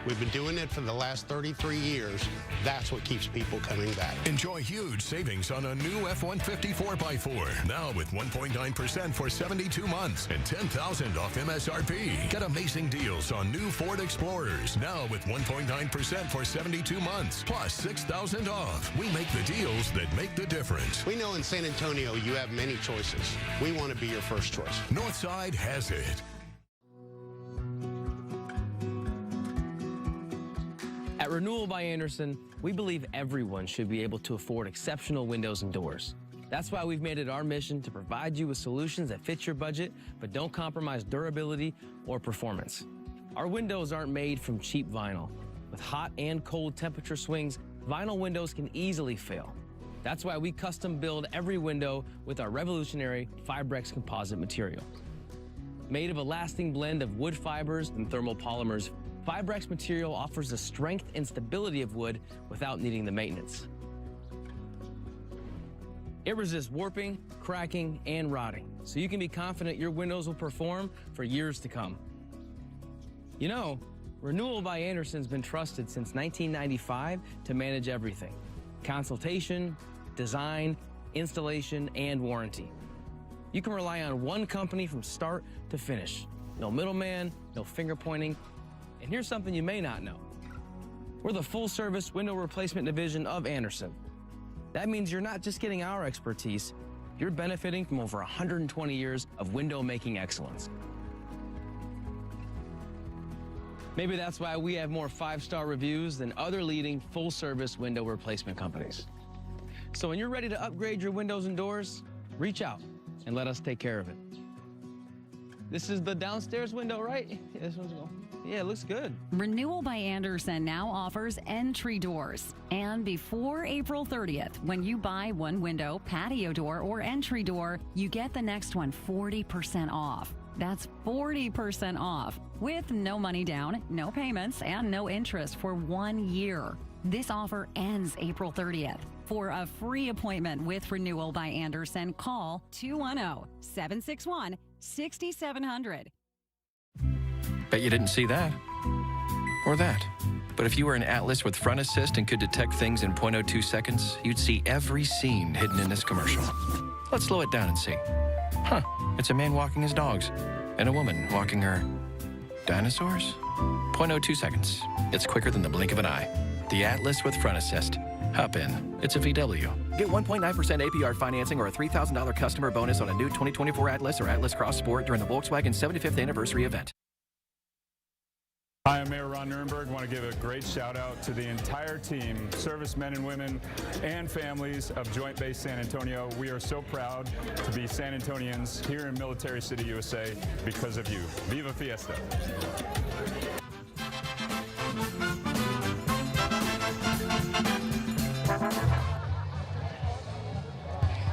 We've been doing it for the last 33 years. That's what keeps people coming back. Enjoy huge savings on a new F-150 4x4. Now with 1.9% for 72 months and $10,000 off MSRP. Get amazing deals on new Ford Explorers. Now with 1.9% for 72 months, plus $6,000 off. We make the deals that make the difference. We know in San Antonio you have many choices. We want to be your first choice. Northside has it. At Renewal by Andersen, we believe everyone should be able to afford exceptional windows and doors. That's why we've made it our mission to provide you with solutions that fit your budget, but don't compromise durability or performance. Our windows aren't made from cheap vinyl. With hot and cold temperature swings, vinyl windows can easily fail. That's why we custom build every window with our revolutionary Fibrex composite material. Made of a lasting blend of wood fibers and thermal polymers, Fibrex material offers the strength and stability of wood without needing the maintenance. It resists warping, cracking, and rotting, so you can be confident your windows will perform for years to come. You know, Renewal by Andersen's been trusted since 1995 to manage everything: consultation, design, installation, and warranty. You can rely on one company from start to finish. No middleman, no finger pointing. And here's something you may not know. We're the full-service window replacement division of Andersen. That means you're not just getting our expertise, you're benefiting from over 120 years of window-making excellence. Maybe that's why we have more 5-star reviews than other leading full-service window replacement companies. So when you're ready to upgrade your windows and doors, reach out and let us take care of it. This is the downstairs window, right? Yeah, this one's going. Yeah, it looks good. Renewal by Andersen now offers entry doors. And before April 30th, when you buy one window, patio door, or entry door, you get the next one 40% off. That's 40% off, with no money down, no payments, and no interest for 1 year. This offer ends April 30th. For a free appointment with Renewal by Andersen, call 210-761-6700. Bet you didn't see that. Or that. But if you were an Atlas with front assist and could detect things in 0.02 seconds, you'd see every scene hidden in this commercial. Let's slow it down and see. Huh, it's a man walking his dogs and a woman walking her dinosaurs? 0.02 seconds. It's quicker than the blink of an eye. The Atlas with front assist. Hop in. It's a VW. Get 1.9% APR financing or a $3,000 customer bonus on a new 2024 Atlas or Atlas Cross Sport during the Volkswagen 75th anniversary event. Hi, I'm Mayor Ron Nirenberg. I want to give a great shout out to the entire team, servicemen and women and families of Joint Base San Antonio. We are so proud to be San Antonians here in Military City, USA because of you. Viva Fiesta.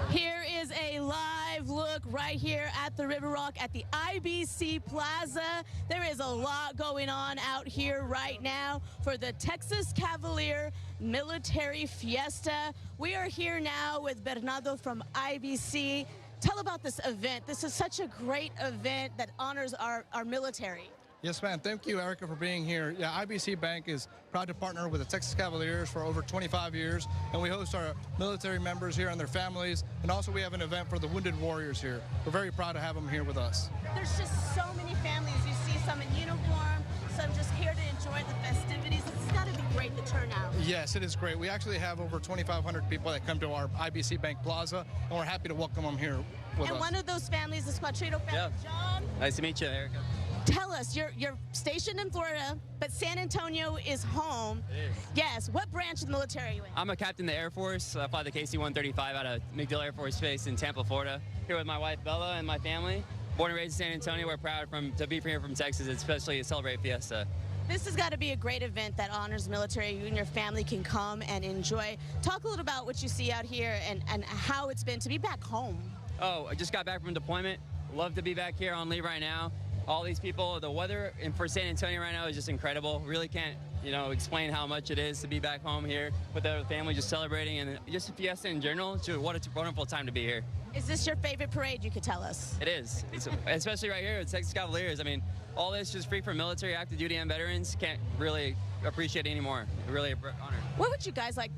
Here is a live look right here at the River Rock at the IBC Plaza. There is a lot going on out here right now for the Texas Cavalier Military Fiesta. We are here now with Bernardo from IBC. Tell about this event. This is such a great event that honors our military. Yes, ma'am. Thank you, Erica, for being here. Yeah, IBC Bank is proud to partner with the Texas Cavaliers for over 25 years, and we host our military members here and their families, and also we have an event for the wounded warriors here. We're very proud to have them here with us. There's just so many families. You see some in uniform, some just here to enjoy the festivities. It's got to be great, the turnout. Yes, it is great. We actually have over 2,500 people that come to our IBC Bank Plaza, and we're happy to welcome them here with us. And one of those families is Quattrino family. John. Nice to meet you, Erica. Tell us, you're stationed in Florida, but San Antonio is home. It is. Yes. What branch of the military are you in? I'm a captain in the Air Force. I fly the KC-135 out of MacDill Air Force Base in Tampa, Florida. Here with my wife, Bella, and my family. Born and raised in San Antonio. We're proud to be here from Texas, especially to celebrate Fiesta. This has got to be a great event that honors military. You and your family can come and enjoy. Talk a little about what you see out here and how it's been to be back home. Oh, I just got back from deployment. Love to be back here on leave right now. All these people, the weather for San Antonio right now is just incredible. Really can't, explain how much it is to be back home here with the family just celebrating, and just a Fiesta in general. What a wonderful time to be here. Is this your favorite parade, you could tell us? It is, especially right here at Texas Cavaliers. I mean, all this just free for military, active duty, and veterans. Can't really appreciate it anymore. Really honored. What would you guys like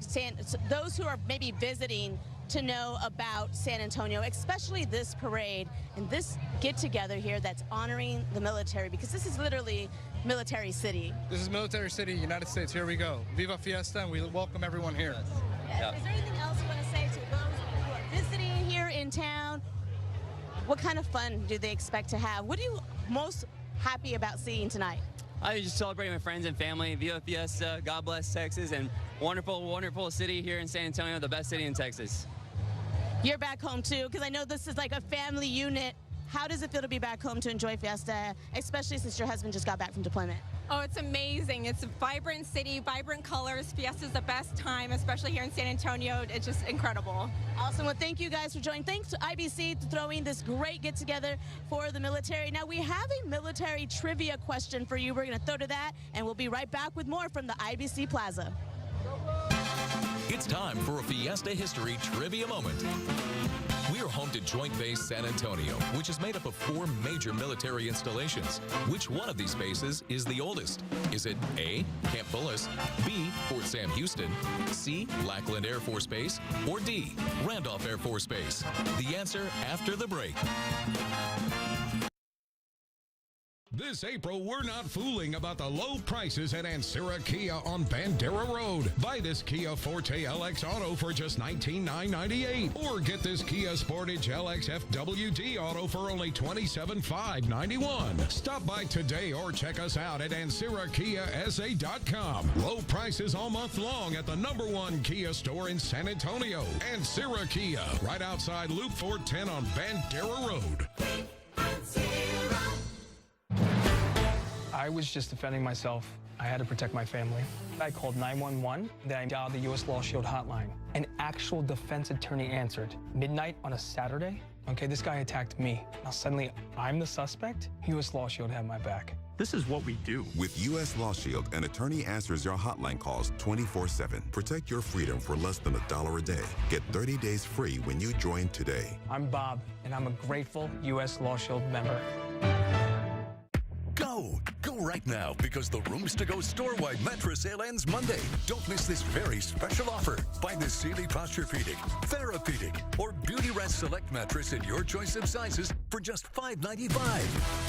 those who are maybe visiting to know about San Antonio, especially this parade and this get-together here that's honoring the military, because this is literally Military City. This is Military City, United States. Here we go. Viva Fiesta, and we welcome everyone here. Yeah. Is there anything else you want to say to those who are visiting here in town? What kind of fun do they expect to have? What are you most happy about seeing tonight? I just celebrating with friends and family. Viva Fiesta, God bless Texas, and wonderful, wonderful city here in San Antonio, the best city in Texas. You're back home too, because I know this is like a family unit. How does it feel to be back home to enjoy Fiesta, especially since your husband just got back from deployment? Oh, it's amazing. It's a vibrant city, vibrant colors. Fiesta's the best time, especially here in San Antonio. It's just incredible. Awesome. Well, thank you guys for joining. Thanks to IBC for throwing this great get-together for the military. Now, we have a military trivia question for you. We're going to throw to that, and we'll be right back with more from the IBC Plaza. It's time for a Fiesta History Trivia Moment. We're home to Joint Base San Antonio, which is made up of 4 major military installations. Which one of these bases is the oldest? Is it A, Camp Bullis, B, Fort Sam Houston, C, Lackland Air Force Base, or D, Randolph Air Force Base? The answer after the break. This April, we're not fooling about the low prices at Ancira Kia on Bandera Road. Buy this Kia Forte LX Auto for just $19,998. Or get this Kia Sportage LX FWD Auto for only $27,591. Stop by today or check us out at AnciraKiaSA.com. Low prices all month long at the #1 Kia store in San Antonio. Ancira Kia, right outside Loop 410 on Bandera Road. I was just defending myself. I had to protect my family. I called 911, then I dialed the U.S. Law Shield hotline. An actual defense attorney answered. Midnight on a Saturday? Okay, this guy attacked me. Now suddenly, I'm the suspect? U.S. Law Shield had my back. This is what we do. With U.S. Law Shield, an attorney answers your hotline calls 24/7. Protect your freedom for less than $1 a day. Get 30 days free when you join today. I'm Bob, and I'm a grateful U.S. Law Shield member. Go right now, because the Rooms to Go store-wide mattress sale ends Monday. Don't miss this very special offer. Buy the Sealy Posturepedic, Therapedic, or Beauty Rest Select mattress in your choice of sizes for just $5.95.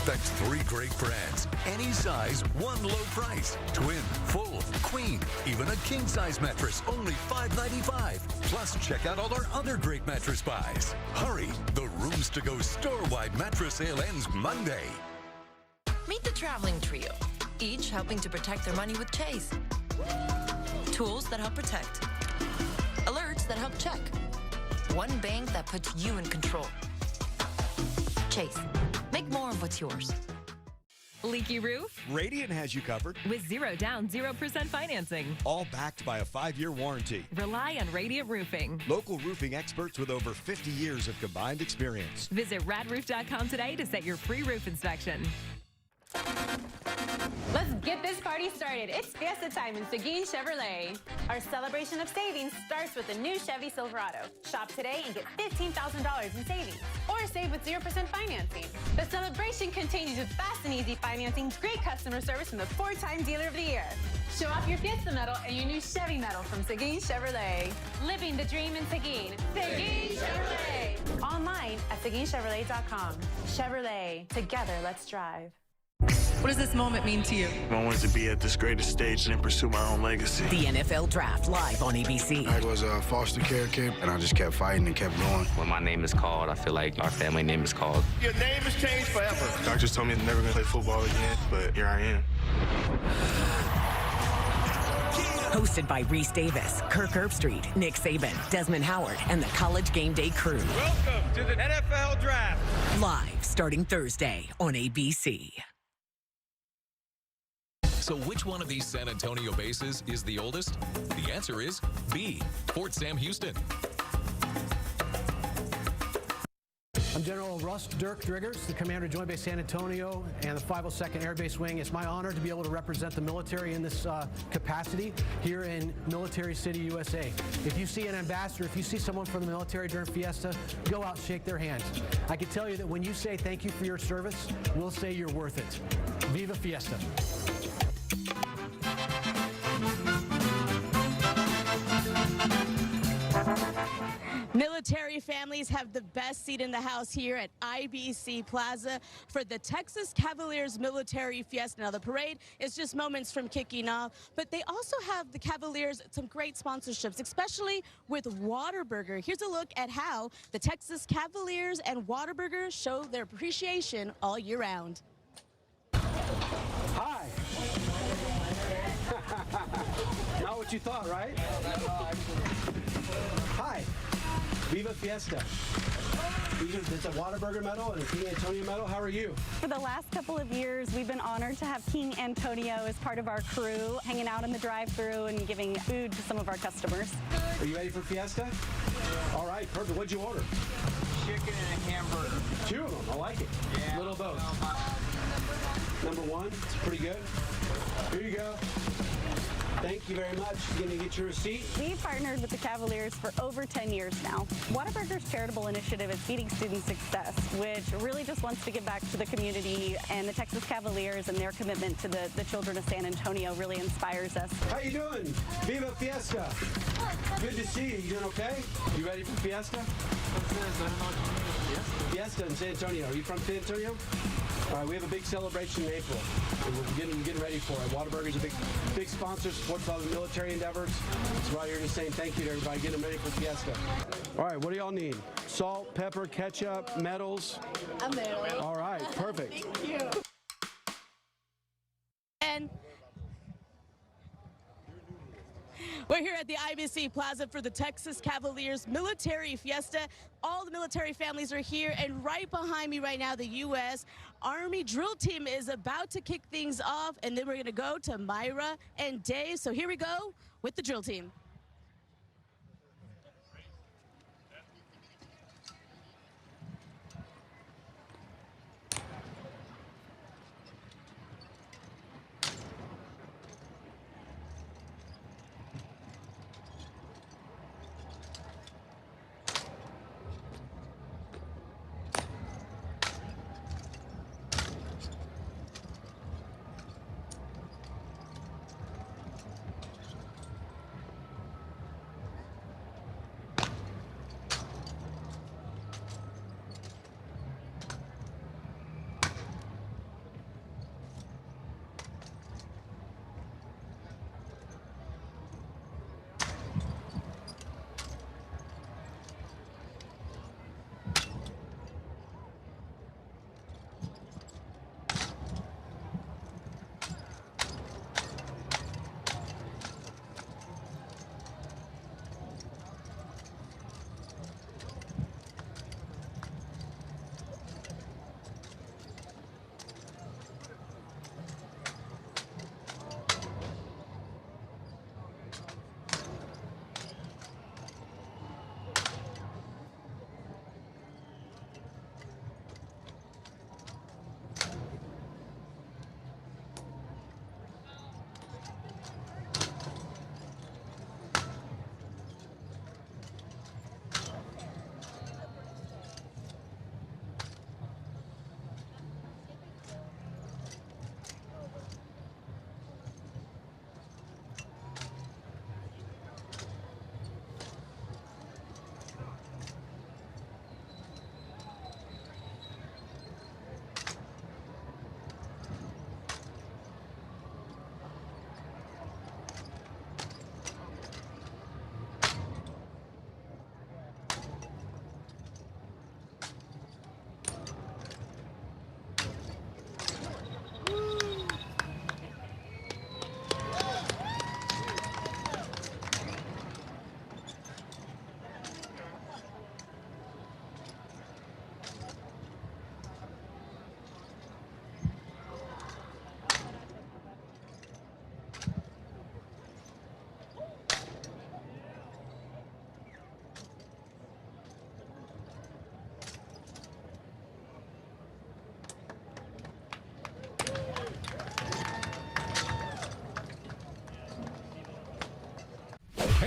That's 3 great brands, any size, one low price. Twin, full, queen, even a king-size mattress, only $5.95. Plus, check out all our other great mattress buys. Hurry, the Rooms to Go store-wide mattress sale ends Monday. Meet the traveling trio, each helping to protect their money with Chase. Tools that help protect. Alerts that help check. One bank that puts you in control. Chase, make more of what's yours. Leaky roof? Radiant has you covered. With 0 down, 0% financing. All backed by a 5-year warranty. Rely on Radiant Roofing. Local roofing experts with over 50 years of combined experience. Visit radroof.com today to set your free roof inspection. Let's get this party started. It's Fiesta time in Seguin Chevrolet. Our celebration of savings starts with the new Chevy Silverado. Shop today and get $15,000 in savings. Or save with 0% financing. The celebration continues with fast and easy financing, great customer service from the 4-time Dealer of the Year. Show off your Fiesta medal and your new Chevy medal from Seguin Chevrolet. Living the dream in Seguin. Seguin Chevrolet. Online at SeguinChevrolet.com. Chevrolet. Together, let's drive. What does this moment mean to you? I wanted to be at this greatest stage and pursue my own legacy. The NFL Draft live on ABC. I was a foster care kid, and I just kept fighting and kept going. When my name is called, I feel like our family name is called. Your name has changed forever. Doctors told me I'm never going to play football again, but here I am. Hosted by Reese Davis, Kirk Herbstreit, Nick Saban, Desmond Howard, and the College Game Day crew. Welcome to the NFL Draft. Live starting Thursday on ABC. So which one of these San Antonio bases is the oldest? The answer is B, Fort Sam Houston. I'm General Russ Dirk Driggers, the commander of Joint Base San Antonio and the 502nd Air Base Wing. It's my honor to be able to represent the military in this capacity here in Military City, USA. If you see an ambassador, if you see someone from the military during Fiesta, go out, shake their hands. I can tell you that when you say thank you for your service, we'll say you're worth it. Viva Fiesta. Military families have the best seat in the house here at IBC Plaza for the Texas Cavaliers Military Fiesta. Now, the parade is just moments from kicking off, but they also have the Cavaliers some great sponsorships, especially with Whataburger. Here's a look at how the Texas Cavaliers and Whataburger show their appreciation all year round. Hi. Not what you thought, right? Hi. Viva Fiesta. It's a Whataburger medal and a King Antonio medal. How are you? For the last couple of years, we've been honored to have King Antonio as part of our crew, hanging out in the drive-thru and giving food to some of our customers. Are you ready for Fiesta? All right, perfect. What'd you order? Chicken and a hamburger. 2 of them. I like it. Yeah. Little of both. Number 1. It's pretty good. Here you go. Thank you very much. You're going to get your receipt. We've partnered with the Cavaliers for over 10 years now. Whataburger's charitable initiative is Feeding Student Success, which really just wants to give back to the community, and the Texas Cavaliers and their commitment to the children of San Antonio really inspires us. How you doing? Viva Fiesta. Good to see you. You doing okay? You ready for Fiesta? Fiesta in San Antonio. Are you from San Antonio? All right, we have a big celebration in April, and we're getting ready for it. Whataburger's a big sponsor, supports all the military endeavors. So while you're just saying thank you to everybody, getting ready for Fiesta. All right, what do y'all need? Salt, pepper, ketchup, medals? A medal. All right, perfect. Thank you. And we're here at the IBC Plaza for the Texas Cavaliers Military Fiesta. All the military families are here, and right behind me right now, the U.S. Army drill team is about to kick things off, and then we're going to go to Myra and Dave. So here we go with the drill team.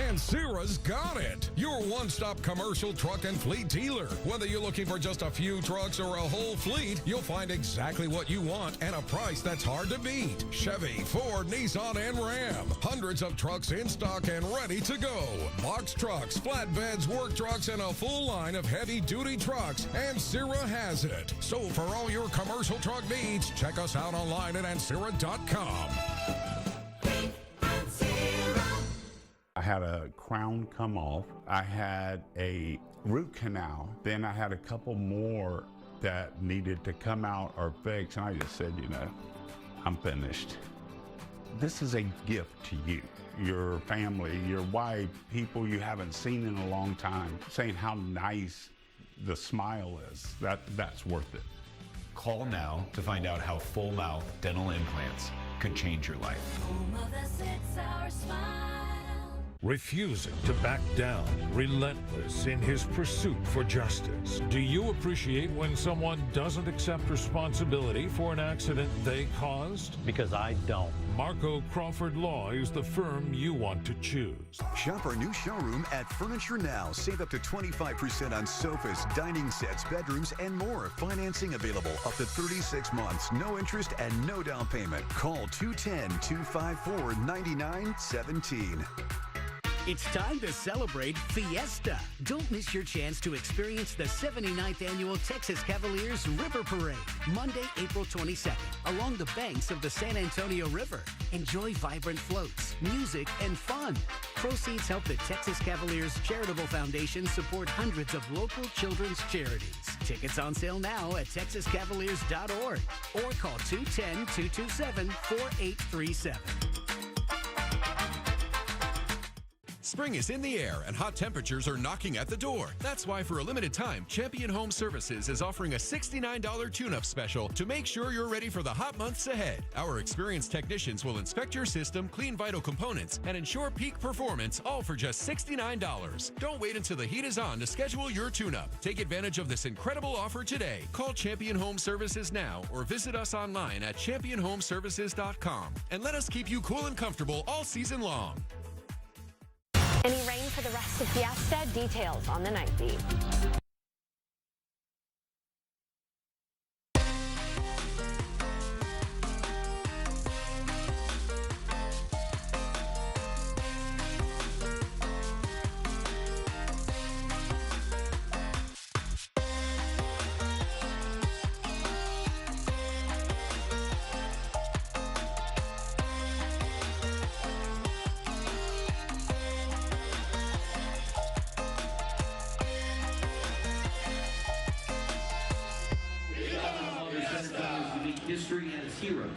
Ancira's got it. Your one-stop commercial truck and fleet dealer. Whether you're looking for just a few trucks or a whole fleet, you'll find exactly what you want at a price that's hard to beat. Chevy, Ford, Nissan, and Ram. Hundreds of trucks in stock and ready to go. Box trucks, flatbeds, work trucks, and a full line of heavy-duty trucks. Ancira has it. So for all your commercial truck needs, check us out online at Ancira.com. I had a crown come off. I had a root canal. Then I had a couple more that needed to come out or fix. And I just said, you know, I'm finished. This is a gift to you, your family, your wife, people you haven't seen in a long time, saying how nice the smile is. That's worth it. Call now to find out how full mouth dental implants could change your life. Refusing to back down, relentless in his pursuit for justice. Do you appreciate when someone doesn't accept responsibility for an accident they caused? Because I don't. Marco Crawford Law is the firm you want to choose. Shop our new showroom at Furniture Now. Save up to 25% on sofas, dining sets, bedrooms, and more. Financing available up to 36 months. No interest and no down payment. Call 210-254-9917. It's time to celebrate Fiesta. Don't miss your chance to experience the 79th Annual Texas Cavaliers River Parade, Monday, April 22nd, along the banks of the San Antonio River. Enjoy vibrant floats, music, and fun. Proceeds help the Texas Cavaliers Charitable Foundation support hundreds of local children's charities. Tickets on sale now at texascavaliers.org or call 210-227-4837. Spring is in the air and hot temperatures are knocking at the door. That's why for a limited time, Champion Home Services is offering a $69 tune-up special to make sure you're ready for the hot months ahead. Our experienced technicians will inspect your system, clean vital components, and ensure peak performance, all for just $69. Don't wait until the heat is on to schedule your tune-up. Take advantage of this incredible offer today. Call Champion Home Services now or visit us online at championhomeservices.com and let us keep you cool and comfortable all season long. Any rain for the rest of Fiesta? Details on the night beat. History and its heroes.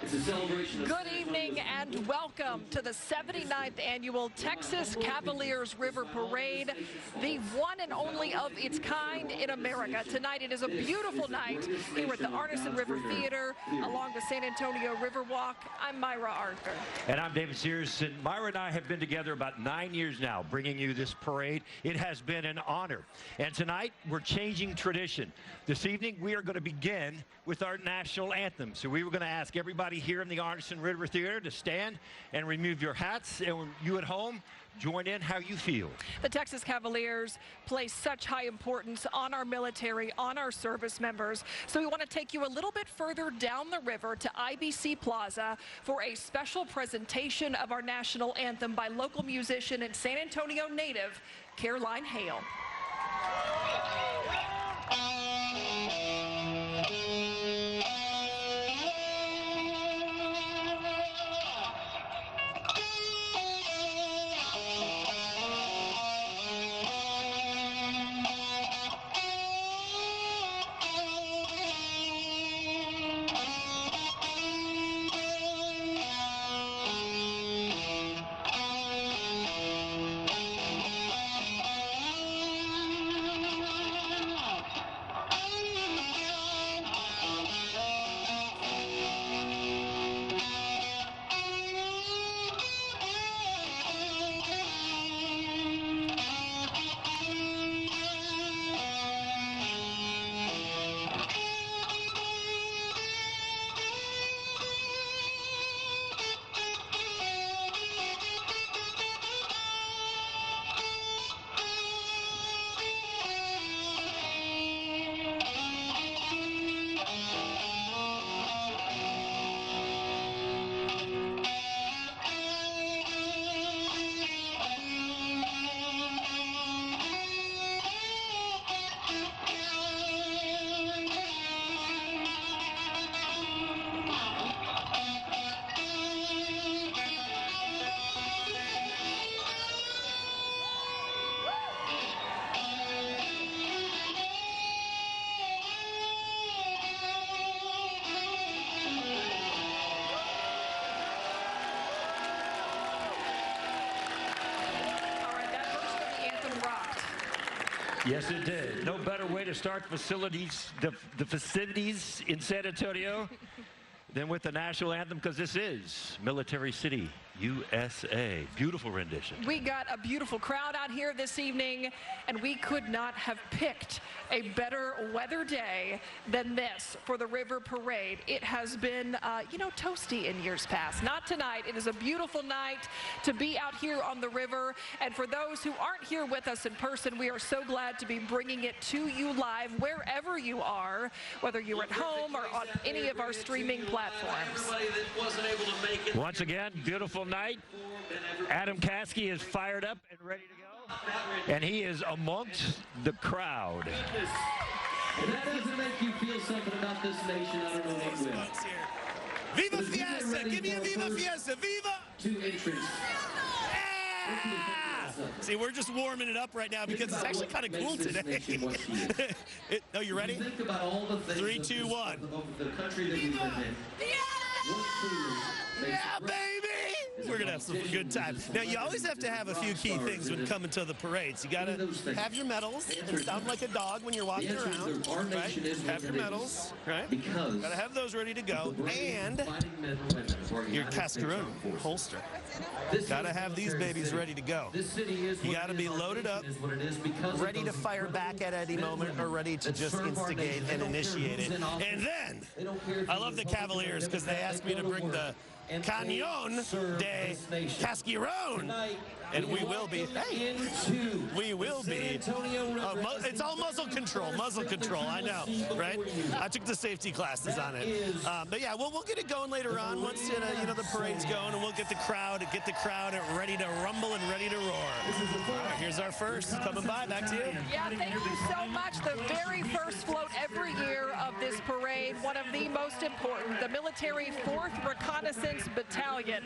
It's a celebration of... Good evening and welcome to the 79th Annual Texas Cavaliers River Parade, the one and only of its kind in America. Tonight it is a beautiful night here at the Arneson River Theater along the San Antonio River Walk. I'm Myra Arthur. And I'm David Sears. And Myra and I have been together about 9 years now, bringing you this parade. It has been an honor. And tonight we're changing tradition. This evening we are going to begin with our national anthem. So we were going to ask everybody here in the Arneson River Theater to stand and remove your hats, and you at home, join in how you feel. The Texas Cavaliers place such high importance on our military, on our service members. So we want to take you a little bit further down the river to IBC Plaza for a special presentation of our national anthem by local musician and San Antonio native, Caroline Hale. Yes, it did. No better way to start the festivities in San Antonio than with the national anthem, because this is Military City, USA. Beautiful rendition. We got a beautiful crowd out here this evening, and we could not have picked a better weather day than this for the River Parade. It has been, toasty in years past. Not tonight. It is a beautiful night to be out here on the river, and for those who aren't here with us in person, we are so glad to be bringing it to you live wherever you are, whether you're at home or on any of our streaming platforms. Once again, beautiful night. Adam Caskey is fired up and ready to go, and he is amongst the crowd. If that doesn't make you feel something about this nation, I don't know what will. Viva Fiesta! Give me a Viva Fiesta! Viva! 2 entrants. See, we're just warming it up right now because it's actually kind of cool today. Oh, you ready? Think about all the things 3, 2, 1. The country that we live in. Yeah, baby! We're going to have some good time. Now, you always have to have a few key things when coming to the parades. You got to have your medals and sound like a dog when you're walking around, right? Have your medals, right? Got to have those ready to go. And your cascarone holster. Got to have these babies ready to go. You got to be loaded up, ready to fire back at any moment, or ready to just instigate and initiate it. And then, I love the Cavaliers because they asked me to bring the Cañón de Casquirón, and we will be. Hey, we will be. It's all muzzle control. I know, right? I took the safety classes on it. But yeah, we'll get it going later on once the parade's going, and we'll get the crowd ready to rumble and ready to roar. All right, here's our first coming by. Back to you. Yeah, thank you so much. The very first float every year of this parade, one of the most important, the Military 4th Reconnaissance Battalion.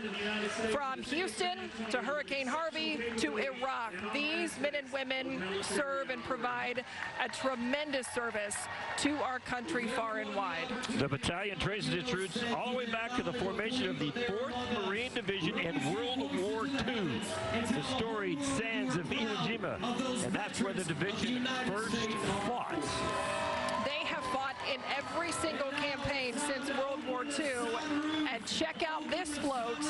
From Houston to Hurricane Harvey to Iraq, these men and women serve and provide a tremendous service to our country far and wide. The battalion traces its roots all the way back to the formation of the 4th Marine Division in World War II, the storied sands of Iwo Jima, and that's where the division first fought. They have fought in every single campaign since World War II, and check out this float.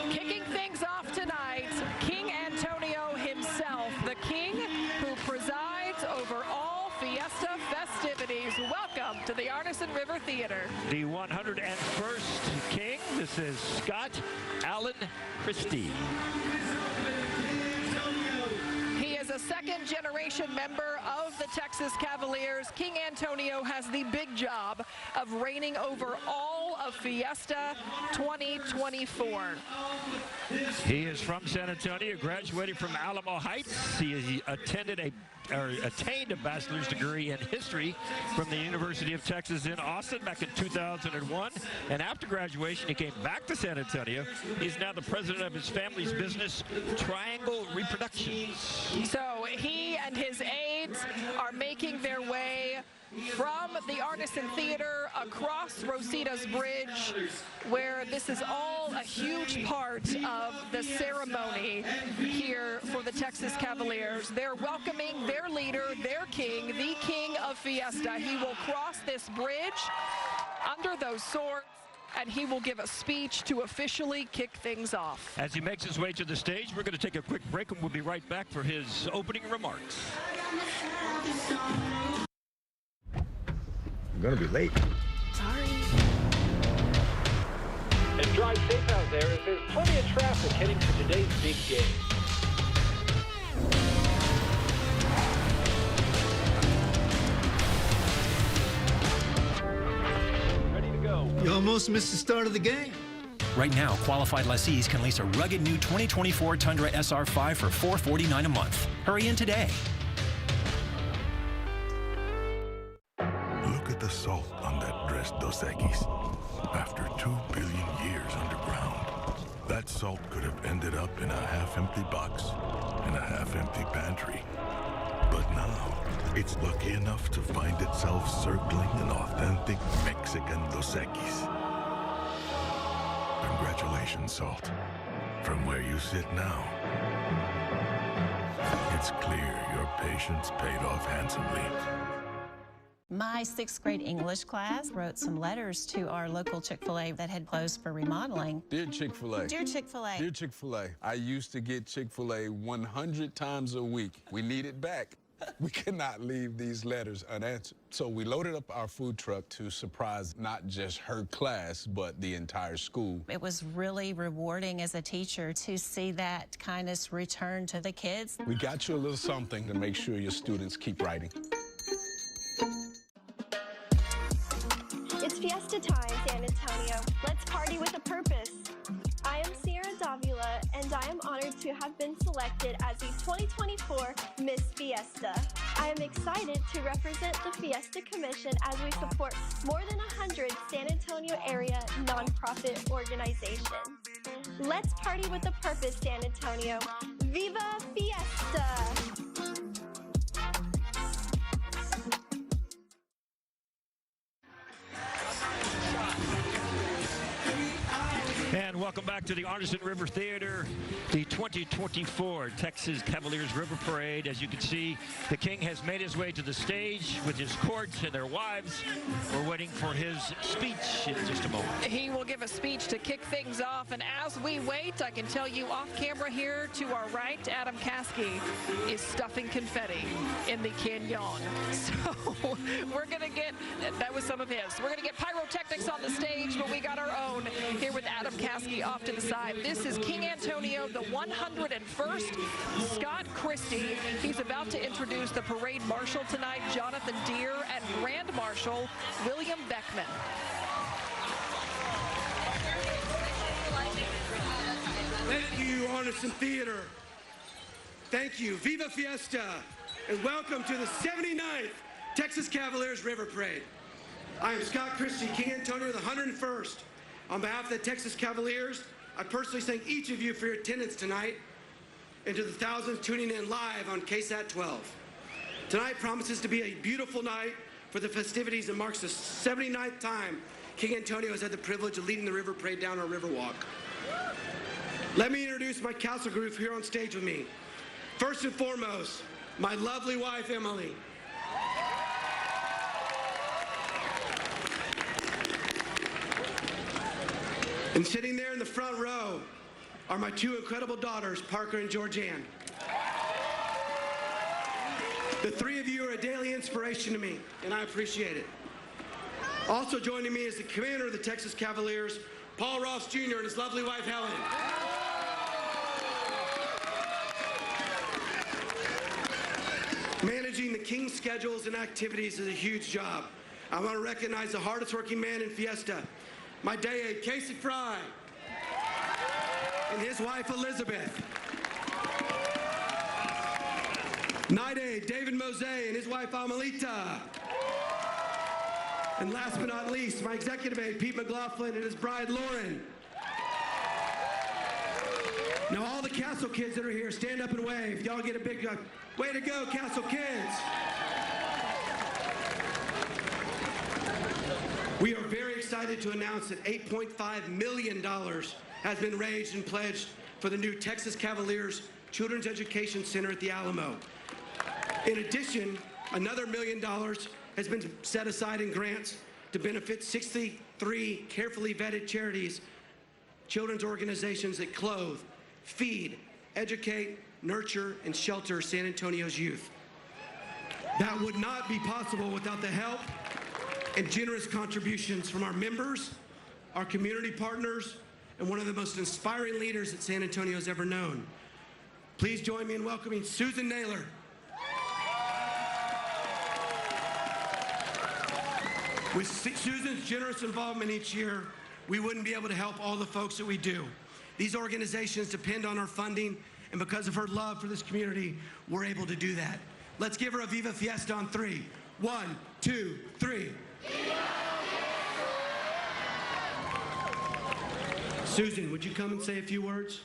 Kicking things off tonight, King Antonio himself, the king who presides over all Fiesta festivities. Welcome to the Arneson River Theater. The 101st King, this is Scott Allen Christie. A second-generation member of the Texas Cavaliers, King Antonio has the big job of reigning over all of Fiesta 2024. He is from San Antonio, graduated from Alamo Heights. He attained a bachelor's degree in history from the University of Texas in Austin back in 2001. And after graduation, he came back to San Antonio. He's now the president of his family's business, Triangle Reproductions. So he and his aides are making their way from the Arneson Theater across Rosita's Bridge, where this is all a huge part of the ceremony here for the Texas Cavaliers. They're welcoming their leader, their king, the king of Fiesta. He will cross this bridge under those swords, and he will give a speech to officially kick things off. As he makes his way to the stage, we're going to take a quick break, and we'll be right back for his opening remarks. I'm gonna be late. Sorry. And drive safe out there as there's plenty of traffic heading to today's big game. Ready to go. You almost missed the start of the game. Right now, qualified lessees can lease a rugged new 2024 Tundra SR5 for $449 a month. Hurry in today. Look at the salt on that dressed Dos Equis. After 2 billion years underground, that salt could have ended up in a half-empty box, in a half-empty pantry. But now, it's lucky enough to find itself circling an authentic Mexican Dos Equis. Congratulations, Salt. From where you sit now, it's clear your patience paid off handsomely. My 6th grade English class wrote some letters to our local Chick-fil-A that had closed for remodeling. Dear Chick-fil-A. Dear Chick-fil-A. Dear Chick-fil-A, I used to get Chick-fil-A 100 times a week. We need it back. We cannot leave these letters unanswered. So we loaded up our food truck to surprise not just her class, but the entire school. It was really rewarding as a teacher to see that kindness return to the kids. We got you a little something to make sure your students keep writing. It's Fiesta time, San Antonio. Let's party with a purpose. I am Sierra Davila, and I am honored to have been selected as the 2024 Miss Fiesta. I am excited to represent the Fiesta Commission as we support more than 100 San Antonio area nonprofit organizations. Let's party with a purpose, San Antonio. Viva Fiesta! And welcome back to the Artisan River Theater, the 2024 Texas Cavaliers River Parade. As you can see, the King has made his way to the stage with his court and their wives. We're waiting for his speech in just a moment. He will give a speech to kick things off, and as we wait, I can tell you off camera here to our right, Adam Caskey is stuffing confetti in the canyon. So we're going to get, that was some of his. We're going to get pyrotechnics on the stage, but we got our own here with Adam Caskey off to the side. This is King Antonio, the 101st, Scott Christie. He's about to introduce the parade marshal tonight, Jonathan Deere, and Grand Marshal William Beckman. Thank you, Artisan Theater. Thank you. Viva Fiesta, and welcome to the 79th Texas Cavaliers River Parade. I am Scott Christie, King Antonio, the 101st. On behalf of the Texas Cavaliers, I personally thank each of you for your attendance tonight and to the thousands tuning in live on KSAT 12. Tonight promises to be a beautiful night for the festivities and marks the 79th time King Antonio has had the privilege of leading the River Parade down our Riverwalk. Let me introduce my council group here on stage with me. First and foremost, my lovely wife, Emily. And sitting there in the front row are my two incredible daughters, Parker and Georgianne. The three of you are a daily inspiration to me, and I appreciate it. Also joining me is the commander of the Texas Cavaliers, Paul Ross Jr., and his lovely wife, Helen. Managing the King's schedules and activities is a huge job. I want to recognize the hardest working man in Fiesta, my day aide, Casey Fry, and his wife, Elizabeth. Night aide, David Mose, and his wife, Amelita. And last but not least, my executive aide, Pete McLaughlin, and his bride, Lauren. Now, all the Castle kids that are here, stand up and wave. Y'all get a big way to go, Castle kids. We are very excited to announce that $8.5 million has been raised and pledged for the new Texas Cavaliers Children's Education Center at the Alamo. In addition, another $1 million has been set aside in grants to benefit 63 carefully vetted charities, children's organizations that clothe, feed, educate, nurture, and shelter San Antonio's youth. That would not be possible without the help and generous contributions from our members, our community partners, and one of the most inspiring leaders that San Antonio has ever known. Please join me in welcoming Susan Naylor. With Susan's generous involvement each year, we wouldn't be able to help all the folks that we do. These organizations depend on our funding, and because of her love for this community, we're able to do that. Let's give her a Viva Fiesta on 3. 1, 2, 3. Susan, would you come and say a few words?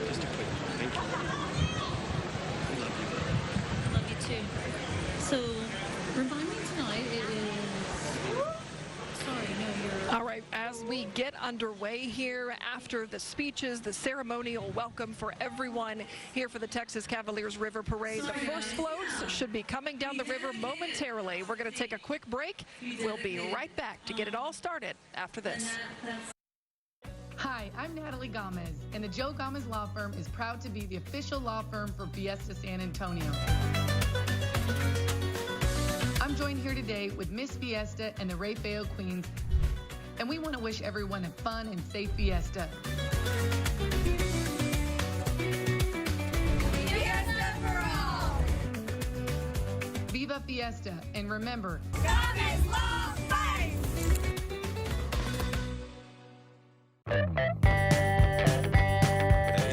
Just a quick thank you. I love you. I love you too. So, remind me tonight, it is... Sorry, no, you're... All right, as we get underway here after the speeches, the ceremonial welcome for everyone here for the Texas Cavaliers River Parade. The first floats should be coming down the river momentarily. We're going to take a quick break. We'll be right back to get it all started after this. Hi, I'm Natalie Gomez, and the Joe Gomez Law Firm is proud to be the official law firm for Fiesta San Antonio. I'm joined here today with Miss Fiesta and the Ray Feo Queens, and we want to wish everyone a fun and safe fiesta. Fiesta for all! Viva Fiesta, and remember, Gomez Law Firm! At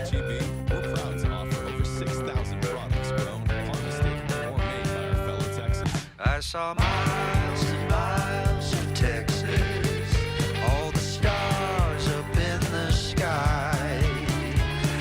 HEB, we're proud to offer over 6,000 products grown, harvested, or made by our fellow Texans. I saw miles and miles of Texas, all the stars up in the sky.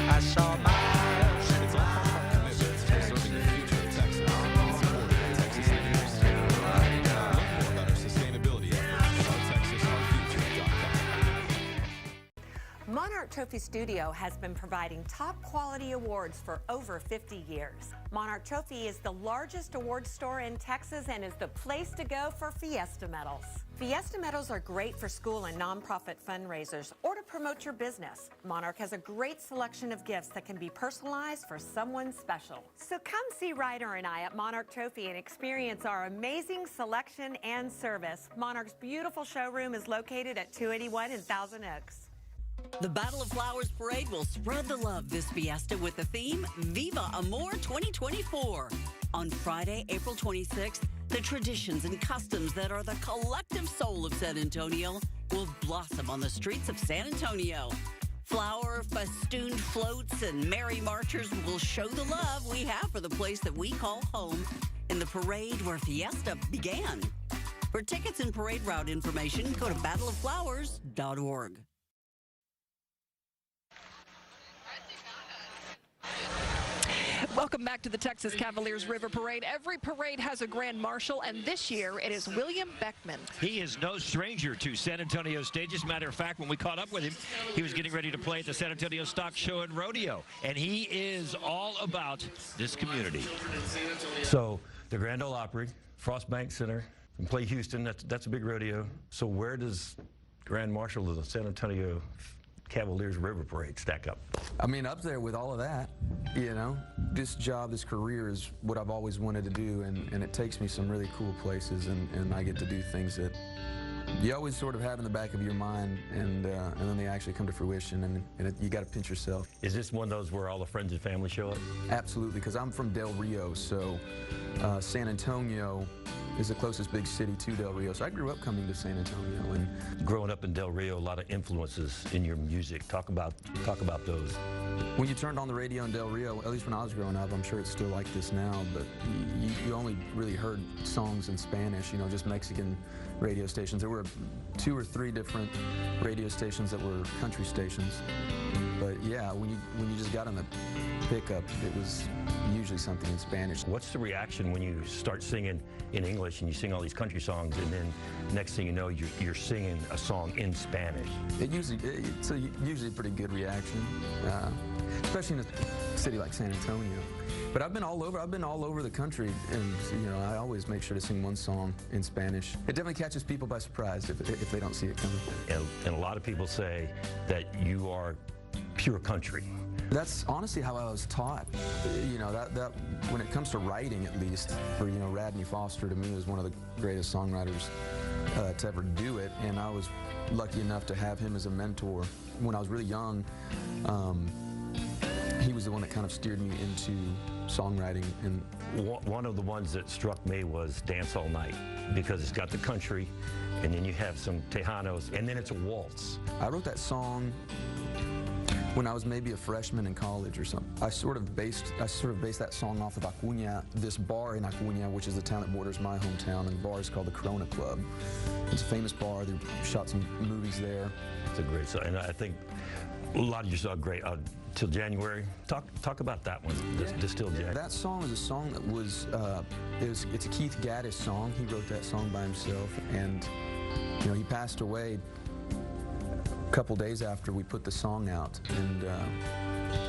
I saw miles and it's all part of our commitment to preserving the future of Texas and supporting Texas leaders. Learn more about our sustainability efforts at OurTexasOurFuture.com. Monarch Trophy Studio has been providing top quality awards for over 50 years. Monarch Trophy is the largest award store in Texas and is the place to go for Fiesta medals. Fiesta medals are great for school and nonprofit fundraisers or to promote your business. Monarch has a great selection of gifts that can be personalized for someone special. So come see Ryder and I at Monarch Trophy and experience our amazing selection and service. Monarch's beautiful showroom is located at 281 in Thousand Oaks. The Battle of Flowers Parade will spread the love this fiesta with the theme Viva Amor 2024. On Friday, April 26th, the traditions and customs that are the collective soul of San Antonio will blossom on the streets of San Antonio. Flower festooned floats and merry marchers will show the love we have for the place that we call home in the parade where Fiesta began. For tickets and parade route information, go to battleofflowers.org. Welcome back to the Texas Cavaliers River Parade. Every parade has a grand marshal, and this year it is William Beckman. He is no stranger to San Antonio stages. Matter of fact, when we caught up with him, he was getting ready to play at the San Antonio Stock Show and Rodeo, and he is all about this community. So the Grand Ole Opry, Frost Bank Center, and play Houston. That's a big rodeo. So where does Grand Marshal of the San Antonio Cavaliers River Parade stack up? I mean, up there with all of that, you know. This job, this career is what I've always wanted to do, and it takes me some really cool places, and I get to do things that you always sort of have in the back of your mind, and then they actually come to fruition, and you got to pinch yourself. Is this one of those where all the friends and family show up? Absolutely, because I'm from Del Rio, so San Antonio is the closest big city to Del Rio. So I grew up coming to San Antonio. And growing up in Del Rio, a lot of influences in your music. Talk about those. When you turned on the radio in Del Rio, at least when I was growing up, I'm sure it's still like this now, but you only really heard songs in Spanish, you know, just Mexican radio stations. There were 2 or 3 different radio stations that were country stations. But yeah, when you just got on the pickup, it was usually something in Spanish. What's the reaction when you start singing in English and you sing all these country songs, and then next thing you know, you're singing a song in Spanish? It's usually a pretty good reaction, especially in a city like San Antonio. But I've been all over the country, and you know, I always make sure to sing one song in Spanish. It definitely catches people by surprise if they don't see it coming. And a lot of people say that you are pure country. That's honestly how I was taught. You know, that when it comes to writing, at least, for, you know, Radney Foster to me was one of the greatest songwriters to ever do it, and I was lucky enough to have him as a mentor. When I was really young, he was the one that kind of steered me into songwriting. And one of the ones that struck me was Dance All Night, because it's got the country, and then you have some Tejanos, and then it's a waltz. I wrote that song when I was maybe a freshman in college or something. I sort of based that song off of Acuña, this bar in Acuña, which is the town that borders my hometown, and the bar is called the Corona Club. It's a famous bar. They shot some movies there. It's a great song, and I think a lot of you saw great. Till January. Talk about that one. Still January. That song is a song that was it's a Keith Gaddis song. He wrote that song by himself, and you know, he passed away couple days after we put the song out, and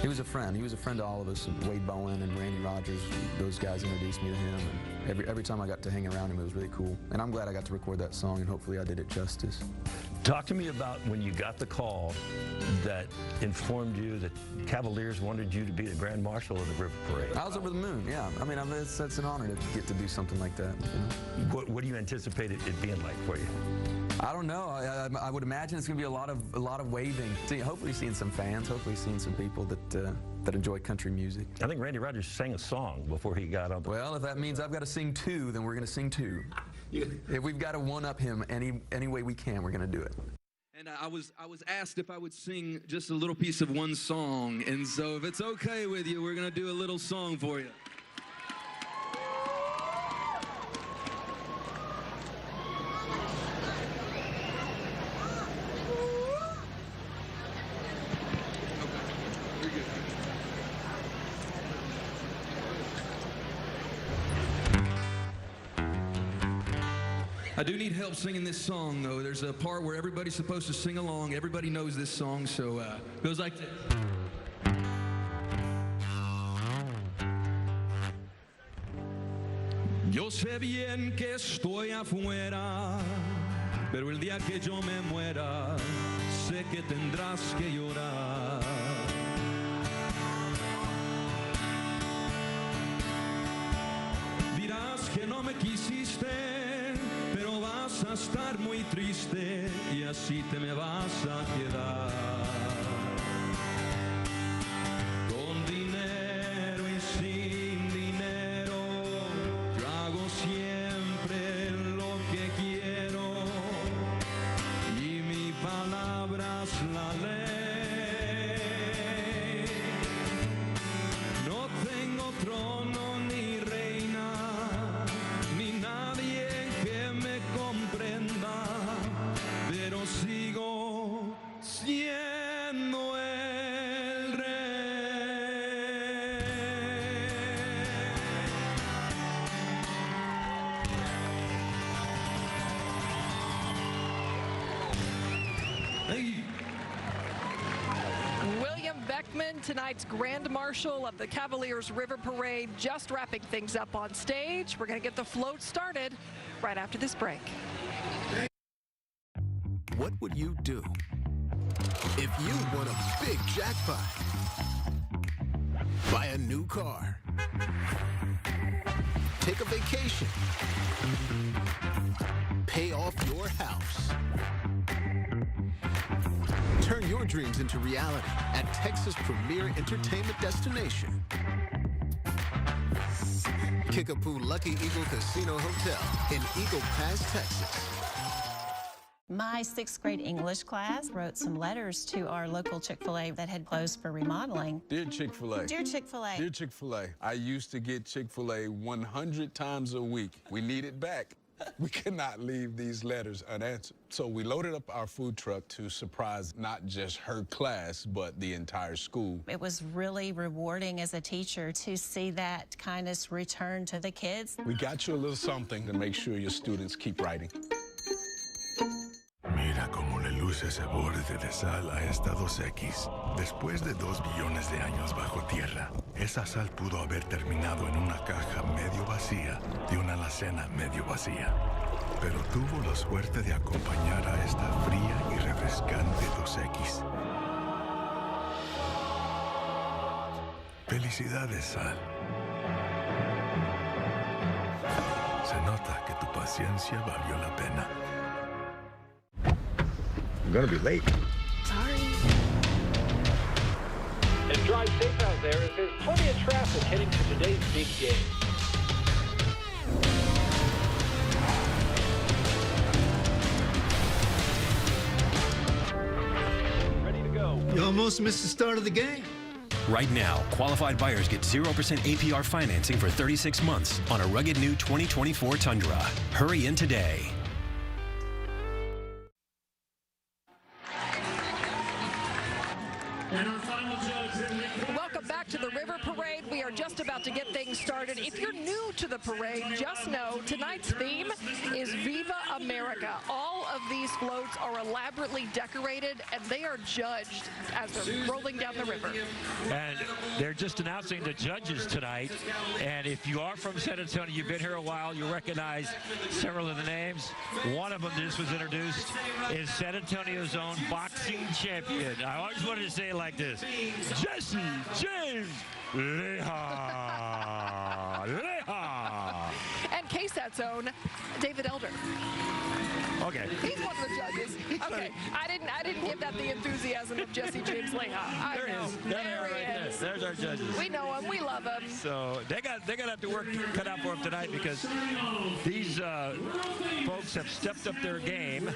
he was a friend. He was a friend to all of us. Wade Bowen and Randy Rogers, those guys introduced me to him. And every time I got to hang around him, it was really cool. And I'm glad I got to record that song, and hopefully I did it justice. Talk to me about when you got the call that informed you that Cavaliers wanted you to be the Grand Marshal of the River Parade. I was over the moon, yeah. I mean, it's an honor to get to do something like that. You know? What do you anticipate it being like for you? I don't know. I would imagine it's going to be a lot of waving. Hopefully seeing some fans, hopefully seeing some people that enjoy country music. I think Randy Rogers sang a song before he got on. Well, if that means I've got to sing two, then we're going to sing two. If we've got to one-up him any way we can, we're going to do it. And I was asked if I would sing just a little piece of one song, and so if it's okay with you, we're going to do a little song for you. I do need help singing this song, though. There's a part where everybody's supposed to sing along. Everybody knows this song, so it goes like this. Yo sé bien que estoy afuera, pero el día que yo me muera, sé que tendrás que llorar. Dirás que no me quisiste, pero vas a estar muy triste y así te me vas a quedar. Con dinero y sin dinero, yo hago siempre lo que quiero y mi palabra es la ley. No tengo trono ni reina, ni nadie que me comprenda, pero sigo siendo el rey. Hey. William Beckman, tonight's Grand Marshal of the Cavaliers River Parade, just wrapping things up on stage. We're going to get the float started right after this break. What would you do if you won a big jackpot? Buy a new car. Take a vacation. Pay off your house. Turn your dreams into reality at Texas' premier entertainment destination. Kickapoo Lucky Eagle Casino Hotel in Eagle Pass, Texas. My 6th grade English class wrote some letters to our local Chick-fil-A that had closed for remodeling. Dear Chick-fil-A. Dear Chick-fil-A. Dear Chick-fil-A. I used to get Chick-fil-A 100 times a week. We need it back. We cannot leave these letters unanswered. So we loaded up our food truck to surprise not just her class, but the entire school. It was really rewarding as a teacher to see that kindness return to the kids. We got you a little something to make sure your students keep writing. Mira cómo le luce ese borde de sal a esta 2X. Después de 2 billones de años bajo tierra, esa sal pudo haber terminado en una caja medio vacía de una alacena medio vacía. Pero tuvo la suerte de acompañar a esta fría y refrescante 2X. Felicidades, sal. Se nota que tu paciencia valió la pena. I'm gonna be late. Sorry. And drive safe out there as there's plenty of traffic heading to today's big game. Ready to go. You almost missed the start of the game. Right now, qualified buyers get 0% APR financing for 36 months on a rugged new 2024 Tundra. Hurry in today. Welcome back back to the River Parade. We are just about to get things started. If you're new to the parade, just know tonight's theme is Viva America. All of these floats are elaborately decorated, and they are judged as they're rolling down the river. And they're just announcing the judges tonight. And if you are from San Antonio, you've been here a while, you'll recognize several of the names. One of them just was introduced is San Antonio's own boxing champion. I always wanted to say it like this: Jesse James Leha. Leha. And KSAT's own David Elder. Okay. He's one of the judges. Okay, I didn't give that the enthusiasm of Jesse James Leha. There he is. There he is. There's our judges. We know him. We love him. So they're gonna have to work cut out for him tonight, because these folks have stepped up their game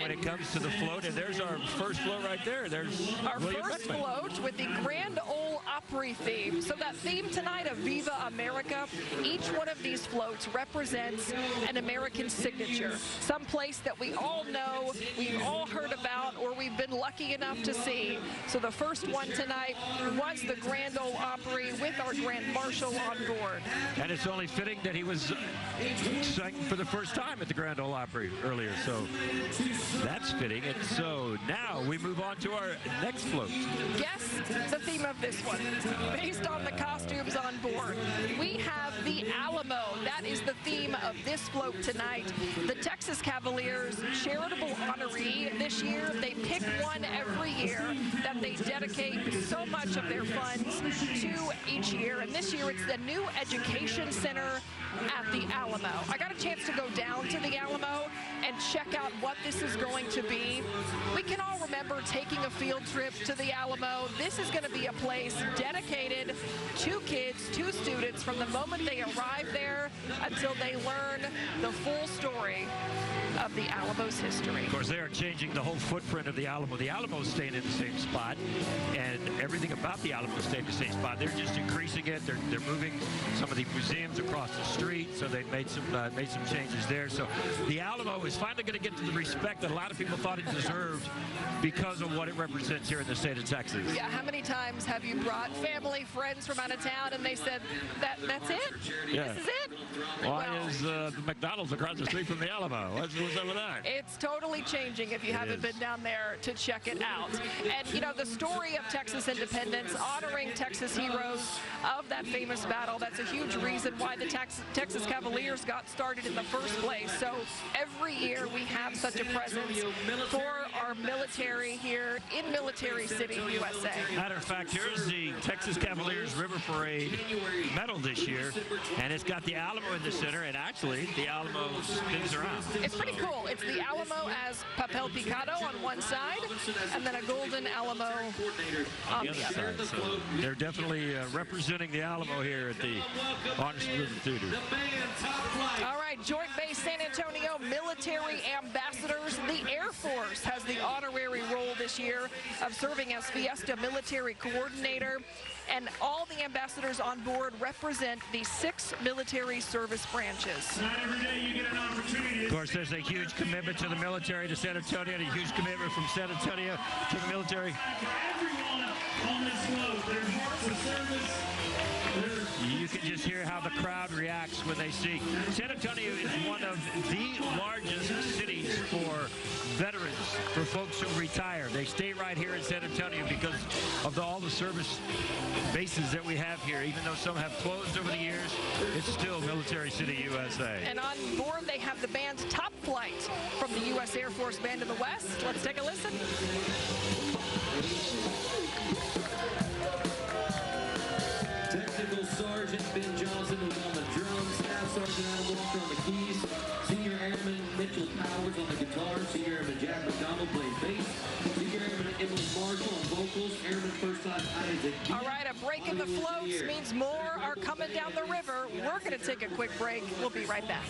when it comes to the float. And there's our first float right there. There's our first float with the Grand Ole Opry theme. So that theme tonight of Viva America, each one of these floats represents an American signature, some place that we all know, we've all heard about, or we've been lucky enough to see. So the first one tonight was the Grand Ole Opry with our Grand Marshal on board. And it's only fitting that he was sang for the first time at the Grand Ole Opry earlier. So that's fitting. And so now we move on to our next float. Guess the theme of this one. Based on the costumes on board, we have the Alamo. That is the theme of this float tonight. The Texas Cavaliers charitable honoree this year. They pick one every year that they dedicate so much of their funds to each year. And this year it's the new education center at the Alamo. I got a chance to go down to the Alamo and check out what this is going to be. We can all remember taking a field trip to the Alamo. This is going to be a place dedicated to kids, to students, from the moment they arrive there until they learn the full story of the Alamo's history. Of course, they are changing the whole footprint of the Alamo. The Alamo's staying in the same spot, and everything about the Alamo is staying in the same spot. They're just increasing it. They're moving some of the museums across the street, so they've made some changes there. So the Alamo is finally going to get to the respect that a lot of people thought it deserved because of what it represents here in the state of Texas. Yeah, how many times have you brought family, friends from out of town, and they said, that's it? Yeah. This is it? Why is the McDonald's across the street from the Alamo? What's up with that? It's totally changing if you haven't been down there to check it out. And, you know, the story of Texas independence, honoring Texas heroes of that famous battle, that's a huge reason why the Texas Cavaliers got started in the first place. So every year we have such a presence for our military here in Military City, USA. Matter of fact, here's the Texas Cavaliers River Parade medal this year, and it's got the Alamo in the center, and actually the Alamo spins around. It's pretty cool. It's the Alamo as papel picado on one side, and then a golden Alamo on the other. Side. So they're definitely representing the Alamo here at the Honors River Theater. All right, Joint Base San Antonio military ambassadors. The Air Force has the honorary role this year of serving as Fiesta military coordinator. And all the ambassadors on board represent the 6 military service branches. Not every day you get an opportunity. Of course, there's a huge commitment to the military, to San Antonio, and a huge commitment from San Antonio to the military. Everyone on this float, their hearts of service. You can just hear how the crowd reacts when they see. San Antonio is one of the largest cities for veterans, for folks who retire. They stay right here in San Antonio because of all the service bases that we have here. Even though some have closed over the years, it's still Military City, USA. And on board, they have the band Top Flight from the U.S. Air Force Band of the West. Let's take a listen. Technical Sergeant Ben Johnson was on the drums, Staff Sergeant Adam Walker on the keys, Senior Airman Mitchell Powers on the guitar, Senior Airman Jack McDonald playing bass, Senior Airman Emily Marshall on vocals, Airman First Class Isaac. All right, a break in the floats means more are coming down the river. We're going to take a quick break. We'll be right back.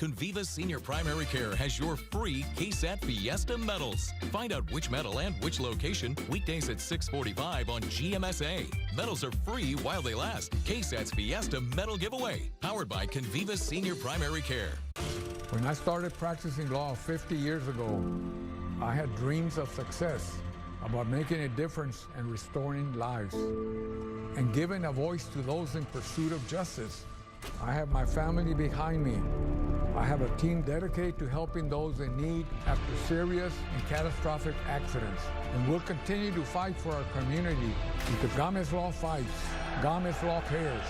Conviva Senior Primary Care has your free KSAT Fiesta medals. Find out which medal and which location weekdays at 6:45 on GMSA. Medals are free while they last. KSAT's Fiesta Medal Giveaway, powered by Conviva Senior Primary Care. When I started practicing law 50 years ago, I had dreams of success, about making a difference and restoring lives, and giving a voice to those in pursuit of justice. I have my family behind me. I have a team dedicated to helping those in need after serious and catastrophic accidents. And we'll continue to fight for our community because Gámez Law fights. Gámez Law cares.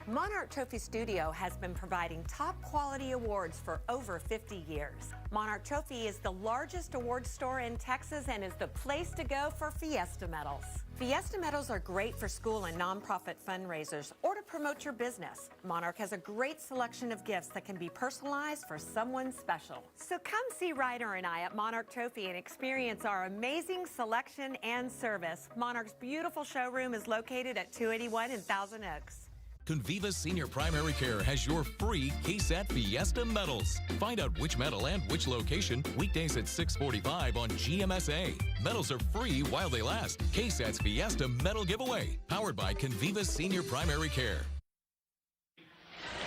Monarch Trophy Studio has been providing top quality awards for over 50 years. Monarch Trophy is the largest award store in Texas and is the place to go for Fiesta medals. Fiesta medals are great for school and nonprofit fundraisers or to promote your business. Monarch has a great selection of gifts that can be personalized for someone special. So come see Ryder and I at Monarch Trophy and experience our amazing selection and service. Monarch's beautiful showroom is located at 281 in Thousand Oaks. Conviva Senior Primary Care has your free KSAT Fiesta medals. Find out which medal and which location weekdays at 6:45 on GMSA. Medals are free while they last. KSAT's Fiesta Medal Giveaway, powered by Conviva Senior Primary Care.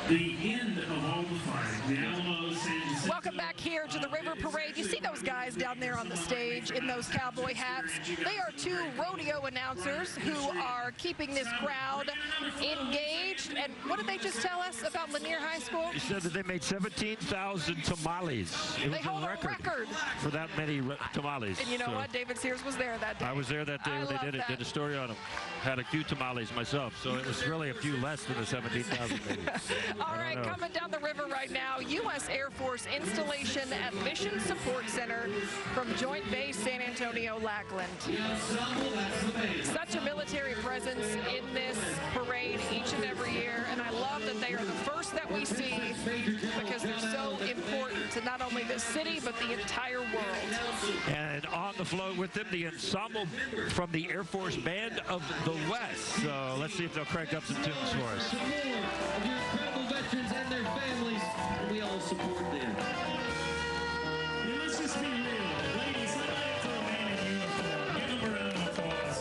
The end of all the fighting. The Alamo, San Jacinto. Welcome back here to the River Parade. You see those guys down there on the stage in those cowboy hats? They are two rodeo announcers who are keeping this crowd engaged. And what did they just tell us about Lanier High School? He said that they made 17,000 tamales. It was hold a record for that many tamales. And you know what? David Sears was there that day. I was there that day when they did it. Did a story on them. Had a few tamales myself, so it was really a few less than the 17,000 maybe. All right, coming down the river right now, U.S. Air Force installation at Mission Support Center from Joint Base San Antonio, Lackland. Such a military presence in this parade each and every year, and I love that they are the first that we see because they're so important to not only the city, but the entire world. And on the float with them, the ensemble from the Air Force Band of the West. So let's see if they'll crank up some tunes for us. Veterans and their families, and we all support them. Yeah, let's just be real. Ladies, somebody throw a man in uniform. Give them a round of applause.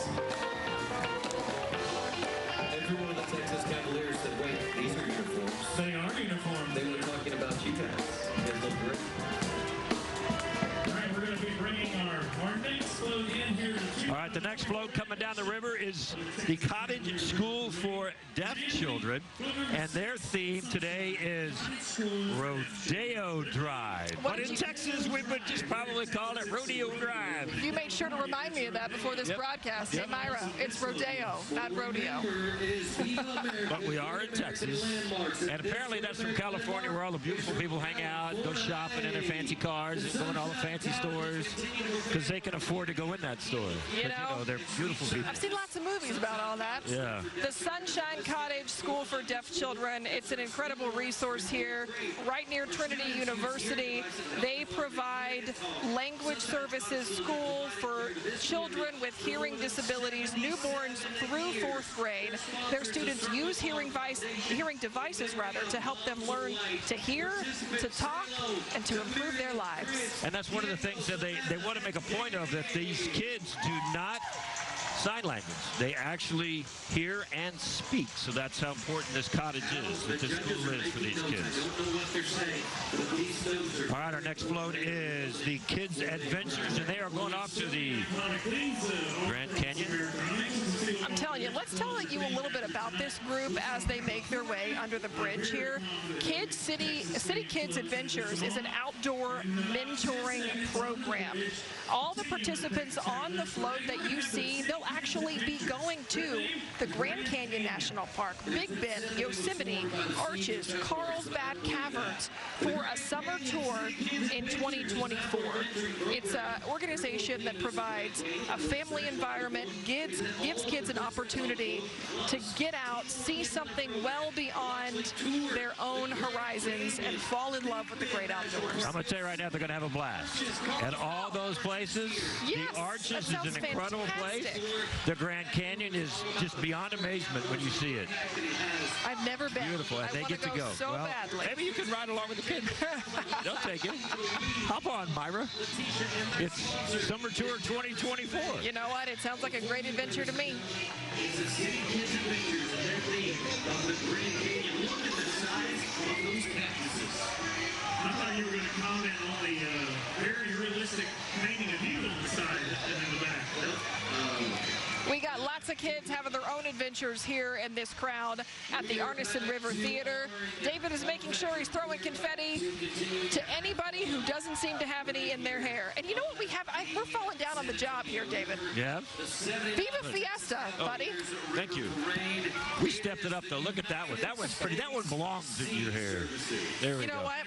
Every one of the Texas Cavaliers said, wait, these are uniforms. They are uniforms. They were talking about you guys. You guys look great. All right, we're going to be bringing our next float in here. All right, the next float coming down the river is the Cottage School for Deaf Children, and their theme today is Rodeo Drive. But in Texas, we would just probably call it Rodeo Drive. You made sure to remind me of that before this broadcast. Hey, Myra, it's rodeo, not rodeo. But we are in Texas, and apparently that's from California, where all the beautiful people hang out, go shopping in their fancy cars, and go in all the fancy stores, because they can afford to go in that store. You know, they're beautiful people. I've seen lots of movies about all that. Yeah. The Sunshine Cottage School for Deaf Children. It's an incredible resource here, right near Trinity University. They provide language services school for children with hearing disabilities, newborns through 4th grade. Their students use hearing devices to help them learn to hear, to talk, and to improve their lives. And that's one of the things that they want to make a point of, that these kids do not sign language. They actually hear and speak. So that's how important this cottage is, that this school is for these kids. All right, our next float is the Kids Adventures, and they are going off to the Grand Canyon. I'm telling you, let's tell you a little bit about this group as they make their way under the bridge here. City Kids Adventures is an outdoor mentoring program. All the participants on the float that you see, they'll actually be going to the Grand Canyon National Park, Big Bend, Yosemite, Arches, Carlsbad Caverns for a summer tour in 2024. It's an organization that provides a family environment, gives kids kids an opportunity to get out, see something well beyond their own horizons, and fall in love with the great outdoors. I'm going to tell you right now, they're going to have a blast. At all those places, Yes, the Arches that is an sounds incredible fantastic. place. The Grand Canyon is just beyond amazement when you see it. I've never been. Beautiful, and I they wanna get to go. so Well, badly. maybe you can ride along with the kids. They'll take it. Hop on, Myra. It's Summer Tour 2024. You know what? It sounds like a great adventure to me. I thought you were going to comment on the very realistic painting of you on the side and in the back. We got lots of kids having their own adventures here in this crowd at the Arneson River Theater. David is making sure he's throwing confetti to anybody who doesn't seem to have any in their hair. And you know what we have? We're falling down on the job here, David. Yeah? Viva Fiesta, buddy. Thank you. We stepped it up, though. Look at that one. That one's pretty. That one belongs in your hair. There we go. You know what?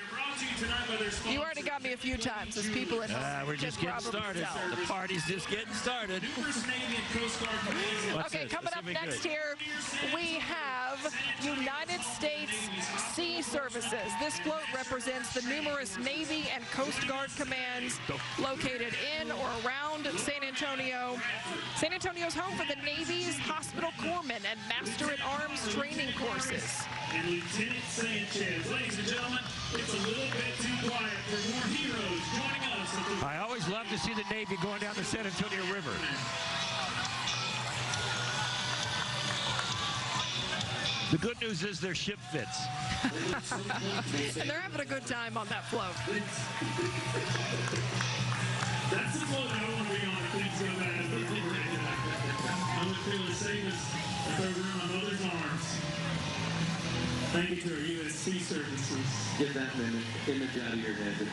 You already got me a few times as people at home. We're just getting started. The party's just getting started. What's Okay, this? coming Let's see up if we next get it. here, we have United States Sea Services. This float represents the numerous Navy and Coast Guard commands located in or around San Antonio. San Antonio's home for the Navy's Hospital Corpsmen and Master at Arms training courses. And Lieutenant Sanchez. Ladies and gentlemen, it's a little bit too quiet for more heroes joining us. I always love to see the Navy going down the San Antonio River. The good news is their ship fits. And they're having a good time on that float. That's the float I don't want to be on if things go bad. I'm going to feel the same as if I were in my mother's arms. Thank you to our U.S. Sea Services. Get that image out of your head.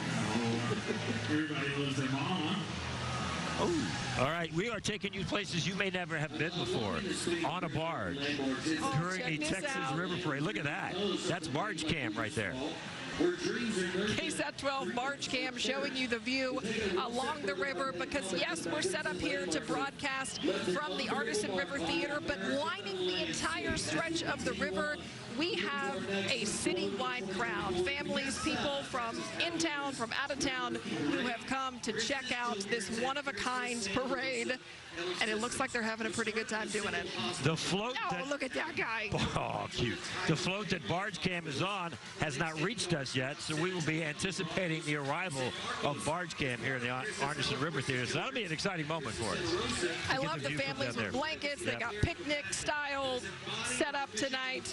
Everybody loves their mama. Oh, all right. We are taking you places you may never have been before. On a barge during a Texas River Parade. Look at that. That's barge cam right there. KSAT 12 Barge Cam showing you the view along the river because, yes, we're set up here to broadcast from the Arneson River Theater, but lining the entire stretch of the river, we have a citywide crowd. Families, people from in town, from out of town, who have come to check out this one-of-a-kind parade. And it looks like they're having a pretty good time doing it. The float. Oh, look at that guy. Oh, cute. The float that Barge Cam is on has not reached us yet, so we will be anticipating the arrival of Barge Cam here in the Arneson River Theater. So that'll be an exciting moment for us. I love the families with blankets. They got picnic style set up tonight.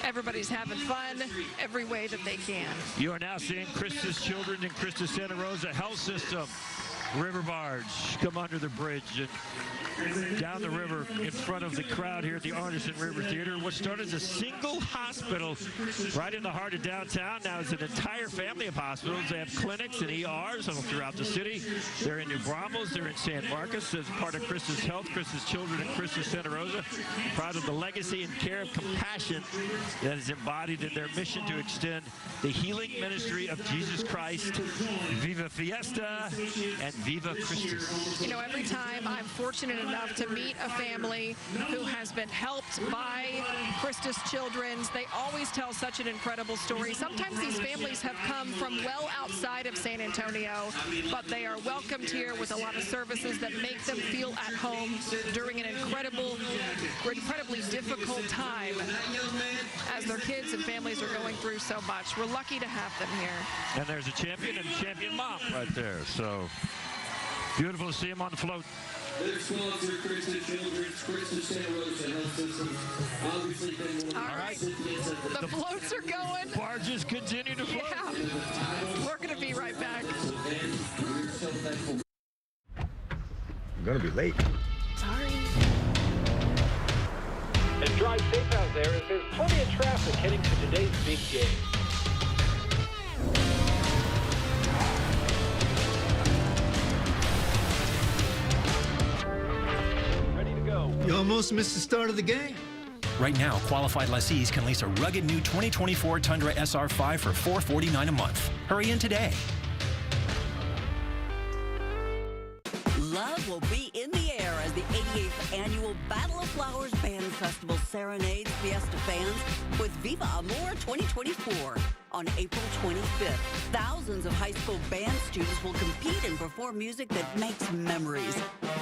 Everybody's having fun every way that they can. You are now seeing Christus Children and Christus Santa Rosa Health System River Barge come under the bridge and down the river in front of the crowd here at the Arneson River Theater. What started as a single hospital right in the heart of downtown now is an entire family of hospitals. They have clinics and ERs all throughout the city. They're in New Braunfels, they're in San Marcos as part of Christus Health, Christus Children, and Christus Santa Rosa. Proud of the legacy and care of compassion that is embodied in their mission to extend the healing ministry of Jesus Christ. Viva Fiesta and Viva Christus. You know, every time I'm fortunate enough to meet a family who has been helped by Christus Children's, they always tell such an incredible story. Sometimes these families have come from well outside of San Antonio, but they are welcomed here with a lot of services that make them feel at home during an incredibly difficult time as their kids and families are going through so much. We're lucky to have them here. And there's a champion and a champion mom right there. So beautiful to see him on the float. Their sponsor, Christus Children's, Christus Santa Rosa Health System. Obviously, all right. The floats are going. Barges continue to float. Yeah. We're going to be right back. I'm going to be late. Sorry. And drive safe out there as there's plenty of traffic heading to today's big game. You almost missed the start of the game. Right now, qualified lessees can lease a rugged new 2024 Tundra SR5 for $449 a month. Hurry in today. Love will be in the air as the 88th annual Battle of Flowers Band Festival serenades Fiesta fans with Viva Amor 2024 on April 25th. Thousands of high school band students will compete and perform music that makes memories.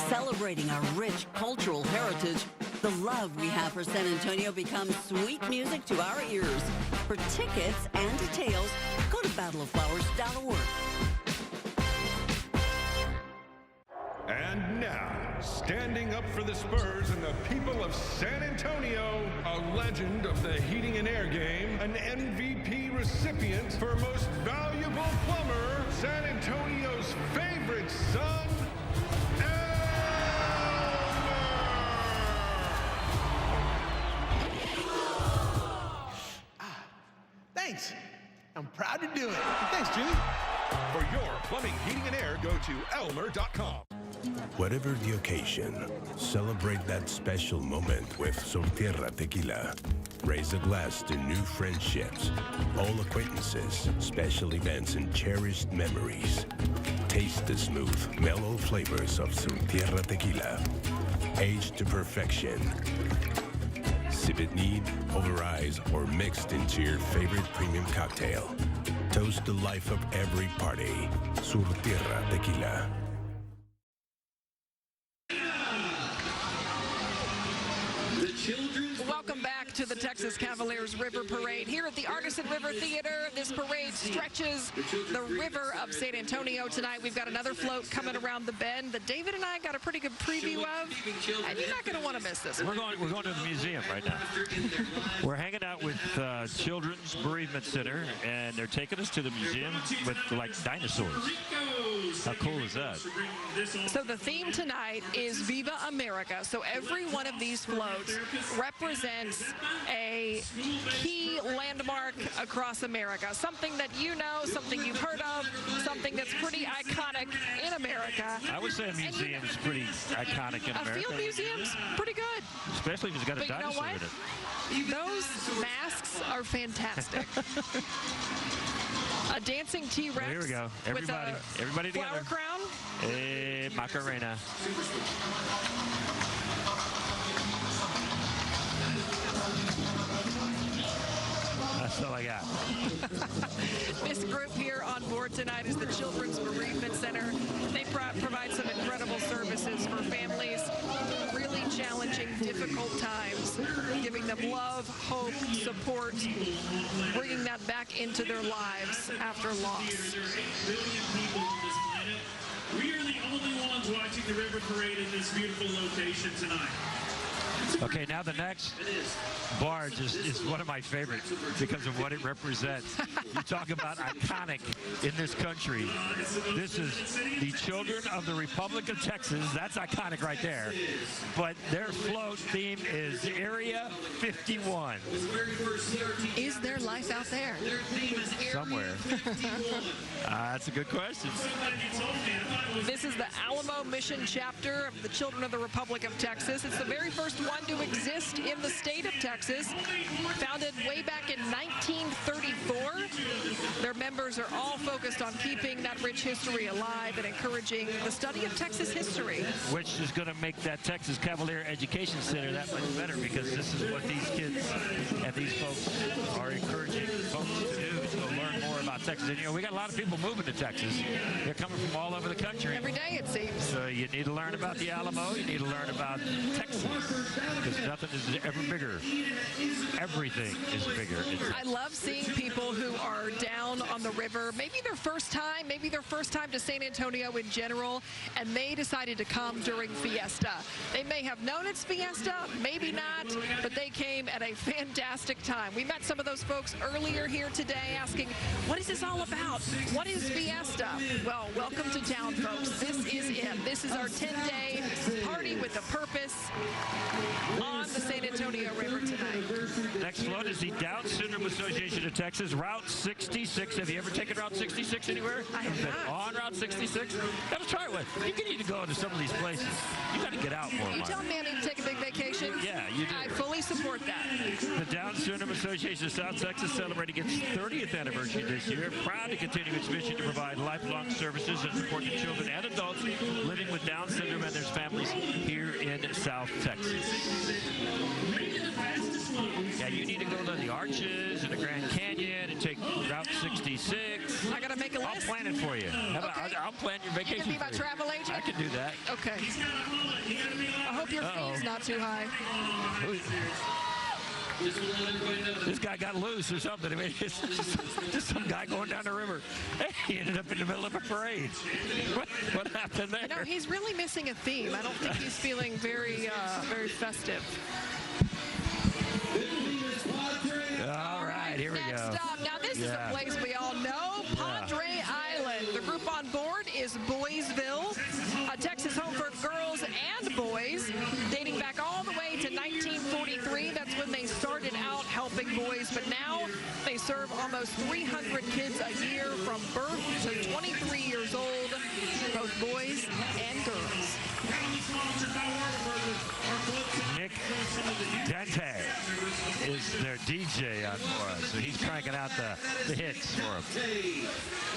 Celebrating our rich cultural heritage, the love we have for San Antonio becomes sweet music to our ears. For tickets and details, go to battleofflowers.org. And now, standing up for the Spurs and the people of San Antonio, a legend of the heating and air game, an MVP recipient for most valuable plumber, San Antonio's favorite son, Thanks. I'm proud to do it. Thanks, Jimmy. For your plumbing, heating, and air, go to elmer.com. Whatever the occasion, celebrate that special moment with Soltierra Tequila. Raise a glass to new friendships, old acquaintances, special events, and cherished memories. Taste the smooth, mellow flavors of Soltierra Tequila. Aged to perfection. Sip it neat, over ice, or mixed into your favorite premium cocktail. Toast the life of every party. Soltierra Tequila. Welcome back to the Texas Cavaliers River Parade. Here at the Artisan River Theater, this parade stretches the river of San Antonio. Tonight we've got another float coming around the bend that David and I got a pretty good preview of, and you're not going to want to miss this one. We're going to the museum right now. We're hanging out with Children's Bereavement Center, and they're taking us to the museum with, like, dinosaurs. How cool is that? So the theme tonight is Viva America. So every one of these floats represents a key landmark across America. Something that you know, something you've heard of, something that's pretty iconic in America. I would say a museum is pretty iconic in America. A field museum's pretty good. Especially if it's got a dinosaur in it. Those masks are fantastic. A dancing T-Rex. Well, here we go. Everybody together. Flower crown. Hey, Macarena. That's all I got. This group here on board tonight is the Children's Bereavement Center. They provide some incredible services for families through really challenging, difficult times, giving them love, hope, support, bringing that back into their lives after loss. We are the only ones watching the River Parade in this beautiful location tonight. Okay, now the next barge is one of my favorites because of what it represents. You talk about iconic in this country. This is the Children of the Republic of Texas. That's iconic right there. But their float theme is Area 51. Is there life out there? Somewhere. That's a good question. This is the Alamo Mission chapter of the Children of the Republic of Texas. It's the very first one to exist in the state of Texas. Founded way back in 1934. Their members are all focused on keeping that rich history alive and encouraging the study of Texas history. Which is going to make that Texas Cavalier Education Center that much better because this is what these kids and these folks are encouraging folks to do, to learn more about Texas. And, you know, we got a lot of people moving to Texas. They're coming from all over the country. Every day, it seems. So you need to learn about the Alamo. You need to learn about Texas because nothing is ever bigger. Everything is bigger. I love seeing people who are down on the river, maybe their first time to San Antonio in general, and they decided to come during Fiesta. They may have known it's Fiesta, maybe not, but they came at a fantastic time. We met some of those folks earlier here today asking, what is this all about? What is Fiesta? Well, welcome to town, folks. This is it. This is our 10-day party with a purpose on the San Antonio River tonight. next float is the Down Syndrome Association of Texas, Route 66. Have you ever taken Route 66 anywhere? I have not. On Route 66? Gotta try one. You need to go into some of these places. You gotta get out more. You tell me I need to take a big vacation? Yeah, you do. I fully support that. The Down Syndrome Association of South Texas celebrating its 30th anniversary this year. Proud to continue its mission to provide lifelong services and support to children and adults living with Down syndrome and their families here in South Texas. Yeah, you need to go to the Arches and the Grand Canyon and take Route 66. I got to make a list. I'll plan it for you. How about, I'll plan your vacation. You can be my travel agent? I can do that. Okay. I hope your fee's not too high. This guy got loose or something. I mean, it's just some guy going down the river. Hey, he ended up in the middle of a parade. What happened there? You know, he's really missing a theme. I don't think he's feeling very festive. All right, here we go. Next up, now this is a place we all know, Padre Island. The group on board is Boysville, a Texas home for girls and boys, dating back all the way to 1943. That's when they started out helping boys, but now they serve almost 300 kids a year from birth to 23 years old, both boys and girls. Nick Dente is their DJ on for us, so he's cranking out the hits for them.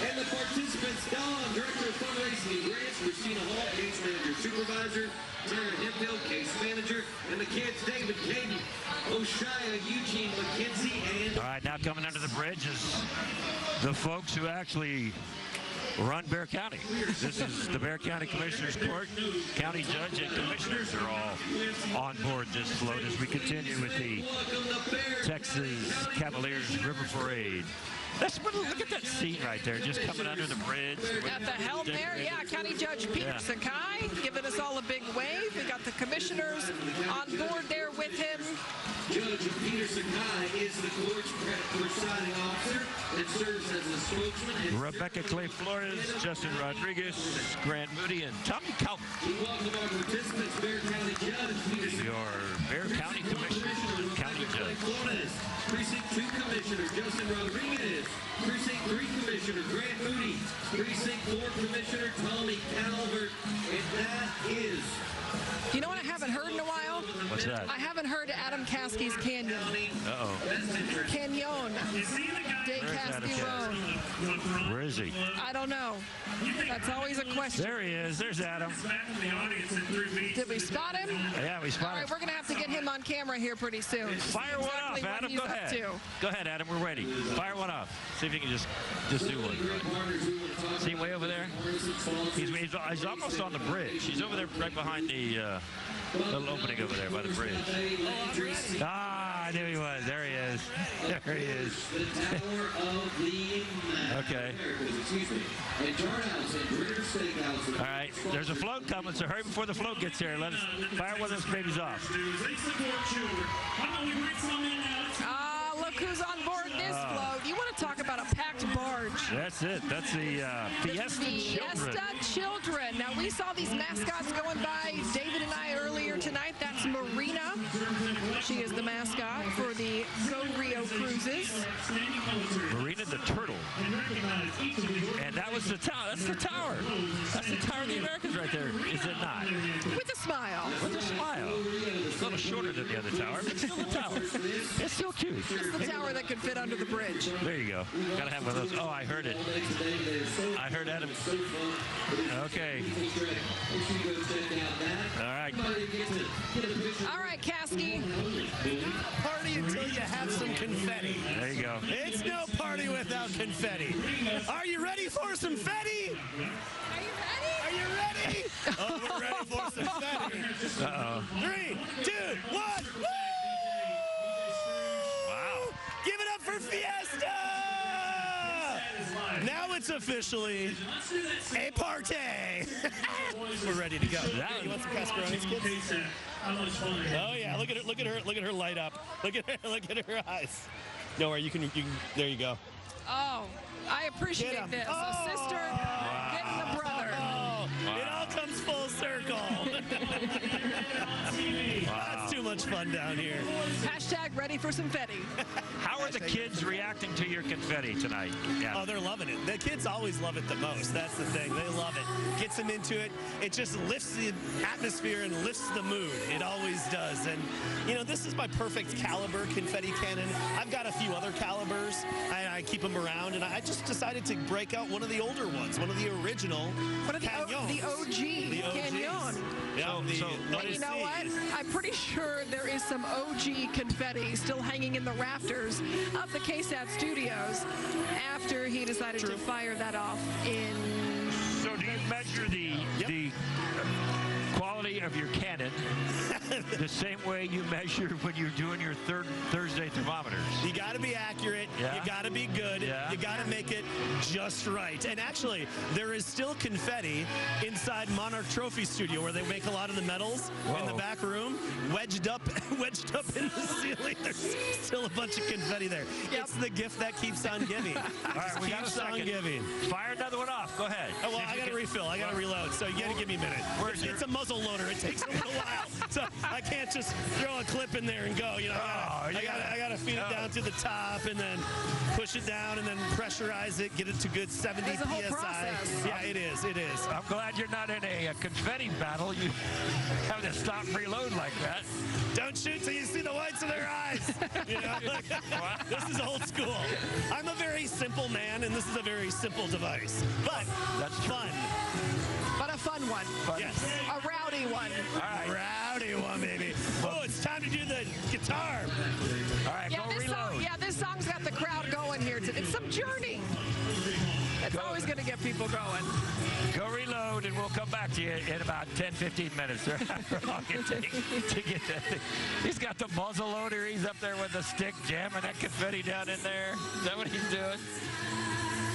And the participants, Don, Director of Fundraising and Grants, Christina Hall, Case Manager Supervisor, Tara Hemphill, Case Manager, and the kids, David Caden, Oshia, Eugene McKenzie, and... All right, now coming under the bridge is the folks who actually run Bexar County. This is the Bexar County Commissioners Court. County judge and commissioners are all on board this float as we continue with the Texas Cavaliers River Parade. Look at that scene right there, just coming under the bridge. At the helm there, yeah, County Judge Peter Sakai giving us all a big wave. We got the commissioners on board there with him. Judge Peter Sakai is the court's presiding officer and serves as a spokesman. Rebecca Clay Flores, Justin Rodriguez, Grant Moody, and Tommy Calvin. We welcome our participants, Bexar County Judge Peter Sakai. Your Bexar County Commissioner, County Judge. Precinct 2 Commissioner Justin Rodriguez. Precinct 3 Commissioner Grant Moody. Precinct 4 Commissioner Tommy Calvert. And that is... You know what I haven't heard in a while? What's that? I haven't heard Adam Caskey's Canyon. Uh-oh. Canyon. De Castillo. Where is he? I don't know. That's always a question. There he is. There's Adam. Did we spot him? Yeah, we spotted him. All right, we're going to have to get him on camera here pretty soon. Fire one off, Adam. Go ahead. Go ahead, Adam. We're ready. Fire one off. See if you can just do one. Right. See him way over there? He's almost on the bridge. He's over there right behind the little opening over there by the bridge. Ah, I knew he was. There he is. There he is. Okay. All right. There's a float coming, so hurry before the float gets here. Let us fire one of those babies off. Look who's on board this float. You want to talk about a packed barge. That's it. That's the Fiesta Children. Now, we saw these mascots going by David and I earlier tonight. That's Marina. She is the mascot for the Go Rio Cruises. Marina the Turtle. And that was the tower. That's the tower. That's the Tower of the Americas right there, is it not? With a smile. With a smile. A little shorter than the other tower, but still the tower. It's still cute. It's the tower that could fit under the bridge. There you go. Gotta have one of those. Oh, I heard it. I heard Adam. Okay. All right. All right, Caskey. Party until you have some confetti. There you go. It's no party without confetti. Are you ready for some confetti? Are you ready? Oh, we're ready for some confetti. Uh-oh. 3, 2, 1. Woo! Wow. Give it up for Fiesta! Now it's officially a party. We're ready to go. You want some cascarones, kids? Oh yeah, look at her light up. Look at her eyes. Don't worry, you can there you go. Oh, I appreciate this. A sister getting the brother. It all comes full circle. That's too much fun down here. Hashtag ready for some confetti. How are the kids reacting to your confetti tonight? Yeah. Oh, they're loving it. The kids always love it the most. That's the thing. They love it. Gets them into it. It just lifts the atmosphere and lifts the mood. It always does. And, you know, this is my perfect caliber confetti cannon. I've got a few other calibers. I keep them around, and I just decided to break out one of the older ones, one of the original canyons. The OG canyon. Yeah, and you know what? I'm pretty sure there is some OG confetti still hanging in the rafters of the KSAT studios after he decided to fire that off in... So do you measure the quality of your cannon the same way you measure when you're doing your Thursday thermometers? You got to be accurate. Yeah. You got to be good. Yeah. You got to make it just right. And actually, there is still confetti inside Monarch Trophy Studio where they make a lot of the medals in the back room, wedged up in the ceiling. There's still a bunch of confetti there. Yep. It's the gift that keeps on giving. All right, we got a second. Giving. Fire another one off. Go ahead. Oh, well, I got to refill. I got to reload. So you got to give me a minute. It's a muzzle loader. It takes a little while. So I can't just throw a clip in there and go. You know, I got to feed it down to the top and then push it down and then pressurize it, get it to good 70 There's a whole psi. process. Yeah, it is. It is. I'm glad you're not in a confetti battle. You have to stop and reload like that. Don't shoot till you see the whites of their eyes. You know, this is old school. I'm a very simple man, and this is a very simple device, but that's fun. But a fun one. Yes. A rowdy one. All right. Rowdy one, baby. Oh, it's time to do the guitar. All right, go reload. This song's got the crowd going here today. It's some Journey. It's always going to get people going. Go reload, and we'll come back to you in about 10, 15 minutes. Or however long it takes to get that thing. He's got the muzzle loader. He's up there with the stick, jamming that confetti down in there. Is that what he's doing?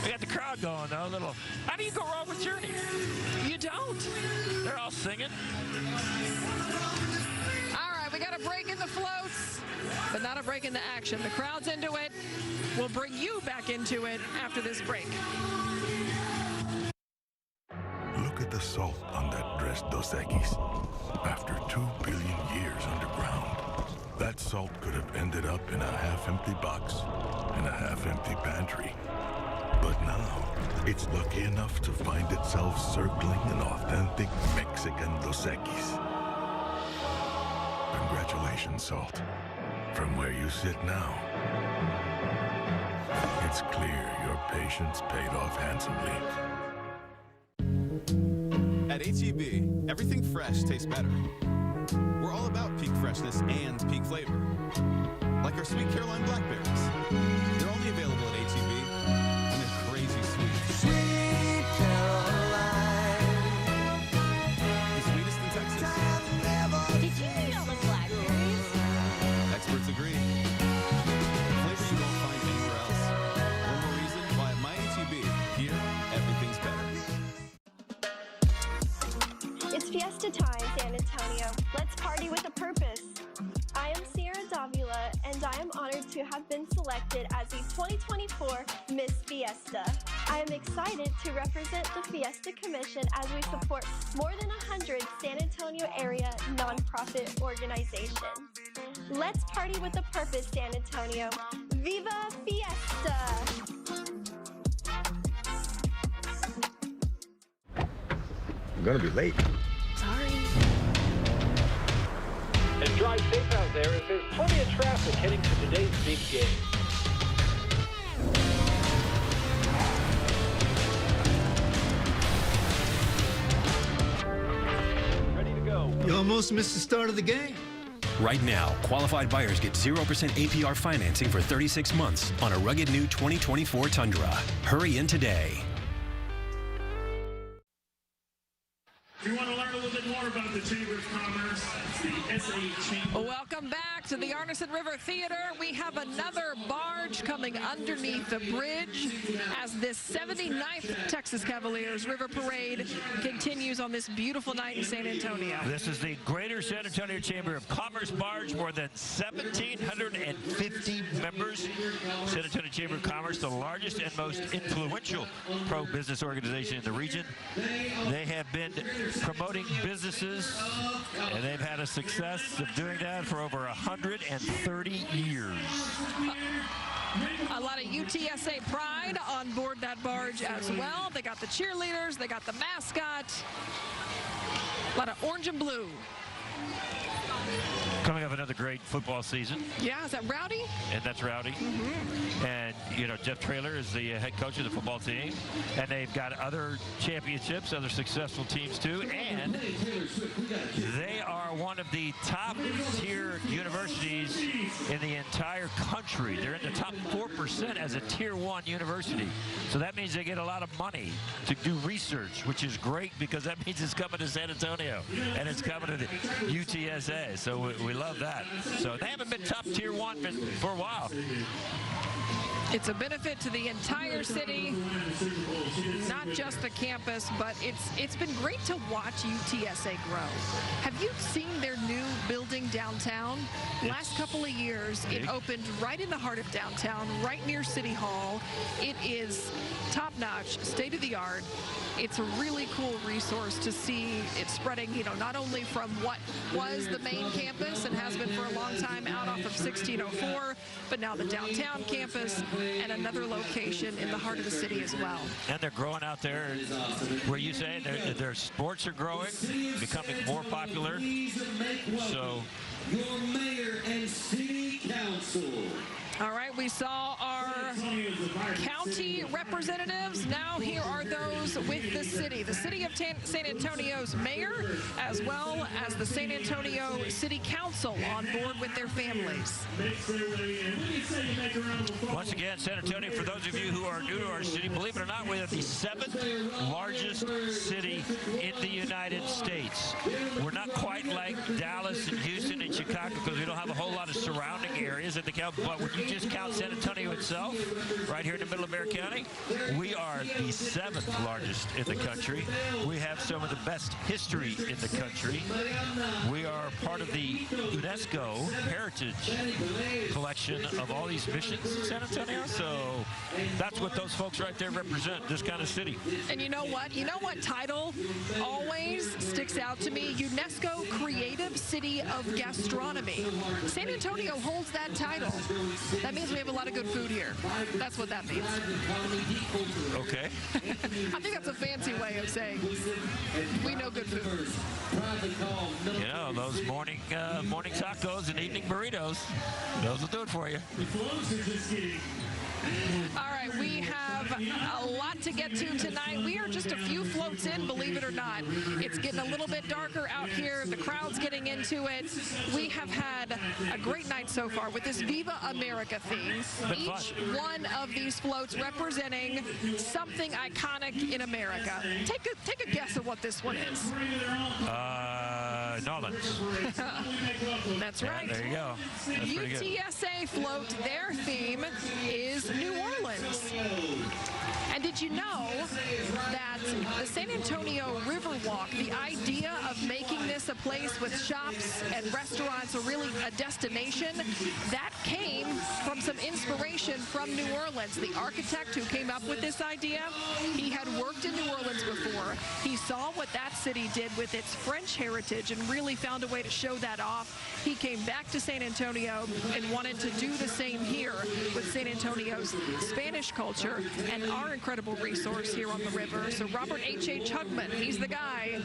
We got the crowd going, though. How do you go wrong with Journey? You don't. They're all singing. All right, we got a break in the floats, but not a break in the action. The crowd's into it. We'll bring you back into it after this break. Look at the salt on that Tres Dos Equis. After 2 billion years underground, that salt could have ended up in a half-empty box and a half-empty pantry. But now, it's lucky enough to find itself circling an authentic Mexican Dos Equis. Congratulations, Salt. From where you sit now, it's clear your patience paid off handsomely. At H-E-B, everything fresh tastes better. We're all about peak freshness and peak flavor. Like our Sweet Caroline Blackberries. They're only available at H-E-B, and they're crazy sweet. Sweet Caroline. The sweetest in Texas. Did you eat all the blackberries? Experts agree. Flavor you won't find anywhere else. One more reason why at my H-E-B, here, everything's better. It's Fiesta time, San Antonio. Let's party with a purpose. I am Sierra Davila, and I am honored to have been selected as the 2024 Miss Fiesta. I am excited to represent the Fiesta Commission as we support more than 100 San Antonio area nonprofit organizations. Let's party with a purpose, San Antonio. Viva Fiesta! I'm gonna be late. Sorry. And drive safe out there as there's plenty of traffic heading to today's big game. Ready to go. You almost missed the start of the game. Right now, qualified buyers get 0% APR financing for 36 months on a rugged new 2024 Tundra. Hurry in today. If you want to learn a little bit more about the Chamber of Commerce, it's the SA Chamber. Welcome back to the Arneson River Theater. We have another barge coming underneath the bridge as this 79th Texas Cavaliers River Parade continues on this beautiful night in San Antonio. This is the Greater San Antonio Chamber of Commerce barge, more than 1,750 members. San Antonio Chamber of Commerce, the largest and most influential pro-business organization in the region. They have been promoting business campuses, and they've had a success of doing that for over 130 years. A lot of UTSA pride on board that barge as well. They got the cheerleaders, they got the mascot. A lot of orange and blue. Coming up another great football season. Yeah, is that Rowdy? And that's Rowdy. Mm-hmm. And, you know, Jeff Traylor is the head coach of the football team. And they've got other championships, other successful teams, too. And they are one of the top-tier universities in the entire country. They're in the top 4% as a Tier 1 university. So that means they get a lot of money to do research, which is great because that means it's coming to San Antonio and it's coming to the UTSA. So we love that. So they haven't been top Tier 1 for a while. It's a benefit to the entire city, not just the campus, but it's been great to watch UTSA grow. Have you seen their new building downtown? Last couple of years, it opened right in the heart of downtown, right near City Hall. It is top-notch, state-of-the-art. It's a really cool resource to see it spreading, you know, not only from what was the main campus and has been for a long time out off of 1604, but now the downtown campus and another location in the heart of the city as well. And they're growing out there, where you say their sports are growing, becoming more popular. So your mayor and city council. All right, we saw our county representatives. Now here are those with the city. The city of San Antonio's mayor, as well as the San Antonio City Council on board with their families. Once again, San Antonio, for those of you who are new to our city, believe it or not, we are the 7th largest city in the United States. We're not quite like Dallas and Houston and Chicago because we don't have a whole lot of surrounding areas at the county, but when you just count San Antonio itself, right here in the middle of Bexar County, we are the 7th largest in the country. We have some of the best history in the country. We are part of the UNESCO Heritage Collection of all these missions in San Antonio, so that's what those folks right there represent, this kind of city. And you know what? You know what title always sticks out to me? UNESCO Creative City of Gastronomy. San Antonio holds that title. That means we have a lot of good food here. That's what that means. Okay. I think that's a fancy way of saying we know good food. You know, those morning tacos and evening burritos, those will do it for you. All right, we have a lot to get to tonight. We are just a few floats in, believe it or not. It's getting a little bit darker out here. The crowd's getting into it. We have had a great night so far with this Viva America theme. Each one of these floats representing something iconic in America. Take a guess at what this one is. Nolans. That's right. Yeah, there you go. That's pretty good. UTSA float, their theme is New Orleans. And did you know that the San Antonio Riverwalk, the idea of making this a place with shops and restaurants, or really a destination, that came from some inspiration from New Orleans. The architect who came up with this idea, he had worked in New Orleans before. He saw what that city did with its French heritage and really found a way to show that off. He came back to San Antonio and wanted to do the same here with San Antonio's Spanish culture and our incredible resource here on the river. So Robert H.H. Hugman, he's the guy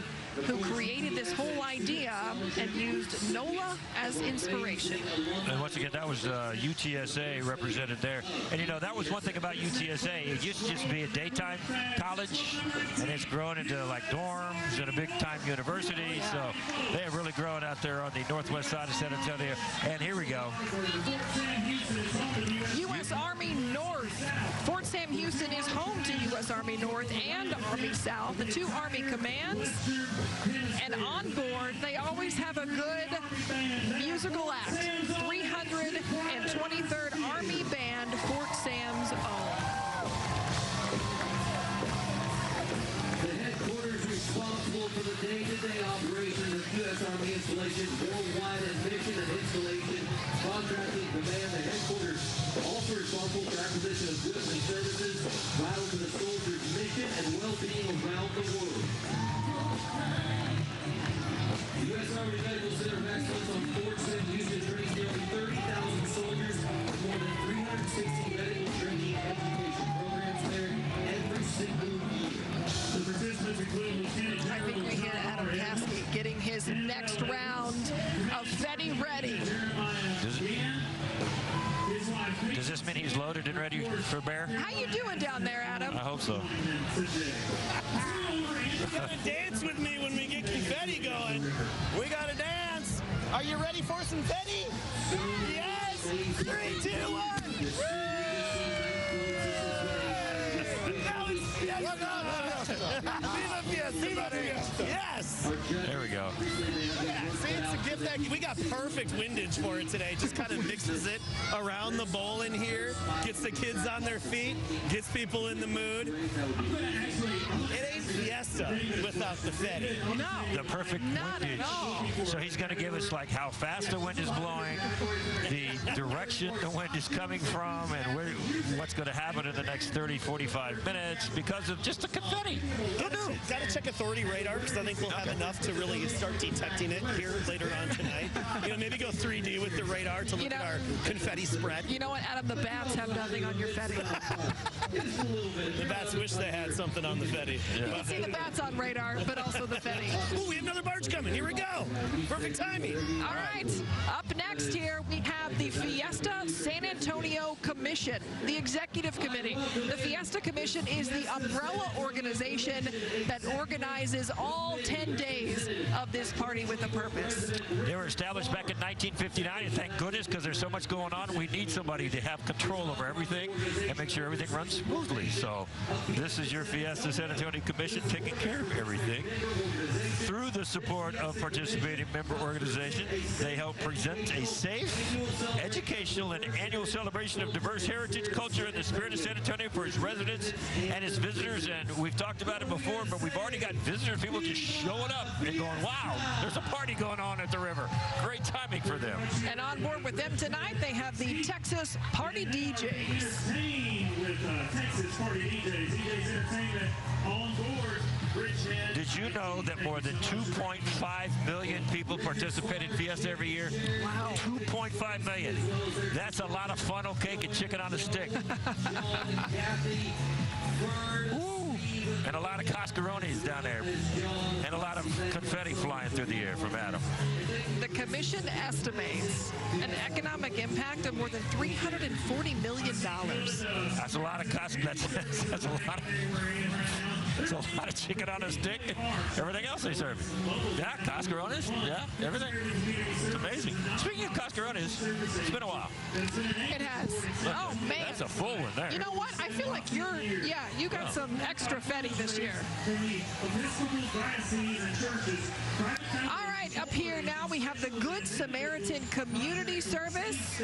who created this whole idea and used NOLA as inspiration. And once again, that was UTSA represented there. And you know, that was one thing about UTSA. It used to just be a daytime college, and it's grown into like dorms and a big-time university. So they are really growing out there on the northwest side of San Antonio. And here we go. U.S. Army North. Fort Sam Houston is home to U.S. Army North and Army South, the two Army commands. And on board, they always have a good musical act. 323rd Army Band, Fort Sam's own. The headquarters responsible for the day-to-day operation of U.S. Army installations worldwide and mission and installation, contracting command. The headquarters also responsible for acquisition of goods and services vital to the soldiers' mission and well-being around the world. I think we hear Adam Caskey getting his next round of Fetty ready. Does this mean he's loaded and ready for Bear? How you doing down there, Adam? I hope so. You gotta dance with me when we get confetti going. We gotta dance. Are you ready for some confetti? Yes! 3, 2, 1. Yes! There we go. Yeah, see, it's a gift that we got perfect windage for it today. Just kind of mixes it around the bowl in here, gets the kids on their feet, gets people in the mood. It ain't fiesta without the Fetty. No. The perfect Not windage. at all. So he's going to give us like how fast the wind is blowing, the direction the wind is coming from, and what's going to happen in the next 30, 45 minutes because of just the confetti. Got to check authority radar because I think we'll have enough to really start detecting it here later on tonight. Maybe go 3D with the radar to look at our confetti spread. You know what, Adam? The bats have nothing on your Fetty. The bats wish they had something on the Fetty. You can see the bats on radar, but also the Fetty. Ooh, we have another barge coming. Here we go. Perfect timing. All right. Up next here, we have the Fiesta San Antonio Commission, the Executive Committee. The Fiesta Commission is the umbrella organization that organizes all 10 days of this party with a purpose. They were established back in 1959, and thank goodness, because there's so much going on. We need somebody to have control over everything and make sure everything runs smoothly. So this is your Fiesta San Antonio Commission taking care of everything. Through the support of participating member organizations, they help present a safe, educational, and annual celebration of diverse heritage, culture, and the spirit of San Antonio for its residents and its visitors. And we've talked about it before, but we've already got visitors, people just showing up and going, wow, there's a party going on at the river. Great timing for them. And on board with them tonight, they have the Texas Party DJs. With Texas Party DJs, DJs Entertainment on board. Did you know that more than 2.5 million people participate in Fiesta every year? Wow. 2.5 million. That's a lot of funnel cake and chicken on a stick. Ooh. And a lot of cascarones down there. And a lot of confetti flying through the air from Adam. The commission estimates an economic impact of more than $340 million. That's a lot of that's a lot of... There's a lot of chicken on a stick and everything else they serve. Yeah, cascarones. Yeah, everything. It's amazing. Speaking of cascarones, it's been a while. It has. Oh, man. That's a full one there. You know what? I feel like you got some extra Fetty this year. All right, up here now we have the Good Samaritan Community Service.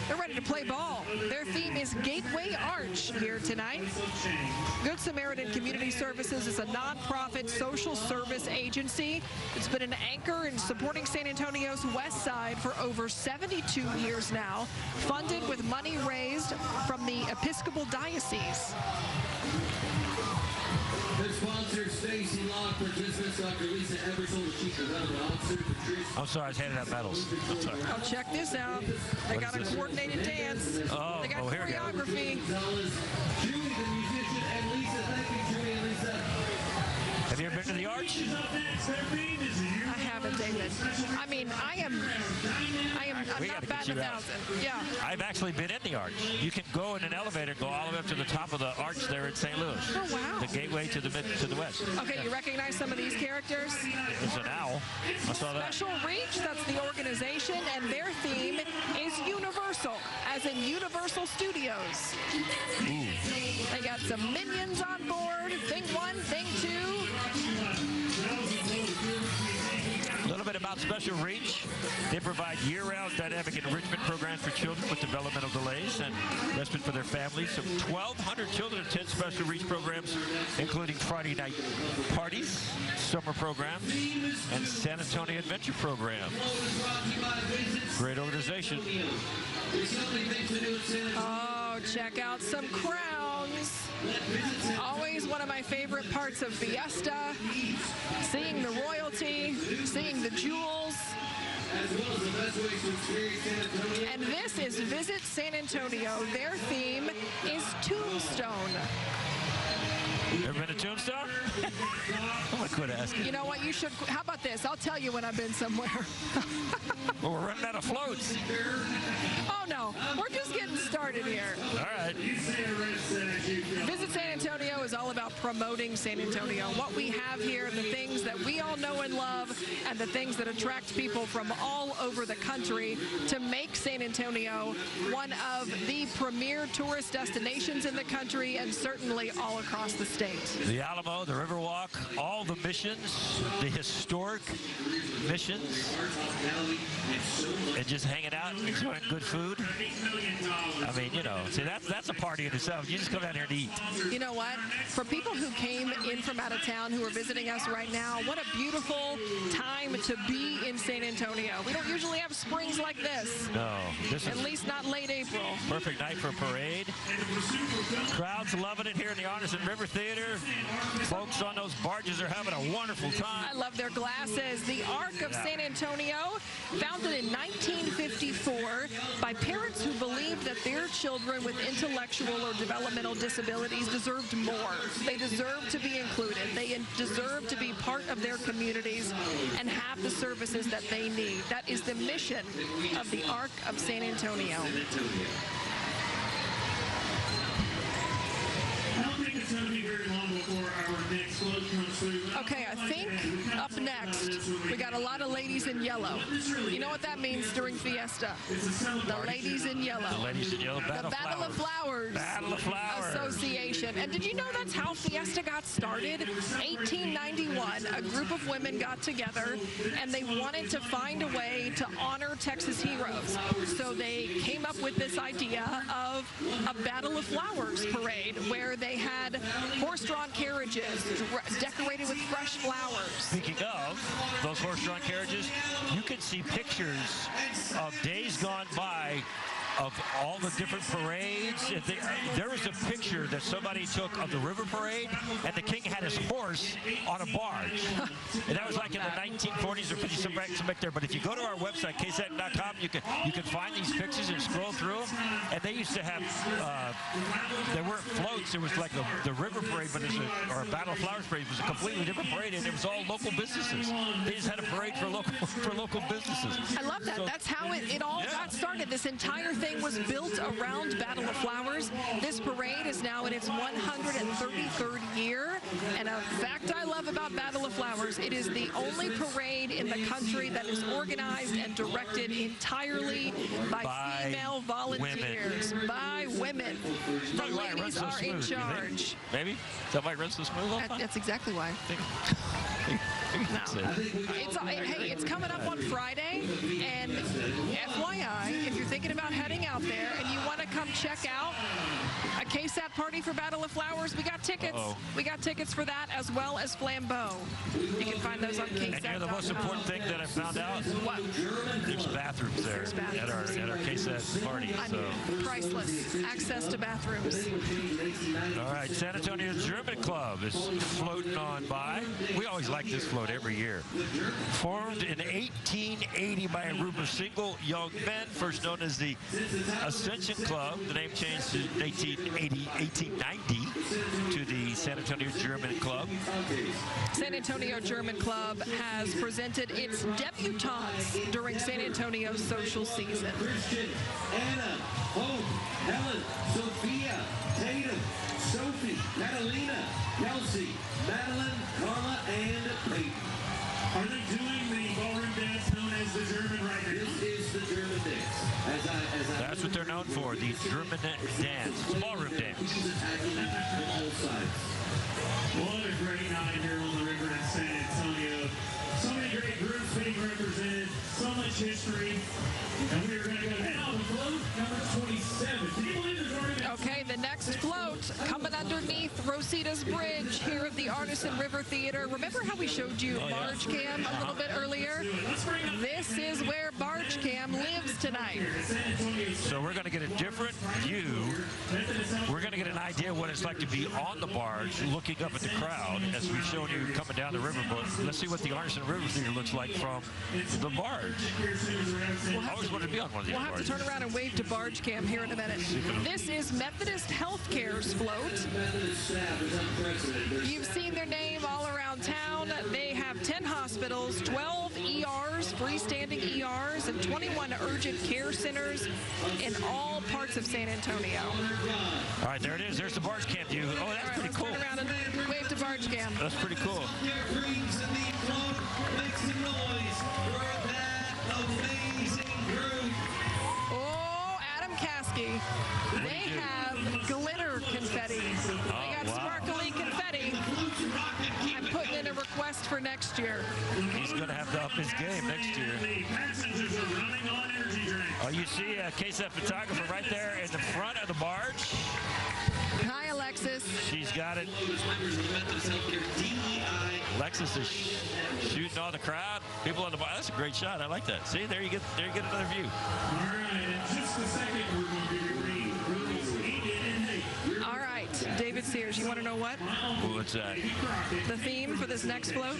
They're ready to play ball. Their theme is Gateway Arch here tonight. Good Samaritan Community Services is a nonprofit social service agency. It's been an anchor in supporting San Antonio's west side for over 72 years now, funded with money raised from the Episcopal Diocese. The sponsor, Stacy Locke, participants, Dr. Lisa Eversole, the chief development officer, Patrice. I'm sorry, I was handing out medals. I'm sorry. Oh, check this out. They got a coordinated dance. Oh, they got here we go. choreography. Julie, the musician, and Lisa. Thank you, Julie and Lisa. Have you ever been to the Arch? I haven't, David. I mean, I'm not batting 1,000. Yeah. I've actually been in the Arch. You can go in an elevator and go all the way up to the top of the Arch there in St. Louis. Oh, wow. The gateway to the west. Okay, you recognize some of these characters? It's an owl. I saw that. Special Reach, that's the organization, and their theme is Universal, as in Universal Studios. Ooh. They got some minions on board. Thing 1, thing 2. A little bit about Special Reach. They provide year-round dynamic enrichment programs for children with developmental delays and respite for their families. So 1,200 children attend Special Reach programs, including Friday night parties, summer programs, and San Antonio Adventure programs. Great organization. Oh, check out some crowns. Always one of my favorite parts of Fiesta. Seeing the royalty, seeing the jewels. And this is Visit San Antonio. Their theme is Tombstone. Ever been to Tombstone? I'm going to quit asking. You know what? You should. How about this? I'll tell you when I've been somewhere. Well, we're running out of floats. Oh, no. We're just getting started here. All right. Visit San Antonio is all about promoting San Antonio. What we have here, the things that we all know and love, and the things that attract people from all over the country to make San Antonio one of the premier tourist destinations in the country and certainly all across the state. The Alamo, the Riverwalk, all the missions, the historic missions, and just hanging out, enjoying good food. I mean, you know, see, that's a party in itself. You just come down here and eat. You know what? For people who came in from out of town who are visiting us right now, what a beautiful time to be in San Antonio. We don't usually have springs like this. No. This At is least not late April. perfect night for a parade. Crowds loving it here in the Artisan River Theater. Folks on those barges are having a wonderful time. I love their glasses. The Ark of San Antonio, founded in 1954 by parents who believed that their children with intellectual or developmental disabilities deserved more. They deserve to be included. They deserve to be part of their communities and have the services that they need. That is the mission of the Ark of San Antonio. I don't think it's going to be very long before our next float comes through. Okay, I think up next, we got a lot of ladies in yellow. You know what that means during Fiesta? The ladies in yellow. The ladies in yellow. The Battle of Flowers. Battle of Flowers. Association. And did you know that's how Fiesta got started? 1891, a group of women got together and they wanted to find a way to honor Texas heroes. So they came up with this idea of a Battle of Flowers parade where they had horse-drawn carriages decorated with fresh flowers. Speaking of those horse-drawn carriages, you can see pictures of days gone by of all the different parades. There was a picture that somebody took of the river parade, and the king had his horse on a barge. And that was like in the 1940s or 50s, some back there. But if you go to our website, KSAT.com, you can find these pictures and scroll through them. And they used to have, there weren't floats. It was like the river parade, but or a Battle of Flowers parade. It was a completely different parade, and it was all local businesses. They just had a parade for local businesses. I love that. So, that's how it all got started. This entire thing was built around Battle of Flowers. This parade is now in its 133rd year. And a fact I love about Battle of Flowers, it is the only parade in the country that is organized and directed entirely by female volunteers. By women. The ladies are in charge. Maybe? Is that why it runs so smooth all the time? That's exactly why. No. It's coming up on Friday, and FYI, if you're thinking about heading out there and you want to come check out a KSAT party for Battle of Flowers, we got tickets. We got tickets for that as well as Flambeau. You can find those on KSAT.com. And you know the most important thing that I found out? What? There's bathrooms there at our KSAT party. Priceless. Access to bathrooms. All right, San Antonio German Club is floating on by. We always like this float every year. Formed in 1880 by a group of single young men, first known as the Ascension Club. The name changed in 1890 to the San Antonio German Club. San Antonio German Club has presented its debutantes during San Antonio's social season. Anna, Hope, Helen, Sophia, Tatum, Sophie, Catalina, Kelsey, Madeline, Carla, and Peyton. Are they doing the ballroom dance known as the German right now? This is the German dance. That's what they're known for, the German dance. It's a ballroom dance. What a great night here on the river in San Antonio. So many great groups being represented, so much history. And we are going to go now to float number 27. Can you believe there's already been... Okay, the next float coming underneath Rosita's Bridge here at the Artisan River Theater. Remember how we showed you Barge Cam a little bit earlier? This is where Barge Cam lives tonight. So we're going to get a different view. We're going to get an idea what it's like to be on the barge, looking up at the crowd as we've shown you coming down the river. But let's see what the Artisan River Theater looks like from the barge. I always wanted to be on one of these barges. We'll have to turn around and wave to Barge Cam here in a minute. This is Methodist Healthcare's float. You've seen their name all around town. They have 10 hospitals, 12 ERs, freestanding ERs, and 21 urgent care centers in all parts of San Antonio. All right, there it is. There's the barge camp view. Oh, that's pretty cool. Turn around and wave to barge cam. That's pretty cool. Oh, Adam Caskey. They have glitter confetti. They got sparkly confetti. I'm putting in a request for next year. He's going to have to up his game next year. Oh, you see a KSAT photographer right there in the front of the barge. Hi, Alexis. She's got it. Alexis is shooting on the crowd. People on the barge. That's a great shot. I like that. See, there you get another view. All right, in just a second, we're going to be reading rules needed. All right, David Sears, you want to know what? What's that? The theme for this next float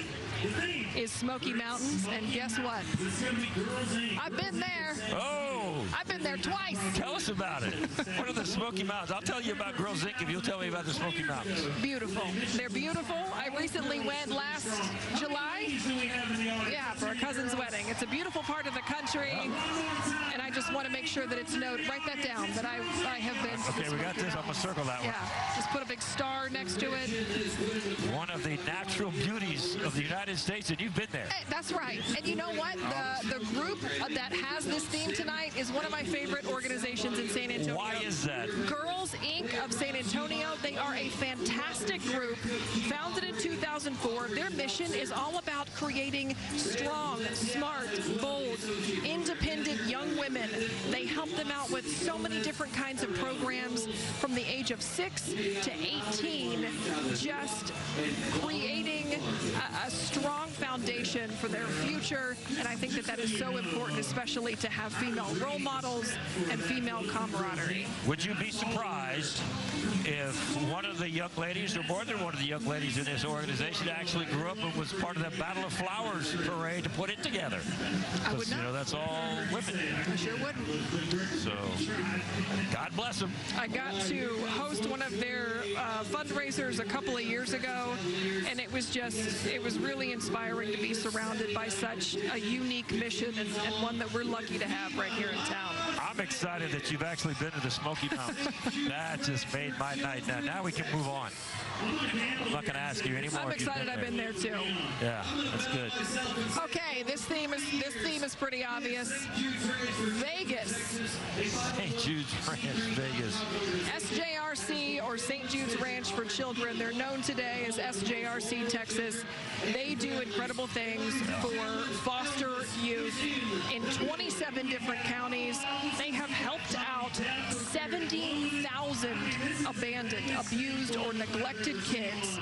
is Smoky Mountains, and guess what? I've been there. Oh! I've been there twice. Tell us about it. What are the Smoky Mountains? I'll tell you about Girls Inc. if you'll tell me about the Smoky Mountains. Beautiful. They're beautiful. I recently went last July. Yeah, for a cousin's wedding. It's a beautiful part of the country, and I just want to make sure that it's noted. Write that down, that I have been to Okay, we got this. I'm going to circle that one. Yeah, just put a big star next to it. One of the natural beauties of the United States, and you've been there. Hey, that's right. And you know what? The group that has this theme tonight is one of my favorite organizations in San Antonio. Why is that? Girls Inc. of San Antonio. They are a fantastic group, founded in 2004. Their mission is all about creating strong, smart, bold, independent young women. They help them out with so many different kinds of programs from the age of 6 to 18, just creating a strong foundation for their future. And I think that that is so important, especially to have female role models and female camaraderie. Would you be surprised if one of the young ladies, or more than one of the young ladies in this organization, actually grew up and was part of that Battle of Flowers parade to put it together? I would not. You know, that's all women. I sure wouldn't. So, God bless them. I got to host one of their fundraisers a couple of years ago, and it was really inspiring to be surrounded by such a unique mission and one that we're lucky to have right here in town. I'm excited that you've actually been to the Smoky Mountains. That just made my night. Now we can move on. I'm not going to ask you anymore. I'm excited I've been there too. Yeah, that's good. Okay, this theme is pretty obvious. Vegas. St. Jude's Ranch, Vegas. SJRC, or St. Jude's Ranch for Children. They're known today as SJRC Texas. They do incredible things for foster youth in 27 different counties. They have helped out 70,000 abandoned, abused, or neglected kids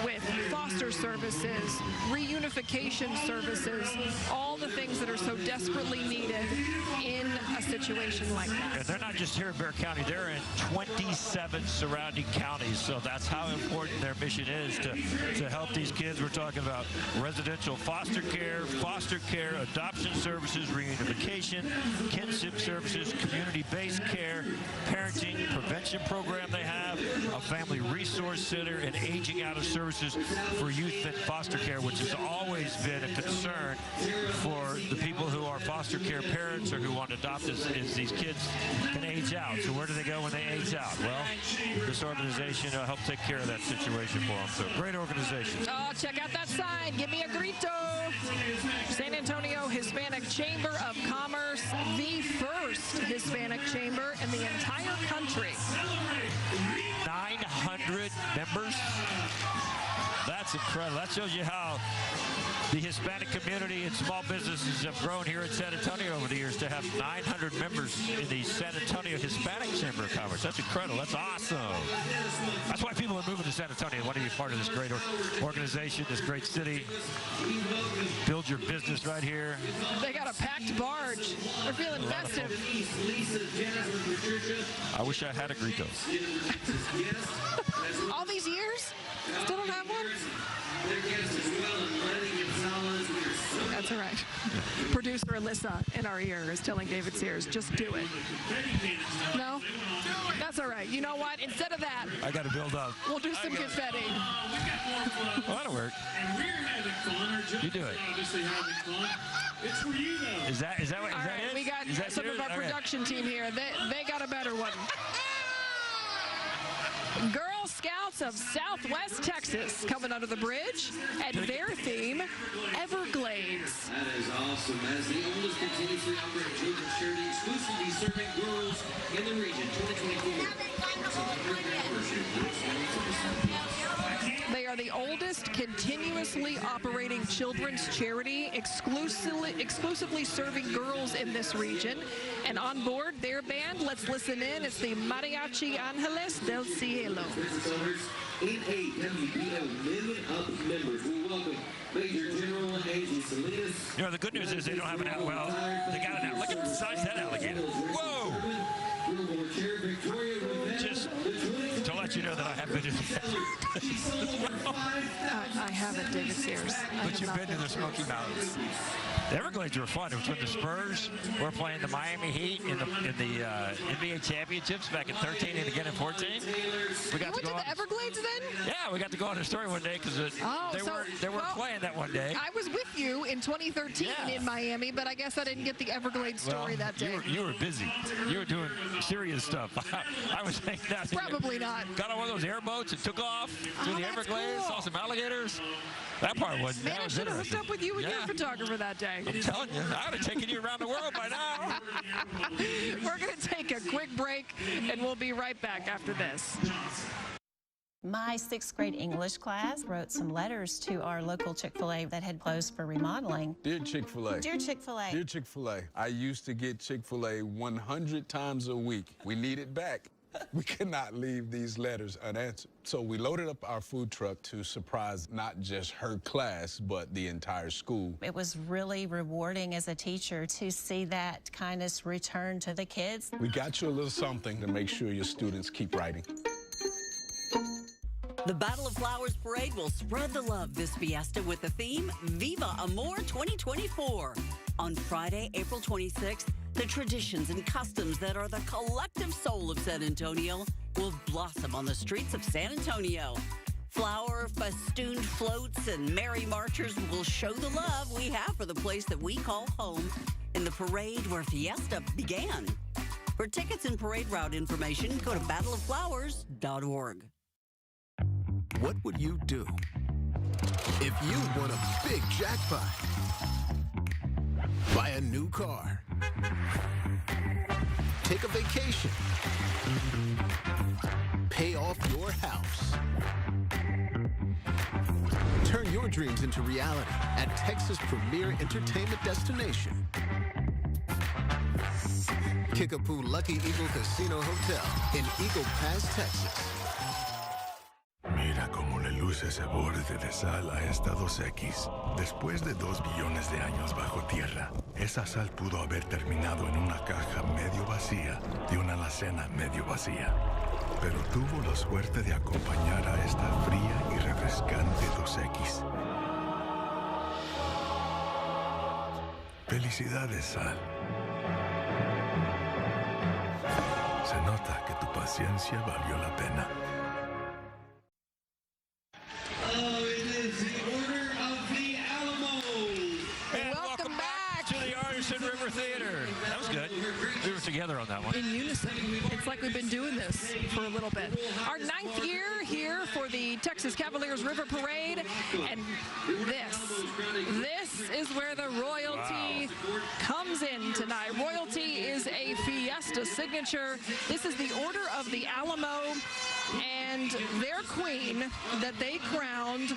with foster services, reunification services, all the things that are so desperately needed in a situation like that. And they're not just here in Bexar County, they're in 27 surrounding counties. So that's how important their mission is to help these kids. We're talking about residential foster care, adoption services, reunification, kinship services, community-based care, parenting, prevention program they have, a family resource center, and aging out of services for youth and foster care, which has always been a concern for the people who are foster care parents or who want to adopt as these kids can age out. So where do they go when they age out? Well, this organization helps take care of that situation for them. So great organization. Oh, check out that sign. Give me a grito. San Antonio Hispanic Chamber of Commerce, the first Hispanic chamber in the entire country. 900 members. That's incredible. That shows you how the Hispanic community and small businesses have grown here in San Antonio over the years to have 900 members in the San Antonio Hispanic Chamber of Commerce. That's incredible. That's awesome. That's why people are moving to San Antonio. They want to be part of this great organization, this great city. Build your business right here. They got a packed barge. They're feeling festive. I wish I had a grito. All these years? Still don't have one? That's all right. Producer producer Alyssa in our ear is telling David Sears, just do it. No? That's all right. You know what? Instead of that, I got to build up. we'll do some confetti. Well, that'll work. You do it. It's for you, though. Is that what? All right, we got some of our production team here. They got a better one. Girl Scouts of Southwest Texas coming under the bridge, and their theme, Everglades. That is awesome. As the oldest continuously operating children's charity exclusively serving girls in the region, 2024. They are the oldest continuously operating children's charity exclusively serving girls in this region. And on board their band, let's listen in. It's the Mariachi Angeles del Cielo. 8 WPO Living Up members. We welcome Major General Angie Salinas. You know, the good news is they don't have an well, they got an look at the size of that alligator. Whoa! Just to let you know that I have been to I haven't, David Sears. But you've been to the Smoky Mountains. The Everglades were fun. It was when the Spurs were playing the Miami Heat in the NBA championships back in 13 and again in 14. We got you went to the Everglades then? Yeah, we got to go on a story one day because they weren't playing that one day. I was with you in 2013 in Miami, but I guess I didn't get the Everglades story that day. You were busy. You were doing serious stuff. I was hanging out. Probably not. Got on one of those airboats and took off through the Everglades, saw some alligators. That part wasn't. Man, I should have hooked up with you and your photographer that day. I'm telling you, I would have taken you around the world by now. We're going to take a quick break, and we'll be right back after this. My 6th grade English class wrote some letters to our local Chick-fil-A that had closed for remodeling. Dear Chick-fil-A. Dear Chick-fil-A. Dear Chick-fil-A. I used to get Chick-fil-A 100 times a week. We need it back. We cannot leave these letters unanswered. So we loaded up our food truck to surprise not just her class, but the entire school. It was really rewarding as a teacher to see that kindness return to the kids. We got you a little something to make sure your students keep writing. The Battle of Flowers Parade will spread the love this fiesta with the theme Viva Amor 2024. On Friday, April 26th, the traditions and customs that are the collective soul of San Antonio will blossom on the streets of San Antonio. Flower festooned floats and merry marchers will show the love we have for the place that we call home in the parade where Fiesta began. For tickets and parade route information, go to battleofflowers.org. What would you do if you won a big jackpot? Buy a new car. Take a vacation. Pay off your house. Turn your dreams into reality at Texas' premier entertainment destination. Kickapoo Lucky Eagle Casino Hotel in Eagle Pass, Texas. Mira cómo le luce ese borde de sal a esta 2X. Después de 2 billones de años bajo tierra, esa sal pudo haber terminado en una caja medio vacía de una alacena medio vacía. Pero tuvo la suerte de acompañar a esta fría y refrescante 2X. Felicidades, sal. Se nota que tu paciencia valió la pena. River Theater. That was good. We were together on that one. In unison. It's like we've been doing this for a little bit. Our 9th year here for the Texas Cavaliers River Parade. And this is where the royalty comes in tonight. Royalty is a Fiesta signature. This is the Order of the Alamo and their queen that they crowned,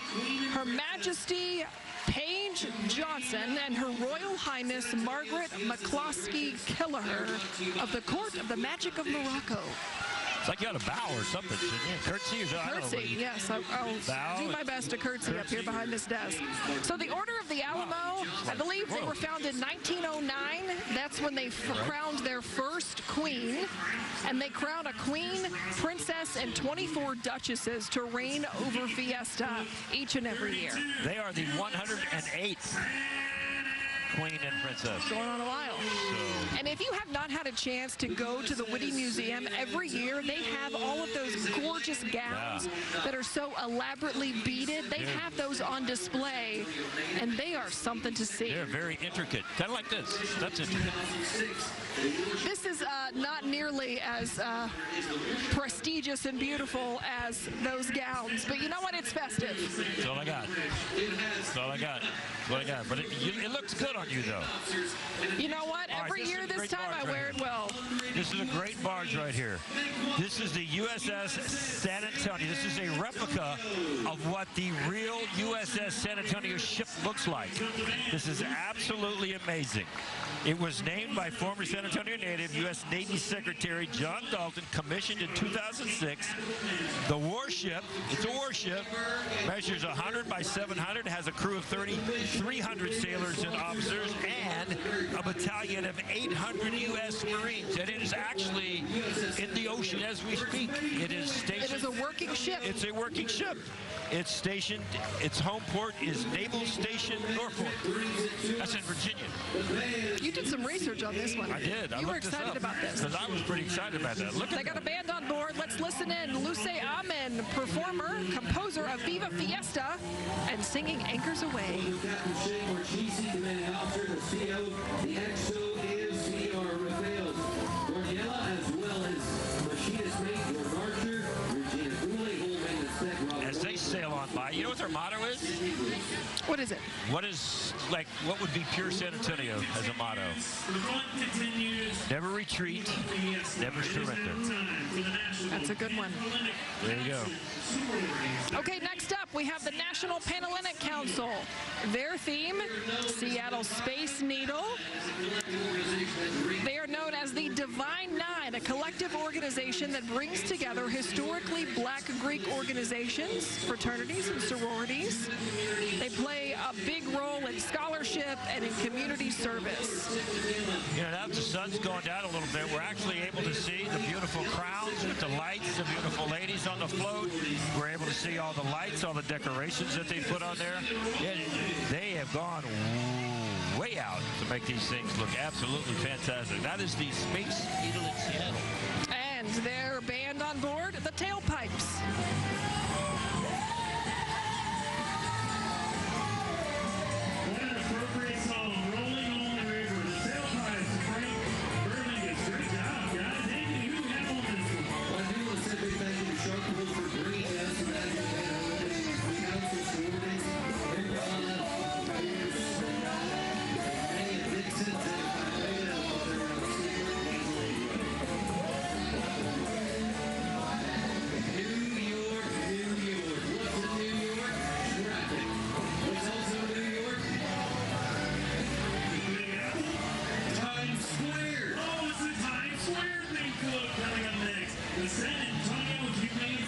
Her Majesty Paige Johnson and Her Royal Highness Margaret McCloskey Kelleher of the Court of the Magic of Morocco. It's like you got to bow or something. Curtsy? Curtsy, yes. I'll do my best to curtsy up here behind this desk. So the Order of the Alamo, I believe they were founded in 1909. That's when they crowned their first queen. And they crown a queen, princess, and 24 duchesses to reign over Fiesta each and every year. They are the 108th Queen and Princess. Going on a while. And if you have not had a chance to go to the Whitty Museum, every year they have all of those gorgeous gowns that are so elaborately beaded. They have those on display, and they are something to see. They're very intricate, kind of like this. That's intricate. This is not nearly as prestigious and beautiful as those gowns, but you know what? It's festive. That's all I got. That's all I got. That's all I got. But it looks good on you, though. You know what? Every year this time I wear it well. This is a great barge right here. This is the USS San Antonio. This is a replica of what the real USS San Antonio ship looks like. This is absolutely amazing. It was named by former San Antonio native U.S. Navy Secretary John Dalton, commissioned in 2006. The warship, it's a warship, measures 100 by 700, has a crew of 300 sailors and officers, and a battalion of 800 U.S. Marines. And it is actually in the ocean as we speak. It is stationed. It is a working ship. It's a working ship. It's stationed, its home port is Naval Station Norfolk. That's in Virginia. You did some research on this one. I did. You were excited about this. Because I was pretty excited about that. Look, they got a band on board. Let's listen in. Luce Amen, performer, composer of Viva Fiesta, and singing Anchors Away. As they sail on by, you know what their motto is? What is it? What would be pure San Antonio as a motto? Never retreat, never surrender. That's a good one. There you go. Okay, next up, we have the National Panhellenic Council. Their theme, Seattle Space Needle. They are known as the Divine Nine, a collective organization that brings together historically black Greek organizations, fraternities, and sororities. They play a big role in scholarship and in community service. You know, now that the sun's going down a little bit, we're actually able to see the beautiful crowns with the lights, the beautiful ladies on the float. We're able to see all the lights, all the decorations that they put on there. They have gone way out to make these things look absolutely fantastic. That is the Space Needle in Seattle. And their band on board, the Tailpipes. What an appropriate song, Rolling on the River. The Tailpipes, Frank Burlingame. Great job, guys. Andy, who do we have on this one? Well, I do want to say a big thank you to Sharkable for bringing us and that council sororities.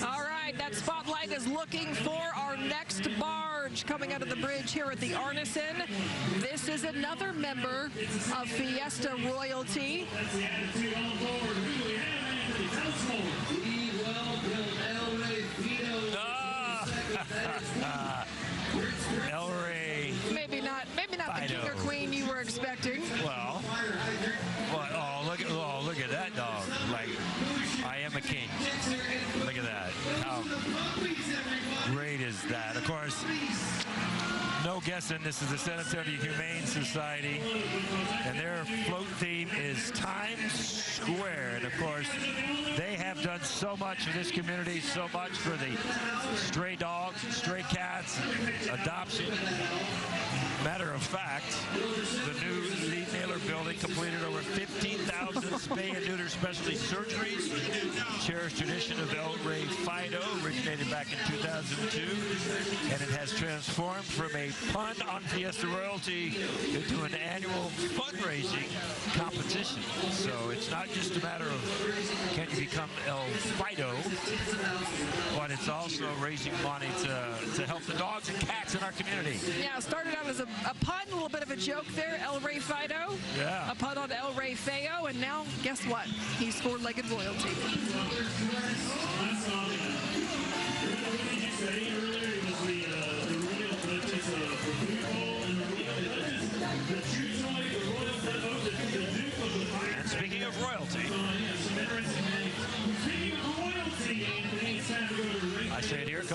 All right, that spotlight is looking for our next barge coming out of the bridge here at the Arneson. This is another member of Fiesta royalty. El Rey. Maybe not the king or queen you were expecting. Well, look at that dog. Like, I am a king. Look at that. How great is that? Of course, no guessing, this is the San Antonio Humane Society, and their float theme is Times Square. And of course, they have done so much for this community, so much for the stray dogs, stray cats, adoption. Matter of fact, the new Lee Naylor building completed over 15,000 spay and neuter specialty surgeries. Cherished tradition of El Rey Fido, originated back in 2002, and it has transformed from a pun on Fiesta royalty into an annual fundraising competition. So it's not just a matter of can you become El Fido, but it's also raising money to help the dogs and cats in our community. Yeah, it started out as a pun, a little bit of a joke there, El Rey Fido. Yeah. a putt on El Rey Feo, and now, guess what? He's four-legged royalty. The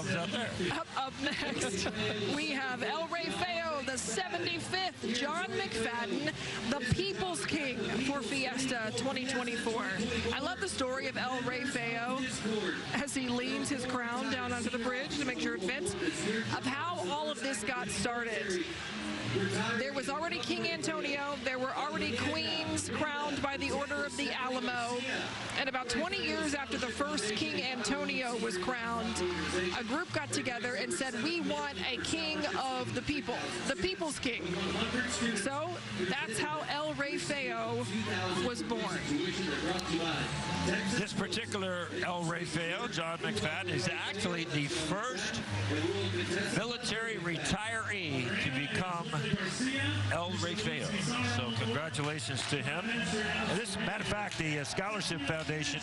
comes out there. Up next, we have El Rey Feo, the 75th John McFadden, the People's King for Fiesta 2024. I love the story of El Rey Feo as he leans his crown down onto the bridge to make sure it fits, of how all of this got started. There was already King Antonio. There were already queens crowned by the Order of the Alamo. And about 20 years after the first King Antonio was crowned, a group got together and said, we want a king of the people, the People's King. So that's how El Rey Feo was born. This particular El Rey Feo, John McFadden, is actually the first military retiree to become El Rey Feo. So congratulations to him. And this, matter of fact, the Scholarship Foundation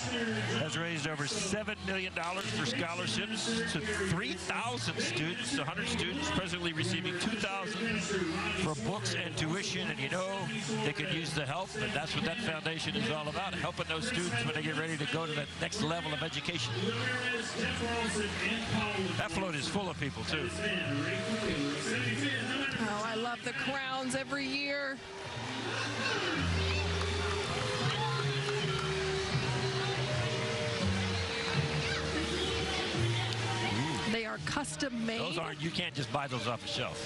has raised over $7 million for scholarships to 3,000 students, 100 students, presently receiving $2,000 for books and tuition. And you know, they could use the help, and that's what that foundation is all about, helping those students when they get ready to go to the next level of education. That float is full of people, too. Oh, I love the crowns every year. They are custom made. Those aren't, you can't just buy those off the shelf.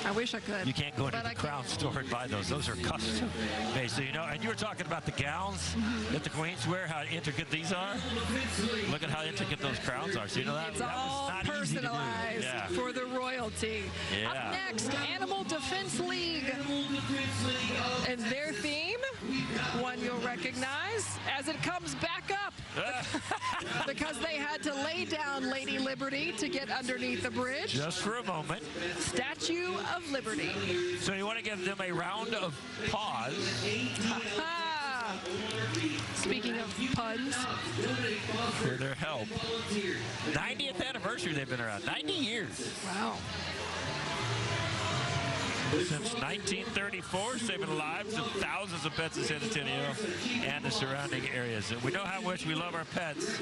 I wish I could. You can't go into the crown store and buy those. Those are custom made. So, you know, and you were talking about the gowns that the queens wear, how intricate these are. Look at how intricate those crowns are. So, you know, it's all personalized for the royalty. Yeah. Up next, Animal Defense League. And their theme, one you'll recognize, as it comes back up. Because they had to lay down Lady Liberty to get underneath the bridge. Just for a moment. Statue of Liberty. So you want to give them a round of pause. Speaking of puns. For their help. 90th anniversary they've been around. 90 years. Wow. Since 1934, saving the lives of thousands of pets in San Antonio and the surrounding areas. And we know how much we love our pets,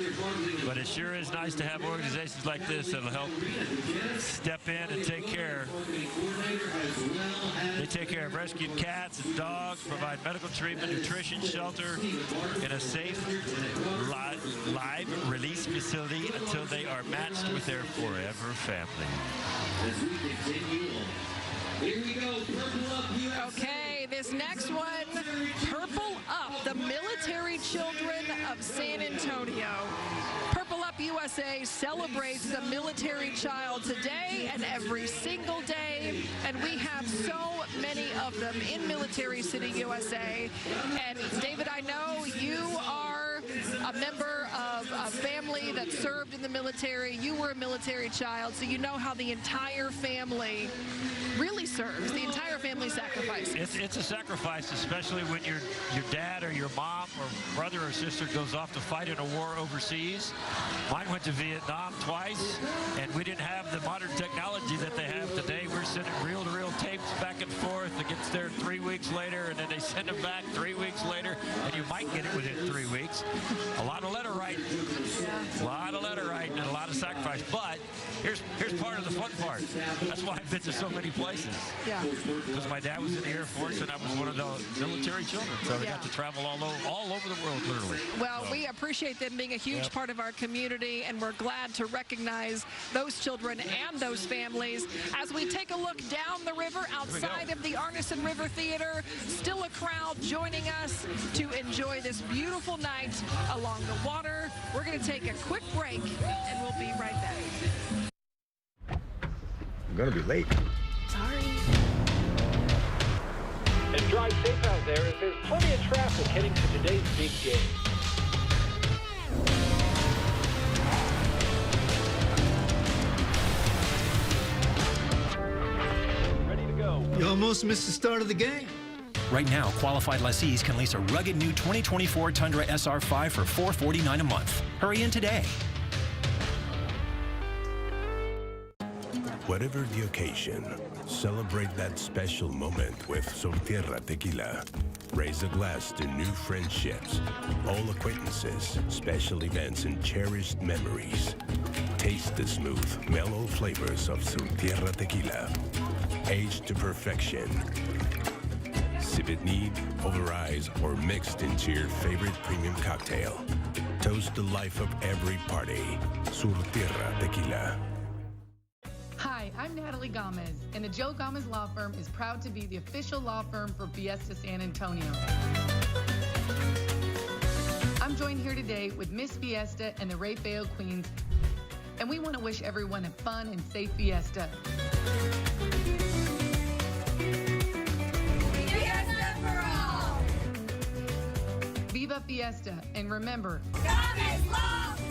but it sure is nice to have organizations like this that'll help step in and take care. They take care of rescued cats and dogs, provide medical treatment, nutrition, shelter in a safe live release facility until they are matched with their forever family. As we continue on. Here we go, Purple Up USA. Okay, this next one, Purple Up, the military children of San Antonio. Purple Up USA celebrates the military child today and every single day, and we have so many of them in Military City, USA. And David, I know you are a member of a family that served in the military. You were a military child, so you know how the entire family really serves. The entire family sacrifices. It's a sacrifice, especially when your dad or your mom or brother or sister goes off to fight in a war overseas. Mine went to Vietnam twice, and we didn't have the modern technology that they have today. We're sending reel-to-reel tapes back and forth. It gets there 3 weeks later, and then they send them back 3 weeks later, and you might get it within 3 weeks. A lot of letter writing. A lot of letter writing and a lot of sacrifice. But here's part of the fun part. That's why I've been to so many places. Yeah. Because my dad was in the Air Force, and I was one of the military children. So we got to travel all over the world, literally. Well, we appreciate them being a huge part of our community, and we're glad to recognize those children and those families. As we take a look down the river outside of the Arneson River Theater, still a crowd joining us to enjoy this beautiful night along the water. We're going to take a quick break, and we'll be right back. I'm gonna be late. Sorry. And drive safe out there as there's plenty of traffic heading to today's big game. Ready to go. You almost missed the start of the game. Right now, qualified lessees can lease a rugged new 2024 Tundra SR5 for $449 a month. Hurry in today. Whatever the occasion, celebrate that special moment with Soltierra Tequila. Raise a glass to new friendships, old acquaintances, special events, and cherished memories. Taste the smooth, mellow flavors of Sur Tierra tequila, aged to perfection. Sip it neat, over ice, or mixed into your favorite premium cocktail. Toast the life of every party. Sur Tierra tequila. Hi, I'm Natalie Gomez, and the Joe Gomez Law Firm is proud to be the official law firm for Fiesta San Antonio. I'm joined here today with Miss Fiesta and the Ray Feo Queens, and we want to wish everyone a fun and safe Fiesta. Fiesta for all! Viva Fiesta, and remember, Gomez Law Firm!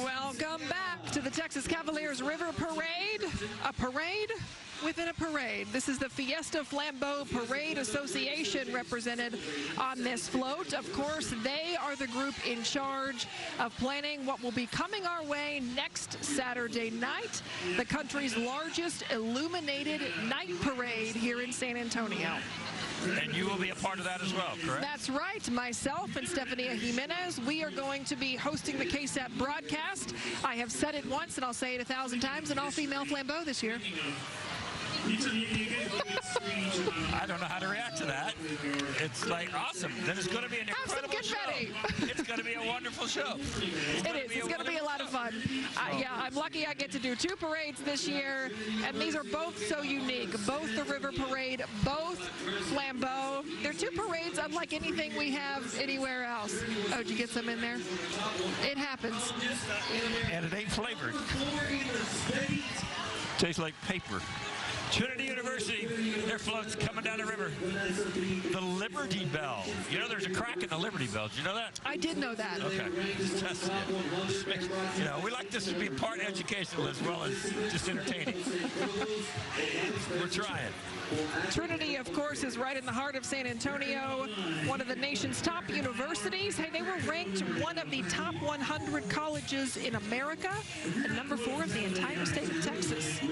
Welcome back to the Texas Cavaliers River Parade. A parade within a parade. This is the Fiesta Flambeau Parade Association represented on this float. Of course, they are the group in charge of planning what will be coming our way next Saturday night, the country's largest illuminated night parade here in San Antonio. And you will be a part of that as well, correct? That's right. Myself and Stefania Jimenez, we are going to be hosting the KSAT broadcast. I have said it once, and I'll say it 1,000 times, an all-female flambeau this year. I don't know how to react to that. It's like awesome. Then it's going to be an incredible show. It's going to be a wonderful show. It is. It's going to be a lot of fun. Yeah, I'm lucky I get to do 2 parades this year, and these are both so unique. Both the River Parade, both Flambeau. They're 2 parades unlike anything we have anywhere else. Oh, did you get some in there? It happens. And it ain't flavored. Tastes like paper. Trinity University, their float's coming down the river. The Liberty Bell. You know, there's a crack in the Liberty Bell. Did you know that? I did know that. Okay. You know, we like this to be part educational as well as just entertaining. We're trying. Trinity, of course, is right in the heart of San Antonio, one of the nation's top universities. Hey, they were ranked one of the top 100 colleges in America and number 4 in the entire state of Texas. We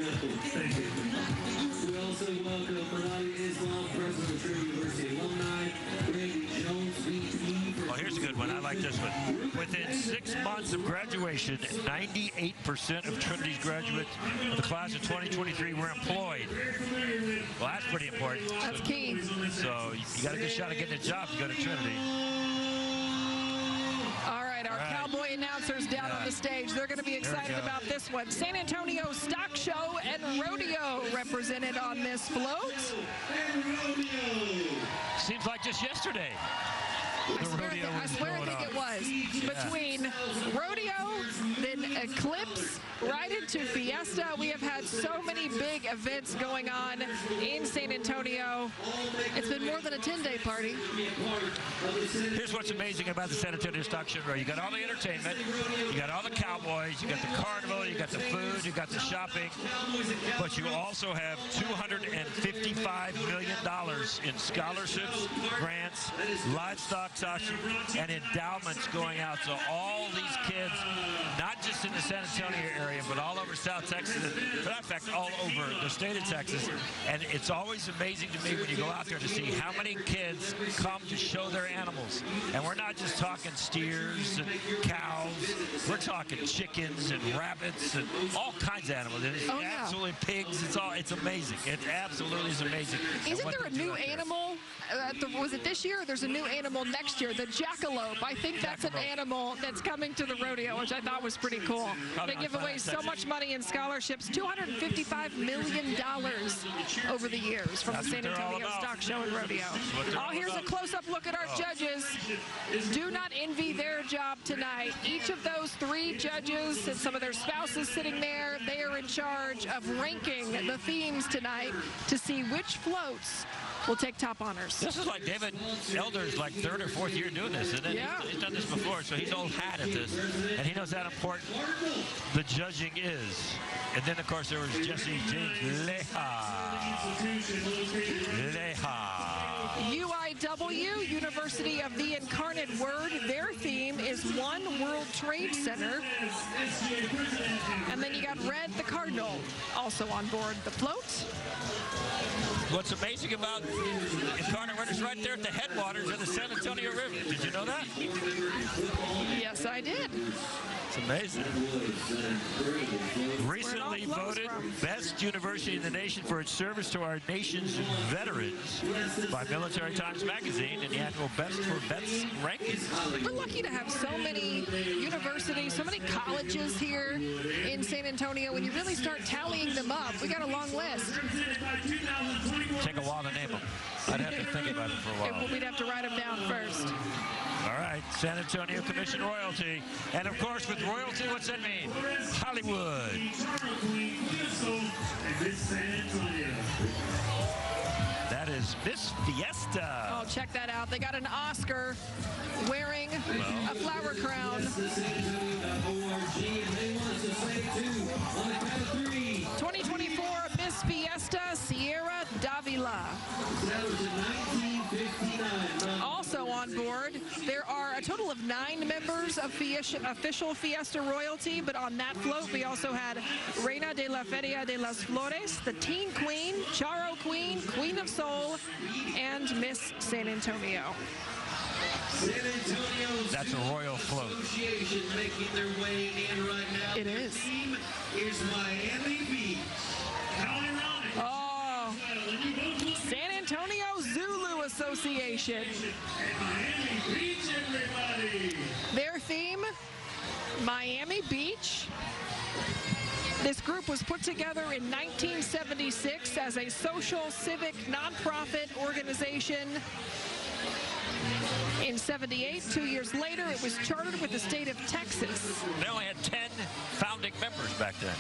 also welcome Melania Islam, President of Trinity University alumni, Randy Jones, VP. Well, here's a good one. I like this one. Within 6 months of graduation, 98% of Trinity's graduates of the class of 2023 were employed. Well, that's pretty important. That's key. So you got a good shot of getting a job to go to Trinity. All right, our cowboy announcers down on the stage. They're going to be excited about this one. San Antonio Stock Show and Rodeo represented on this float. Seems like just yesterday. I swear I think it was. Between rodeo, then Eclipse, right into Fiesta. We have had so many big events going on in San Antonio. It's been more than a 10-day party. Here's what's amazing about the San Antonio Stock Show. You got all the entertainment, you got all the cowboys, you got the carnival, you got the food, you got the shopping, but you also have $255 million in scholarships, grants, livestock auction, and endowments going out. So all these kids, not just in the San Antonio area, but all over South Texas, and for that fact, all over the state of Texas. And it's always amazing to me when you go out there to see how many kids come to show their animals. And we're not just talking steers and cows. We're talking chickens and rabbits and all kinds of animals. And it's absolutely pigs. It's amazing. It absolutely is amazing. Isn't there a new animal? Was it this year? There's a new animal next year, the jackalope. I think that's an animal that's coming to the rodeo, which I thought was pretty cool. cool. They give away so much money in scholarships, $255 million over the years from the San Antonio Stock Show and Rodeo. Oh, here's a close-up look at our judges. Do not envy their job tonight. Each of those 3 judges and some of their spouses sitting there, they are in charge of ranking the themes tonight to see which floats will take top honors. This is like David Elder's like 3rd or 4th year doing this, isn't it? Yeah. He's done this before, so he's old hat at this, and he knows how important the judging is. And then, of course, there was Jesse James UIW, University of the Incarnate Word, their theme is One World Trade Center. And then you got Red the Cardinal, also on board the float. What's amazing about Incarnate Word is right there at the headwaters of the San Antonio River. Did you know that? Yes, I did. It's amazing. Recently voted best university in the nation for its service to our nation's veterans by Military Times Magazine in the annual Best for Vets rankings. We're lucky to have so many universities, so many colleges here in San Antonio. When you really start tallying them up, we got a long list. Take a while to name them. I'd have to think about it for a while. We'd have to write them down first. All right, San Antonio Commission royalty. And of course, with royalty, what's that mean? Hollywood. That is Miss Fiesta. Oh, check that out. They got an Oscar wearing a flower crown. 2024 Miss Fiesta, Sierra Davila. Also on board, there are a total of 9 members of official Fiesta royalty, but on that float, we also had Reina de la Feria de las Flores, the Teen Queen, Charo Queen, Queen of Soul, and Miss San Antonio. That's a royal float. Making their way in right now. It is. Here's Miami Beach. Oh, San Antonio Zulu Association. Their theme, Miami Beach. This group was put together in 1976 as a social, civic, nonprofit organization. In 78, 2 years later, it was chartered with the state of Texas. They only had 10 founding members back then.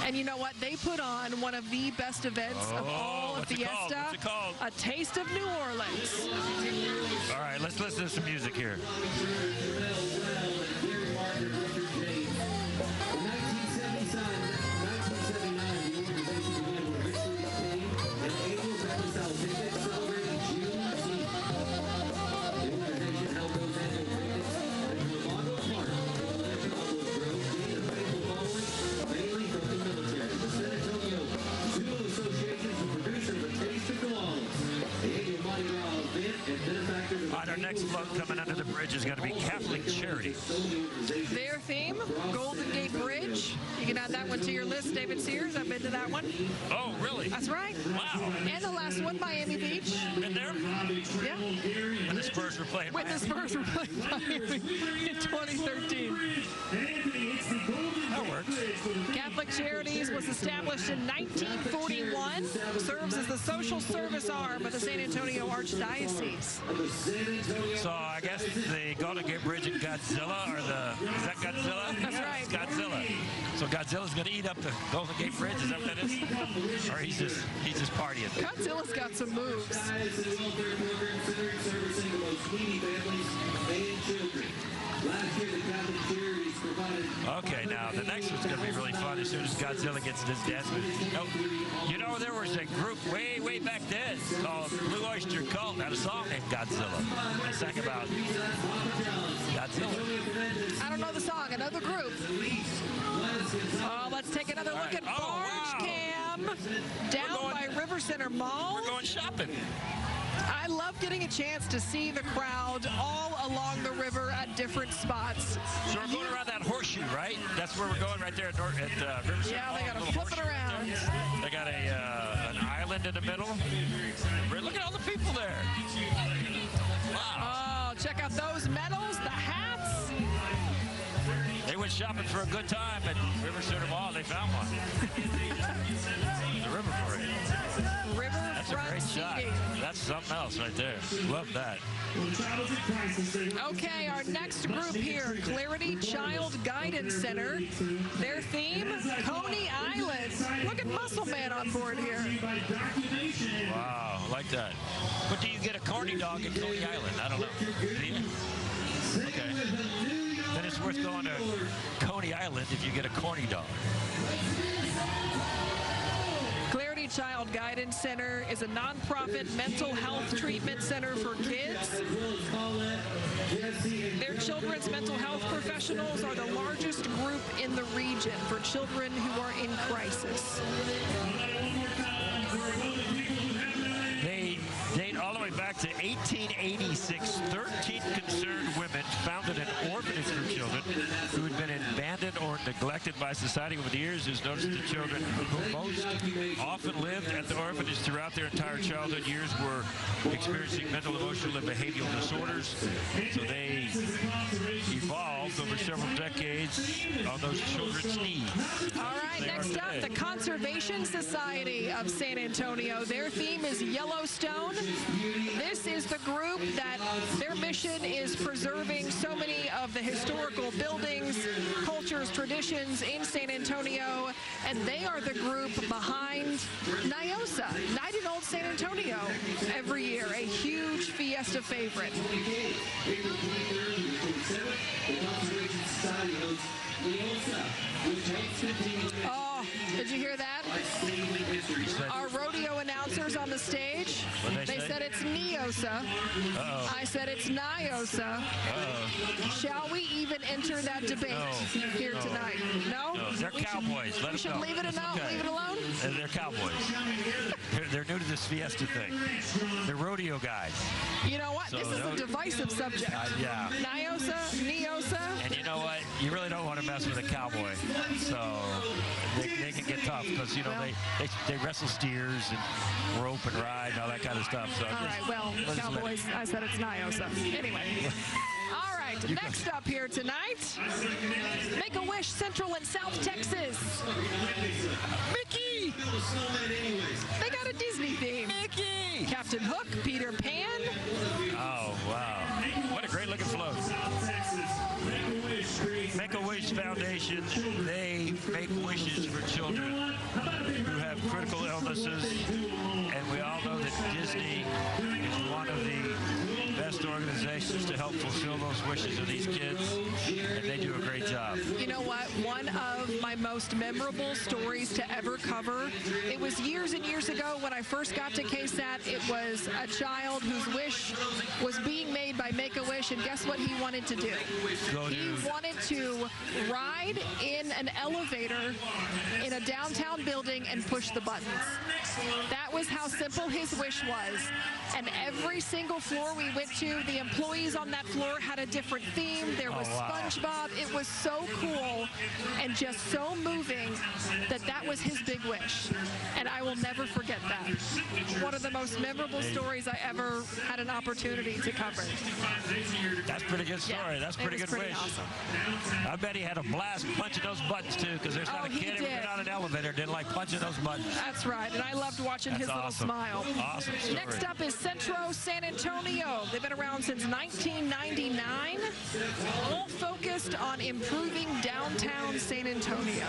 And you know what? They put on one of the best events of all of Fiesta. What's it called? A Taste of New Orleans. All right, let's listen to some music here. Our next float coming under the bridge is going to be Catholic Charity. Their theme, Golden Gate Bridge. You can add that one to your list, David Sears. I've been to that one. Oh, really? That's right. Wow. And the last one, Miami Beach. Been there? Yeah. When the Spurs were playing When the Spurs were playing Miami in 2013. That works. Catholic Charities was established in 1941, serves as the social service arm of the San Antonio Archdiocese. So I guess the Golden Gate Bridge and Godzilla are is that Godzilla? That's right. It's Godzilla. So Godzilla's going to eat up the Golden Gate Bridge, is that what that is? Or he's just partying. Godzilla's got some moves. Okay, now the next one's going to be really fun as soon as Godzilla gets this dance move. You know, there was a group way back then called Blue Oyster Cult, had a song named Godzilla. They sang about Godzilla. I don't know the song, I know the group. Oh, let's take another look at Barge Cam down by River Center Mall. We're going shopping. I love getting a chance to see the crowd all along the river at different spots. So we're going around that horseshoe, right? That's where we're going right there at River Center. Yeah, they got to flip it around. They got an island in the middle. Look at all the people there. Wow. Oh, check out those medals, the hats. They went shopping for a good time at River Center Mall. They found one. The River Parade. That's a great shot. That's something else right there. Love that. Okay, our next group here, Clarity Child Guidance Center. Their theme, Coney Island. Look at Muscle Man on board here. Wow, I like that. But do you get a corny dog at Coney Island? I don't know. Do you? Okay. Then it's worth going to Coney Island if you get a corny dog. Clarity Child Guidance Center is a nonprofit mental health treatment center for kids. Their children's mental health professionals are the largest group in the region for children who are in crisis. They date all the way back to 1886. 13 concerned women founded an orphanage for children who had been abandoned or neglected by society over the years. Who's noticed the children who most often lived at the orphanage throughout their entire childhood years were experiencing mental, emotional, and behavioral disorders. So they evolved over several decades on those children's needs. All right, next up, the Conservation Society of San Antonio. Their theme is Yellowstone. This is the group that their mission is preserving so many of the historical buildings, cultures, traditions in San Antonio, and they are the group behind NIOSA, Night in Old San Antonio, every year, a huge fiesta favorite. Oh, did you hear that? Our rodeo announcers on the stage, they said it's NIOSA. I said it's NIOSA. Shall we even enter that debate here tonight? No? They're cowboys. Let We should them know. leave it alone. Okay. Leave it alone. They're cowboys. They're new to this fiesta thing. They're rodeo guys. You know what? So this is a divisive subject. Yeah. NIOSA, NIOSA. And you know what? You really don't want to mess with a cowboy. So they can get tough because, you know, they wrestle steers and rope and ride and all that kind of stuff. So All right, well, Cowboys, I said it's NIOSA. Anyway. All right, next up here tonight, Make-A-Wish Central and South Texas. Mickey! They got a Disney theme. Mickey! Captain Hook, Peter Pan. Oh, wow. What a great looking float. Make-A-Wish Foundation, they make wishes for children who have critical illnesses, and we all know that Disney is one of the best organizations to help fulfill those wishes of these kids, and they do a great job. You know what? One of my most memorable stories to ever cover, it was years and years ago when I first got to KSAT. It was a child whose wish was being made by Make-A-Wish, and guess what he wanted to do? He wanted to ride in an elevator in a downtown building and push the buttons. That was how simple his wish was. And every single floor we went to, the employees on that floor had a different theme. There was SpongeBob. It was so cool and just so moving that was his big wish. And I will never forget that. One of the most memorable stories I ever had an opportunity to cover. That's a pretty good story. That's a pretty good wish. Awesome. I bet he had a blast punching those buttons, too, because there's not a kid ever been on an elevator didn't like punching those buttons. That's right, and I loved watching his little smile. Awesome story. Next up is Centro San Antonio. They've been around since 1999, all focused on improving downtown San Antonio.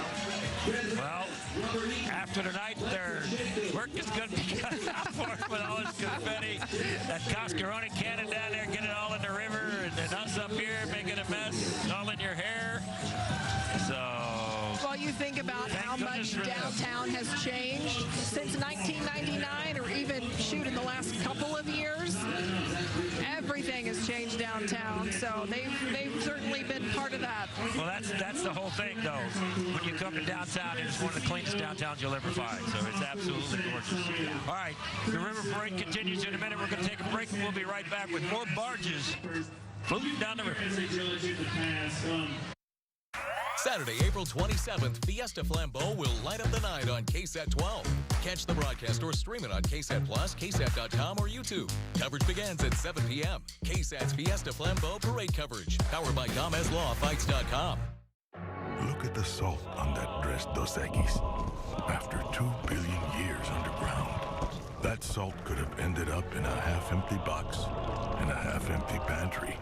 Well, after tonight, their work is going to be cut out for them with all this confetti. That Coscaroni cannon down there, get it all in the river, and then us up here making a mess, all in your hair. So... Well, you think about how much downtown has changed since 1999, or even, shoot, in the last couple of years. Everything has changed downtown, so they've certainly been part of that. Well, that's the whole thing, though. When you come to downtown, it's one of the cleanest downtowns you'll ever find, so it's absolutely gorgeous. All right, the River Parade continues in a minute. We're going to take a break, and we'll be right back with more barges floating down the river. Saturday, April 27th, Fiesta Flambeau will light up the night on KSAT 12. Catch the broadcast or stream it on KSAT Plus, KSAT.com, or YouTube. Coverage begins at 7 p.m. KSAT's Fiesta Flambeau Parade coverage, powered by GomezLawFights.com. Look at the salt on that dressed Dos Equis. After 2 billion years underground, that salt could have ended up in a half-empty box and a half-empty pantry.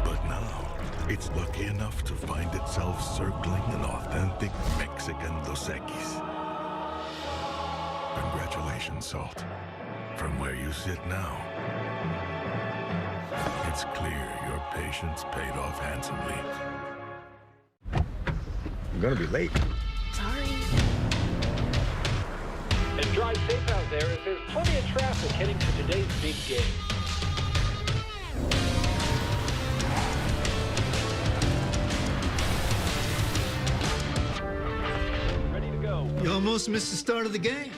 But now, it's lucky enough to find itself circling an authentic Mexican Dos Equis. Congratulations, Salt. From where you sit now, it's clear your patience paid off handsomely. I'm gonna be late. Sorry. And drive safe out there as there's plenty of traffic heading to today's big game. Ready to go. You almost missed the start of the game.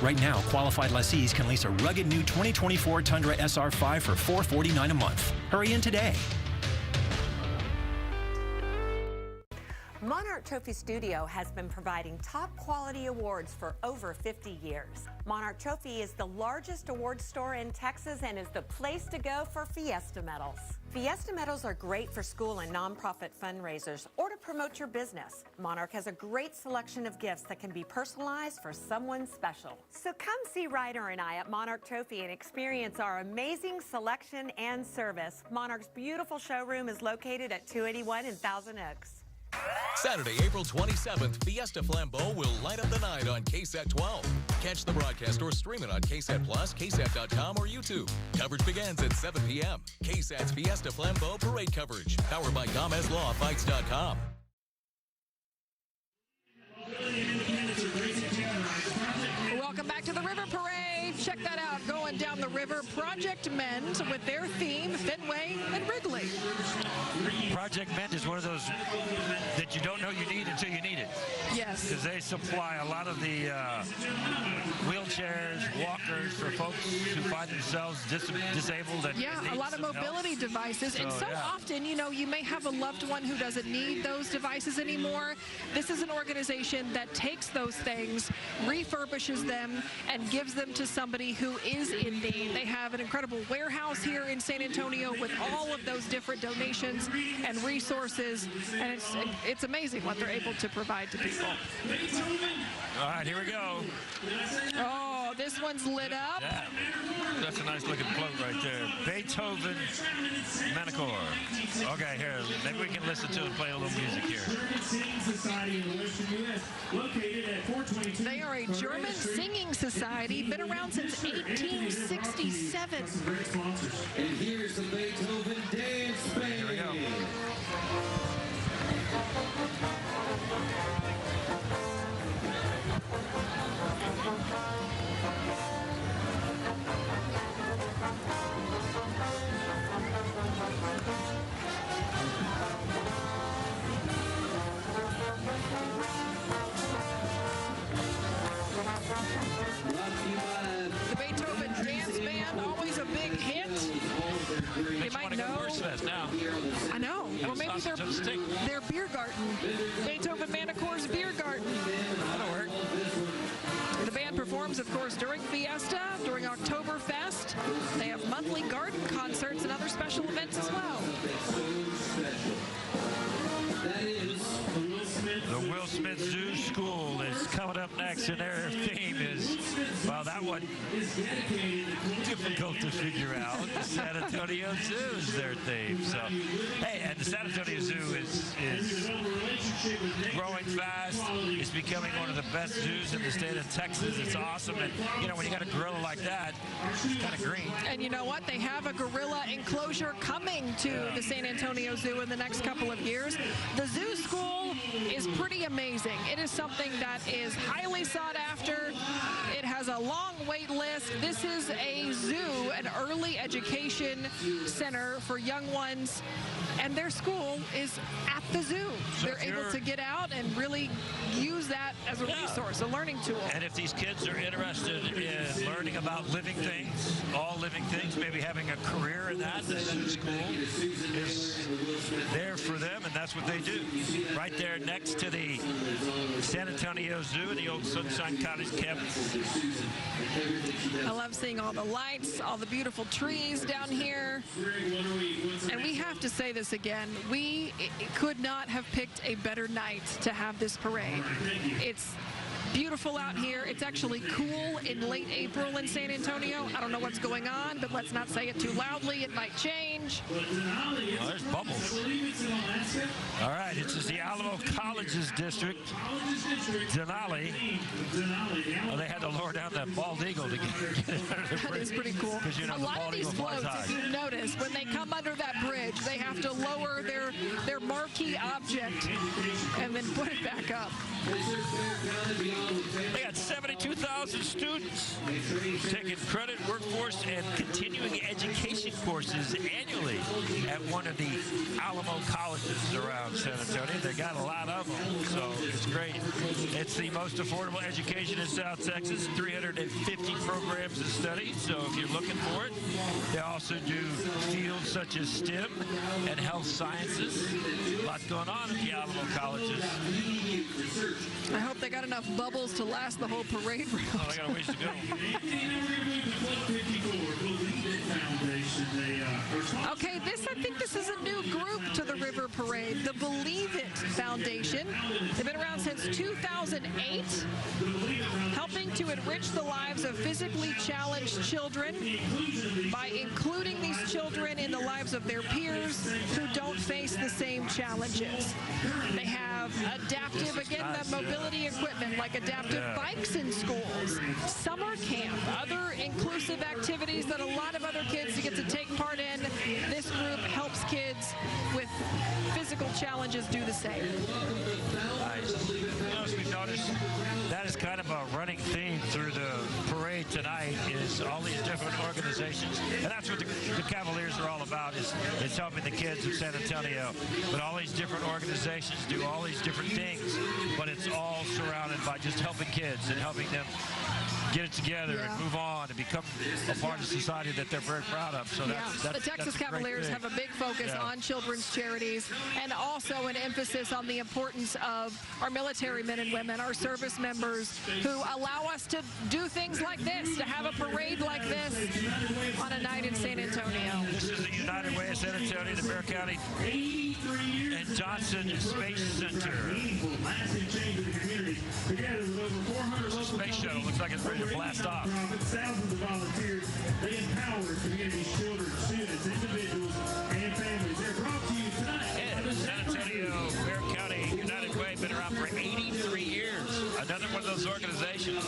Right now, qualified lessees can lease a rugged new 2024 Tundra SR5 for $449 a month. Hurry in today. Monarch Trophy Studio has been providing top quality awards for over 50 years. Monarch Trophy is the largest award store in Texas and is the place to go for Fiesta medals. Fiesta medals are great for school and nonprofit fundraisers or to promote your business. Monarch has a great selection of gifts that can be personalized for someone special. So come see Ryder and I at Monarch Trophy and experience our amazing selection and service. Monarch's beautiful showroom is located at 281 in Thousand Oaks. Saturday, April 27th, Fiesta Flambeau will light up the night on KSAT 12. Catch the broadcast or stream it on KSAT Plus, KSAT.com, or YouTube. Coverage begins at 7 p.m. KSAT's Fiesta Flambeau Parade coverage, powered by GomezLawFights.com. Welcome back to the River Parade. Check that out. Going down the river, Project Mend with their theme, Fenway and Wrigley. Project Mend is one of those that you don't know you need until you need it. Yes. Because they supply a lot of the wheelchairs, walkers for folks who find themselves disabled. And yeah, a lot of mobility devices. And so often, you know, you may have a loved one who doesn't need those devices anymore. This is an organization that takes those things, refurbishes them, and gives them to somebody who is in need. They have an incredible warehouse here in San Antonio with all of those different donations and resources, and it's amazing what they're able to provide to people. All right, here we go. Oh, this one's lit up. Yeah, that's a nice looking float right there. Beethoven Manacor. Okay, here, maybe we can listen to and play a little music here. They are a German singing society, been around since 1867. And here's the Beethoven Dance Band. Here we go. The Beethoven Dance Band, always a big hit. You might know. Now. I know. Or maybe their beer garden. Beethoven Manicor's beer garden. That'll work. The band performs, of course, during Fiesta, during Oktoberfest. They have monthly garden concerts and other special events as well. The Will Smith Zoo School is coming up next, and their theme is, well, that one difficult to figure out. The San Antonio Zoo is their theme. So, hey, and the San Antonio Zoo is growing fast. It's becoming one of the best zoos in the state of Texas. It's awesome. And, you know, when you got a gorilla like that, it's kind of green. And you know what? They have a gorilla enclosure coming to the San Antonio Zoo in the next couple of years. The zoo school is pretty amazing. It is something that is highly sought after. It has a long wait list. This is a zoo, an early education center for young ones, and their school is at the zoo. So they're able to get out and really use that as a resource, a learning tool. And if these kids are interested in learning about living things, all living things, maybe having a career in that, the zoo school is there for them, and that's what they do. Right there next to the San Antonio Zoo, the old Sunshine Cottage campus. I love seeing all the lights, all the beautiful trees down here. And we have to say this again. We could not have picked a better night to have this parade. It's beautiful out here. It's actually cool in late April in San Antonio. I don't know what's going on, but let's not say it too loudly. It might change. Well, there's bubbles. All right, this is the Alamo Colleges District. Denali. Well, they had to lower down that bald eagle to get it under the bridge. That is pretty cool. You know, a lot of these floats, if you notice, when they come under that bridge, they have to lower their marquee object and then put it back up. They got 72,000 students taking credit, workforce, and continuing education courses annually at one of the Alamo colleges around San Antonio. They got a lot of them, so it's great. It's the most affordable education in South Texas, 350 programs of study, so if you're looking for it. They also do fields such as STEM and health sciences. A lot going on at the Alamo colleges. I hope they got enough bubbles to last the whole parade route. Oh, they got a ways to go. Okay, I think this is a new group to the River Parade, the Believe It Foundation. They've been around since 2008, helping to enrich the lives of physically challenged children by including these children in the lives of their peers who don't face the same challenges. They have adaptive, again, the mobility equipment like adaptive bikes in schools, summer camp, other inclusive activities that a lot of other kids get to take part in. This group helps kids with physical challenges do the same. Nice. You know, as we've noticed, that is kind of a running theme through the parade tonight, is all these different organizations. And that's what the Cavaliers are all about, is helping the kids of San Antonio. But all these different organizations do all these different things, but it's all surrounded by just helping kids and helping them get it together and move on and become a part of society that they're very proud of. So that's the Texas Cavaliers have a big focus on children's charities, and also an emphasis on the importance of our military men and women, our service members, who allow us to do things like this, to have a parade like this on a night in San Antonio. This is the United Way of San Antonio, the Bexar County and Johnson Space Center. Space shuttle looks like it's ready to blast off. Thousands of volunteers, they empower communities, children, students, individuals, and families. They're brought to you tonight. And San Antonio, Bexar County United Way, been around for 83 years. Another one of those organizations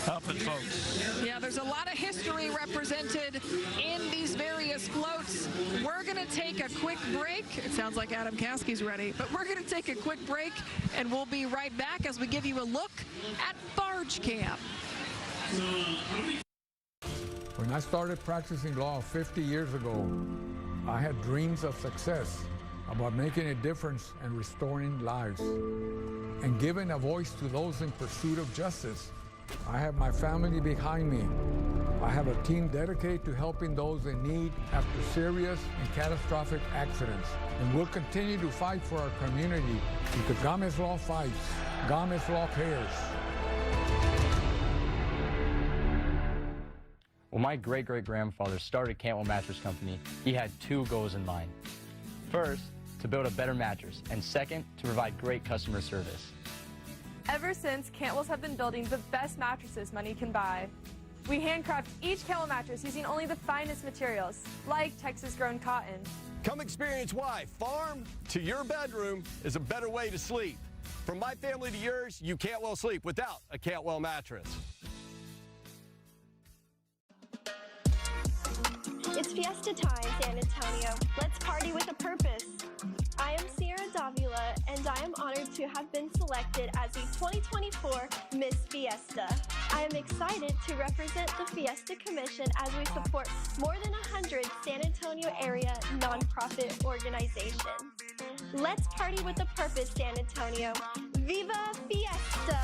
helping folks. Yeah, there's a lot of history represented in these various floats. We're going to take a quick break. It sounds like Adam Caskey's ready, but we're going to take a quick break, and we'll be right back as we give you a look at Barge Camp. When I started practicing law 50 years ago, I had dreams of success, about making a difference and restoring lives, and giving a voice to those in pursuit of justice. I have my family behind me. I have a team dedicated to helping those in need after serious and catastrophic accidents. And we'll continue to fight for our community, because Gámez Law fights, Gámez Law cares. When my great-great-grandfather started Cantwell Mattress Company, he had two goals in mind. First, to build a better mattress, and second, to provide great customer service. Ever since, Cantwells have been building the best mattresses money can buy. We handcraft each Cantwell mattress using only the finest materials, like Texas-grown cotton. Come experience why farm to your bedroom is a better way to sleep. From my family to yours, you can't well sleep without a Cantwell mattress. It's Fiesta time, San Antonio. Let's party with a purpose. I am Sierra Davila, and I am honored to have been selected as the 2024 Miss Fiesta. I am excited to represent the Fiesta Commission as we support more than 100 San Antonio area nonprofit organizations. Let's party with a purpose, San Antonio. Viva Fiesta!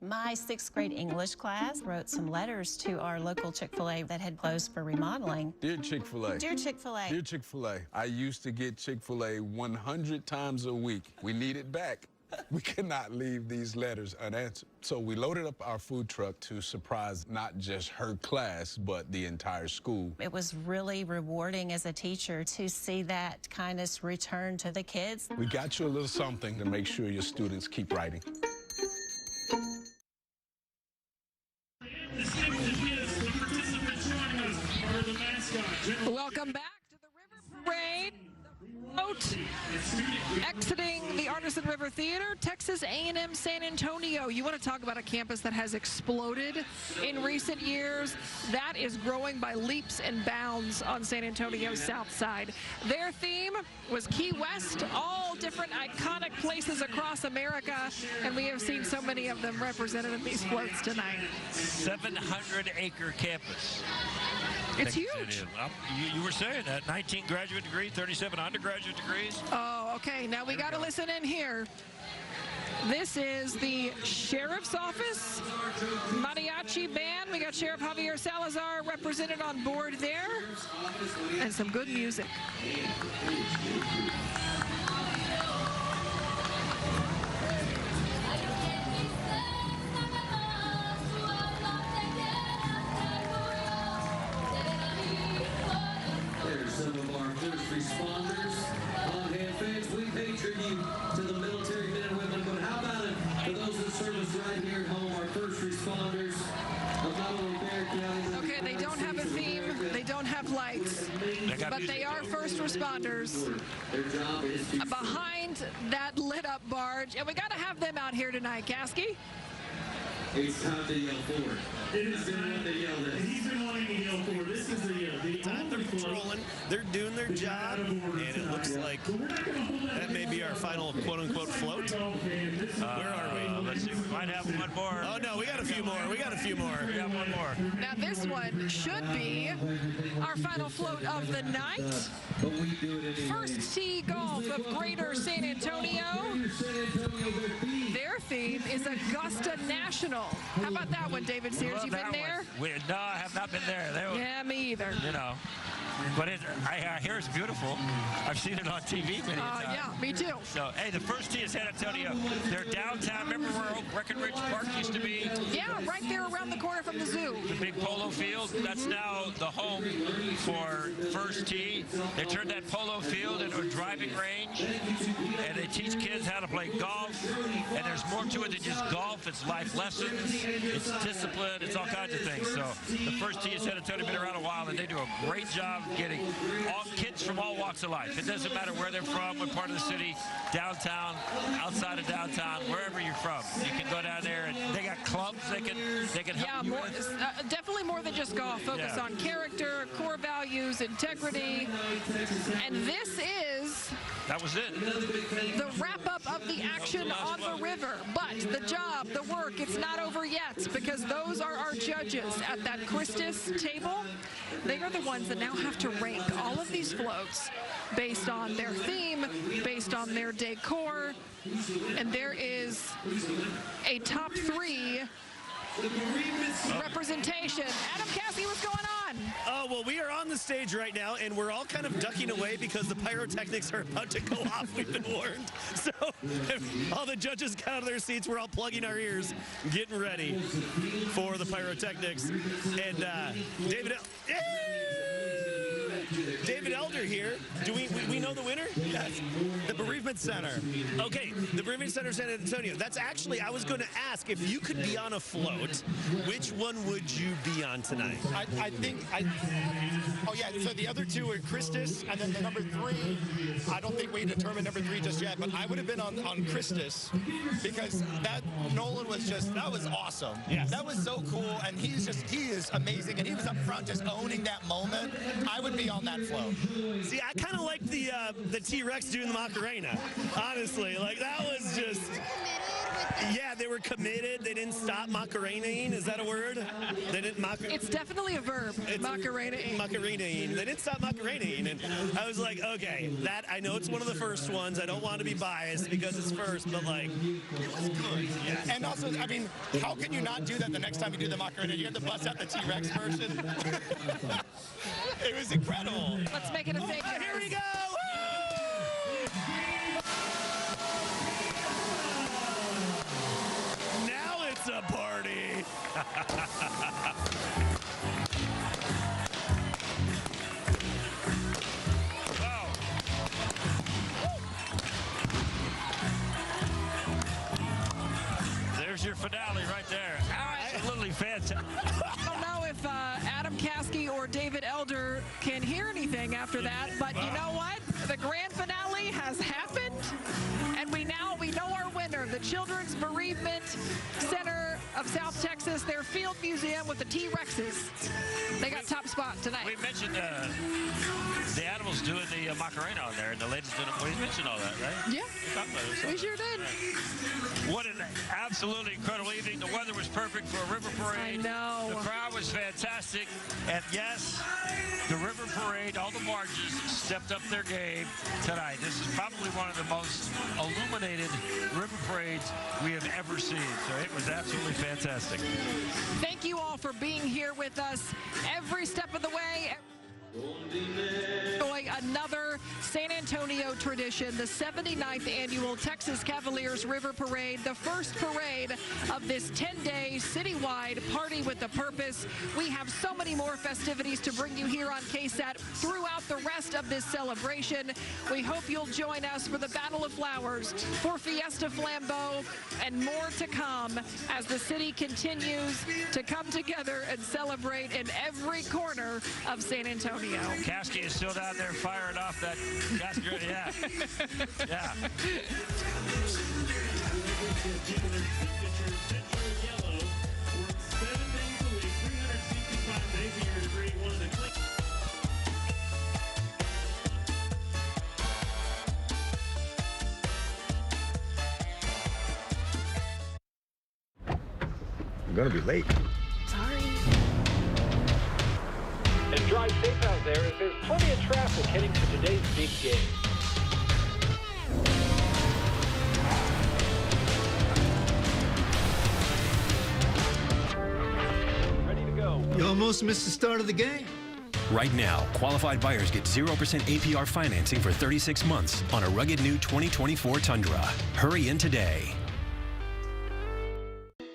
My 6th grade English class wrote some letters to our local Chick-fil-A that had closed for remodeling. Dear Chick-fil-A. Dear Chick-fil-A. Dear Chick-fil-A, I used to get Chick-fil-A 100 times a week. We need it back. We cannot leave these letters unanswered. So we loaded up our food truck to surprise not just her class, but the entire school. It was really rewarding as a teacher to see that kindness return to the kids. We got you a little something to make sure your students keep writing. Welcome back to the River Parade. Float exiting the Artisan River Theater, Texas A&M San Antonio. You want to talk about a campus that has exploded in recent years? That is growing by leaps and bounds on San Antonio's south side. Their theme was Key West, all different iconic places across America, and we have seen so many of them represented in these floats tonight. 700-acre campus. It's huge. You were saying that. 19 graduate degrees, 37 undergraduate degrees. Oh, okay. Now we got to listen in here. This is the Sheriff's Office Mariachi Band. We got Sheriff Javier Salazar represented on board there. And some good music. Some of our first responders on hand. Fans, we pay tribute to the military men and women, but how about it for those in service right here at home, our first responders of not only Bear County. Okay, they don't have a theme, they don't have lights, but they are first responders behind that lit up barge, and we got to have them out here tonight, Kasky. It's time to yell forward. He's been wanting to yell forward. This is the time they're patrolling. They're doing their job, and it looks like that may be our final quote-unquote float. Where are we? Let's see. We might have one more. Oh, no, we got a few more. We got one more. Now, this one should be our final float of the night. First Tee Golf of Greater San Antonio. Their theme is Augusta National. How about that one, David Sears? You been there? No, I have not been there. Yeah, me either. You know. But I hear it's beautiful. I've seen it on TV many times. Yeah, me too. So, hey, the First Tee of San Antonio, they're downtown. Remember where Breckenridge Park used to be? Yeah, right there around the corner from the zoo. The big polo field. That's now the home for First Tee. They turned that polo field into a driving range, and they teach kids how to play golf. And there's more to it than just golf. It's life lessons. It's discipline. It's all kinds of things. So the First Tee of San Antonio has been around a while, and they do a great job getting all kids from all walks of life. It doesn't matter where they're from, what part of the city, downtown, outside of downtown, wherever you're from. You can go down there, and they got clubs they can help you with. Definitely more than just golf. Focus on character, core values, integrity. And this is... That was it. The wrap-up of the action on the river. But the job, the work, it's not over yet, because those are our judges at that Christus table. They are the ones that now have to rank all of these floats based on their theme, based on their decor, and there is a top 3 representation. Adam Cassie, what's going on? Oh, well, we are on the stage right now, and we're all kind of ducking away because the pyrotechnics are about to go off. We've been warned. So all the judges got out of their seats. We're all plugging our ears, getting ready for the pyrotechnics. And David Elder here. Do we know the winner? Yes. The Bereavement Center. Okay, the Bereavement Center San Antonio. That's actually, I was going to ask, if you could be on a float, which one would you be on tonight? So the other two are Christus, and then the number 3, I don't think we determined number 3 just yet, but I would have been on Christus, because Nolan was that was awesome. Yes. That was so cool, and he is amazing, and he was up front just owning that moment. I would be on that float. See, I kind of like the T-Rex doing the Macarena, honestly. Like, that was just... Yeah, they were committed. They didn't stop Macarenaing. Is that a word? They didn't It's definitely a verb. Macarenaing. Macarenaing. They didn't stop Macarenaing. And I was like, okay, that I know it's one of the first ones. I don't want to be biased because it's first, but like, it was good. Yeah. And also, I mean, how can you not do that the next time you do the Macarena? You have to bust out the T-Rex version. It was incredible. Let's make it a thing. Here we go. Now it's a party. Wow. There's your finale right there. Absolutely fantastic. I don't know if Adam Caskey or David Elder can hear anything after that, but you know what? The grand finale has happened, and we know our winner, the Children's Bereavement Center of South Texas, their field museum with the T-Rexes. They got top spot tonight. We mentioned the animals doing the Macarena on there, and the ladies doing it. We mentioned all that, right? Yeah, we sure did. What an absolutely incredible evening. The weather was perfect for a river parade. I know. The crowd was fantastic. And yes, the river parade, all the barges stepped up their game tonight. This is probably one of the most illuminated river parades we have ever seen. So it was absolutely fantastic. Thank you all for being here with us every step of the way. Another San Antonio tradition, the 79th annual Texas Cavaliers River Parade, the first parade of this 10-day citywide party with a purpose. We have so many more festivities to bring you here on KSAT throughout the rest of this celebration. We hope you'll join us for the Battle of Flowers, for Fiesta Flambeau, and more to come as the city continues to come together and celebrate in every corner of San Antonio. Caskey is still down there firing off that gas grill. Yeah. Yeah. I'm gonna be late. And drive safe out there as there's plenty of traffic heading to today's big game. Ready to go. You almost missed the start of the game. Right now, qualified buyers get 0% APR financing for 36 months on a rugged new 2024 Tundra. Hurry in today.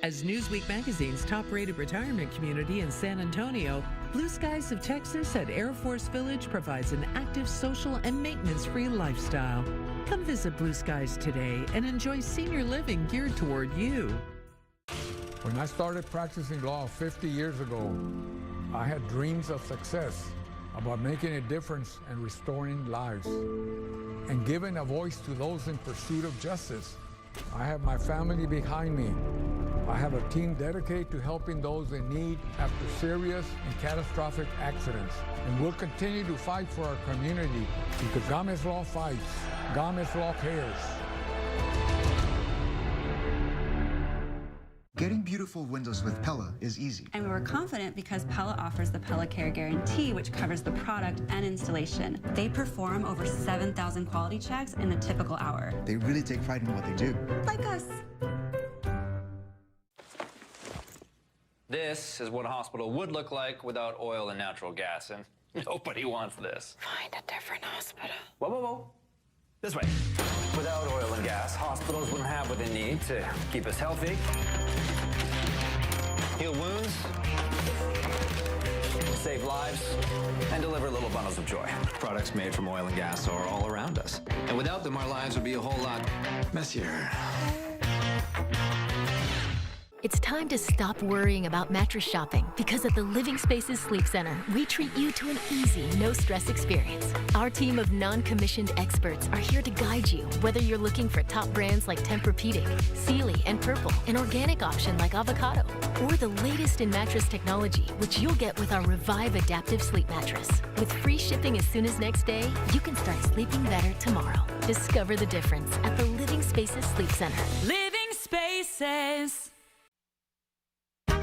As Newsweek magazine's top-rated retirement community in San Antonio, Blue Skies of Texas at Air Force Village provides an active, social, and maintenance-free lifestyle. Come visit Blue Skies today and enjoy senior living geared toward you. When I started practicing law 50 years ago, I had dreams of success, about making a difference and restoring lives, and giving a voice to those in pursuit of justice. I have my family behind me. I have a team dedicated to helping those in need after serious and catastrophic accidents. And we'll continue to fight for our community because Gámez Law fights. Gámez Law cares. Getting beautiful windows with Pella is easy. And we're confident because Pella offers the Pella Care Guarantee, which covers the product and installation. They perform over 7,000 quality checks in a typical hour. They really take pride in what they do. Like us. This is what a hospital would look like without oil and natural gas, and nobody wants this. Find a different hospital. Whoa, whoa, whoa. This way. Without oil and gas, hospitals wouldn't have what they need to keep us healthy, heal wounds, save lives, and deliver little bundles of joy. Products made from oil and gas are all around us. And without them, our lives would be a whole lot messier. It's time to stop worrying about mattress shopping because at the Living Spaces Sleep Center, we treat you to an easy, no-stress experience. Our team of non-commissioned experts are here to guide you, whether you're looking for top brands like Tempur-Pedic, Sealy, and Purple, an organic option like Avocado, or the latest in mattress technology, which you'll get with our Revive Adaptive Sleep Mattress. With free shipping as soon as next day, you can start sleeping better tomorrow. Discover the difference at the Living Spaces Sleep Center. Living Spaces. Texas. The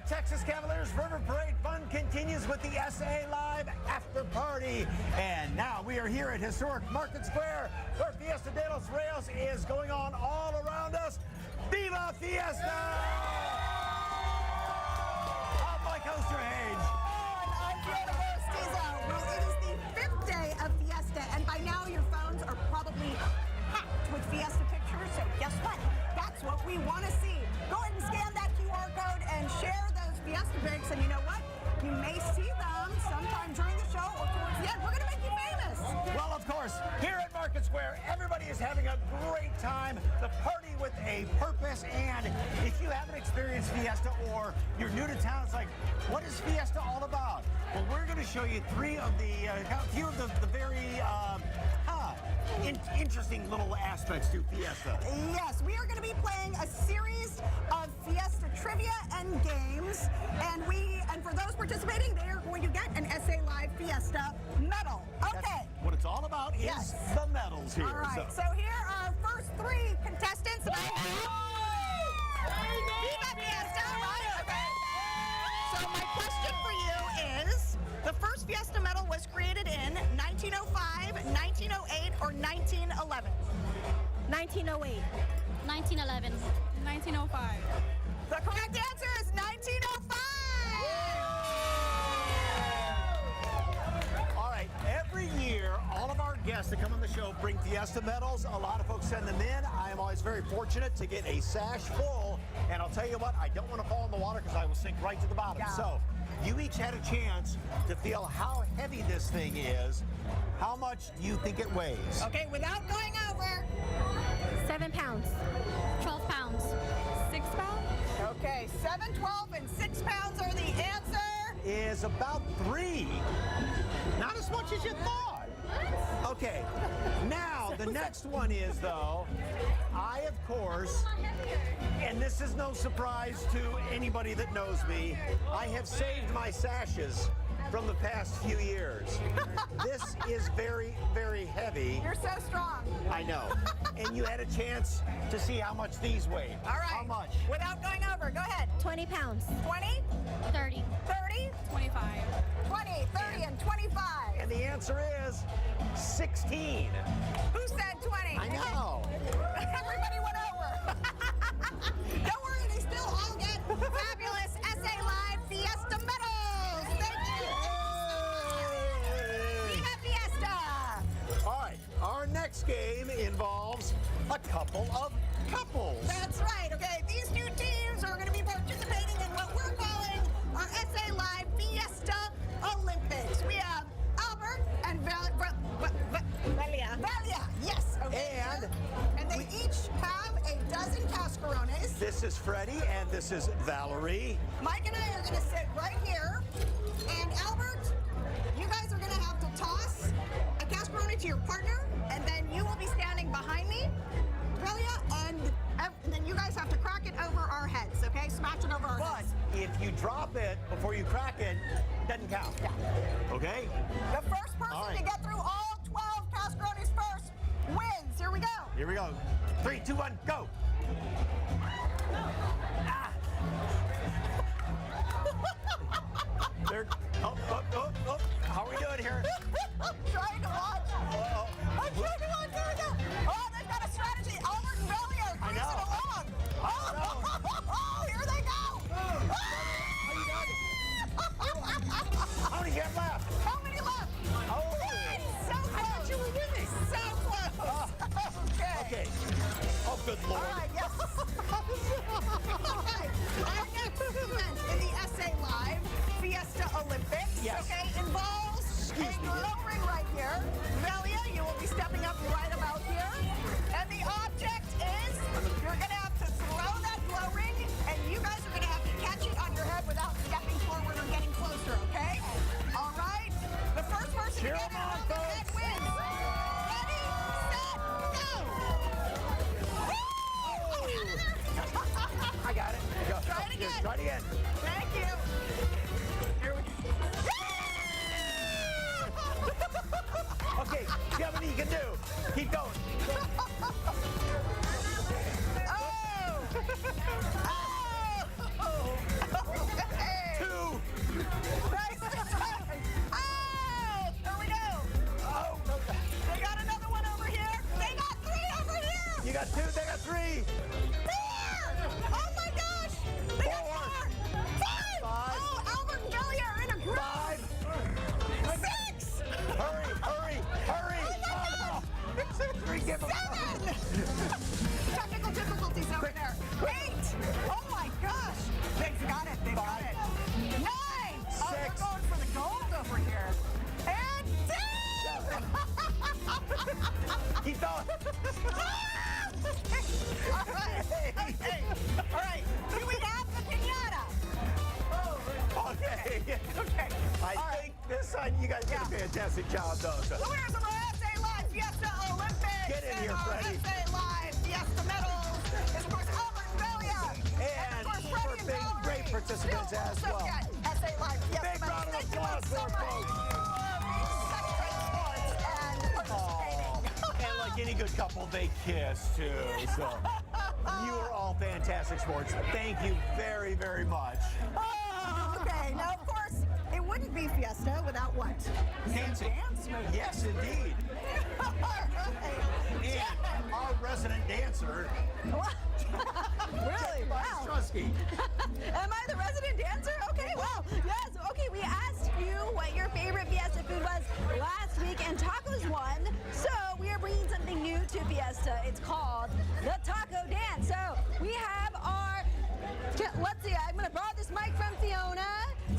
Texas Cavaliers River Parade fun continues with the SA Live After Party. And now we are here at historic Market Square, where Fiesta de los Reyes is going on all around us. Viva Fiesta! Up my coaster Hage. I'm Fiesta Stiza. Well, it is the 5th day of Fiesta, and by now your phones are probably packed with Fiesta pictures, so guess what? That's what we want to see. Go ahead and scan that QR code and share those Fiesta pics, and you know what? You may see them sometime during the show or towards the end. We're going to make you famous. Well, of course, here at Market Square, everybody is having a great time. The party with a purpose, and if you haven't experienced Fiesta or you're new to town, it's like, what is Fiesta all about? Well, we're going to show you a few of the very interesting little aspects to Fiesta. Yes, we are going to be playing a series of Fiesta trivia and games, and for those participating, they are going to get an SA Live Fiesta medal. Okay. That's what it's all about is the medals here. All right, so here are our first 3 contestants. Viva Fiesta, right? Okay. So my question for you is, the first Fiesta medal was created in 1905, 1908, or 1911? 1908. 1911. 1905. The correct answer is 1905! All right, every year, all of our guests that come on the show bring Fiesta medals. A lot of folks send them in. I am always very fortunate to get a sash full, and I'll tell you what, I don't want to fall in the water because I will sink right to the bottom. Yeah. So, you each had a chance to feel how heavy this thing is. How much do you think it weighs? Okay, without going over. 7 pounds. 12 pounds. 6 pounds? Okay, 7, 12, and 6 pounds are the answer. Is about 3. Not as much as you thought. Okay, now the next one is, though, I, of course, and this is no surprise to anybody that knows me, I have saved my sashes from the past few years. This is very, very heavy. You're so strong. I know. And you had a chance to see how much these weigh. All right. How much? Without going over, go ahead. 20 pounds. 20? 30. 30? 25. 20, 30, and 25. And the answer is 16. Who said 20? I know. Everybody went over. Don't worry, they still all get fabulous SA Live Fiesta medals. Thank you. Viva Fiesta. All right, our next game involves a couple of couples. That's right. Okay, these new teams are going to be participating in what we're calling our SA Live Fiesta Olympics. We have Albert and Valia. Yes. Okay. And they each have a dozen cascarones. This is Freddie and this is Valerie. Mike and I are going to sit right here. And Albert, you guys are going to have to toss a cascarone to your partner, and then you will be standing behind me, Valia, and then you guys have to crack it over our heads, okay? Smash it over our heads. But if you drop it before you crack it, it doesn't count. Yeah. Okay? The first person to get through all 12 cascarones first wins. Here we go. Here we go. 3, 2, 1, go. Ah. There. Oh. How are we doing here? I'm trying to watch. I'm trying to watch. There we go. Oh, they've got a strategy. Albert and Billy are cruising along. Oh, here they go. How many you have left? How many left? Oh. So close. I thought you were winning. So close. Okay. Oh, good Lord. All right, yes. Okay. Our next event in the SA Live Fiesta Olympics, okay, involves a glow ring right here. Valia, you will be stepping up right about here. And the object is, you're going to have to throw that glow ring, and you guys are going to have to catch it on your head without stepping forward or getting closer, okay? All right. The first person to get it on the head wins. Ready, set, go. I got it. Go. Try it again. Try it again. Thank you. Here we go. fantastic job, though. The winners of our SA Live Fiesta Olympics. Get in here, Freddie. SA Live Fiesta medals is, of course, Albert and Velia. And of course, Freddie and for being Valerie. great participants Still as so well. good. SA Live Fiesta Big round of medals. applause for Thank you folks. such great sports and participating. And like any good couple, they kiss, too. So you are all fantastic sports. Thank you very, very much. Okay, now, of course, it wouldn't be Fiesta without what? Dancing. Dance moves. Yes, indeed. And our resident dancer, Really? Wow. Strusky. Am I the resident dancer? Okay, well, yes. Okay, we asked you what your favorite Fiesta food was last week, and tacos won. So we are bringing something new to Fiesta. It's called the Taco Dance. So we have our, let's see, I'm going to borrow this mic from Fiona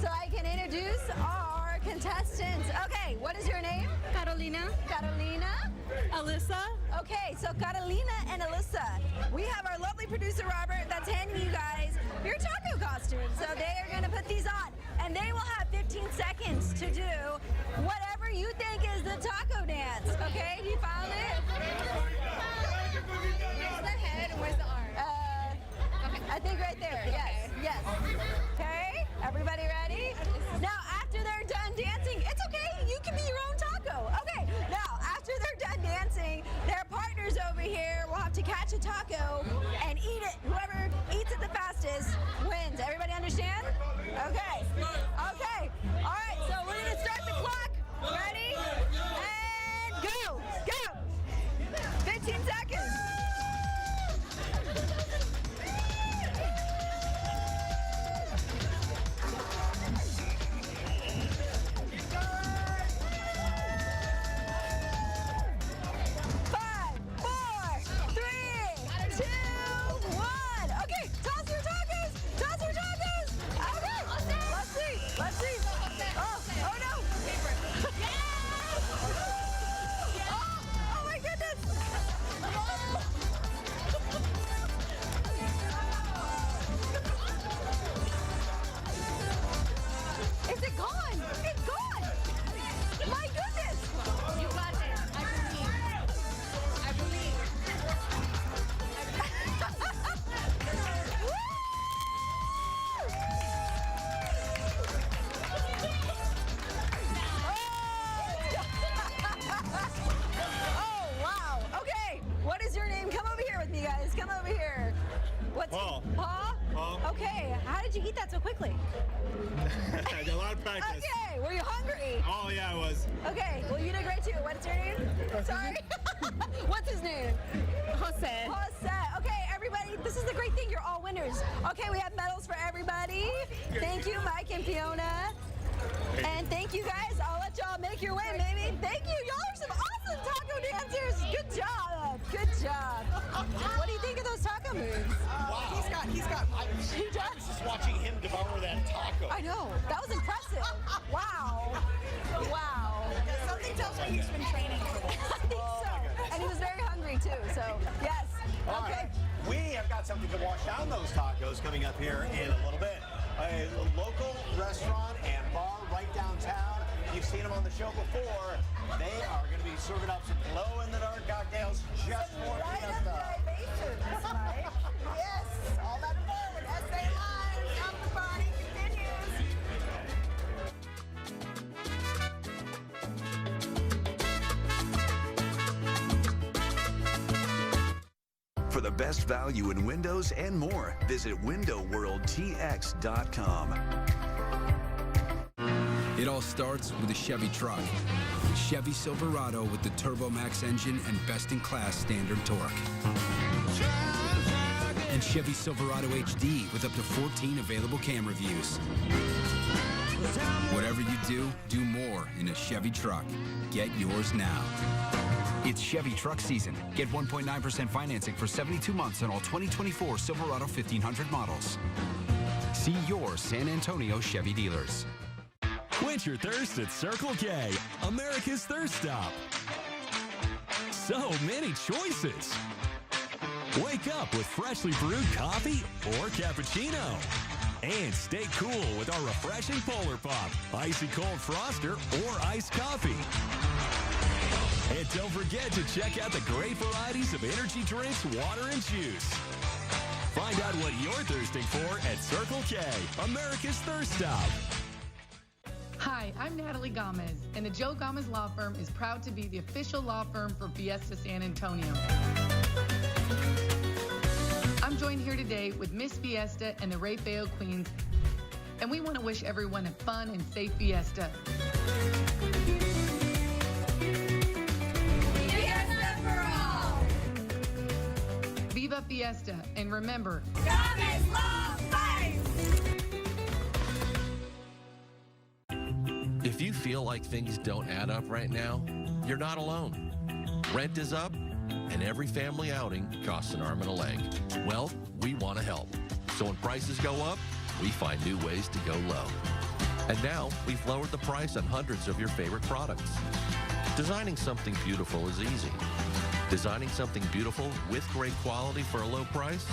so I can introduce our contestants. Okay, what is your name? Carolina. Carolina. Alyssa. Okay, so Catalina and Alyssa, we have our lovely producer Robert that's handing you guys your taco costumes. So they are going to put these on, and they will have 15 seconds to do whatever you think is the taco dance. Okay, you found it? Where's the head and where's the arm? I think right there. Yes, yes. Okay, everybody ready? Now, after they're done dancing, it's okay. You can be your own taco. Okay, now, after they're done dancing, their partners over here will have to catch a taco and eat it. Whoever eats it the fastest wins. Everybody understand? Okay. Okay. All right, so we're going to start the clock. Ready? And go. Go. 15 seconds. Okay, how did you eat that so quickly? I did a lot of practice. Okay, were you hungry? Oh, yeah, I was. Okay, well, you did great too. What's your name? Sorry? What's his name? Jose. Jose. Okay, everybody, this is the great thing. You're all winners. Okay, we have medals for everybody. Thank you, Mike and Fiona. And thank you, guys. I'll let y'all make your way, maybe. Thank you. Y'all are some awesome taco dancers. Good job. Good job. What do you think of those taco moves? Wow. He does. I was just watching him devour that taco. I know. That was impressive. Wow. Wow. Something tells me he's been training for this. I think so. And he was very hungry, too. So, yes. All Okay. right. We have got something to wash down those tacos coming up here in a little bit. A local restaurant and bar right downtown. You've seen them on the show before. They are going to be serving up some glow-in-the-dark cocktails just for Fiesta. Yes. All that and more with SA Live. Afterparty continues. For the best value in windows and more, visit WindowWorldTX.com. It all starts with a Chevy truck. Chevy Silverado with the TurboMax engine and best-in-class standard torque. And Chevy Silverado HD with up to 14 available camera views. Whatever you do, do more in a Chevy truck. Get yours now. It's Chevy truck season. Get 1.9% financing for 72 months on all 2024 Silverado 1500 models. See your San Antonio Chevy dealers. Quench your thirst at Circle K, America's thirst stop. So many choices. Wake up with freshly brewed coffee or cappuccino. And stay cool with our refreshing Polar Pop, icy cold froster, or iced coffee. And don't forget to check out the great varieties of energy drinks, water, and juice. Find out what you're thirsting for at Circle K, America's Thirst Stop. Hi, I'm Natalie Gomez, and the Joe Gomez Law Firm is proud to be the official law firm for Fiesta San Antonio. I'm joined here today with Miss Fiesta and the Ray Feo Queens, and we want to wish everyone a fun and safe Fiesta. Fiesta for all! Viva Fiesta, and remember, Gomez Law Firm! If you feel like things don't add up right now, you're not alone. Rent is up, and every family outing costs an arm and a leg. Well, we want to help. So when prices go up, we find new ways to go low. And now, we've lowered the price on hundreds of your favorite products. Designing something beautiful is easy. Designing something beautiful with great quality for a low price,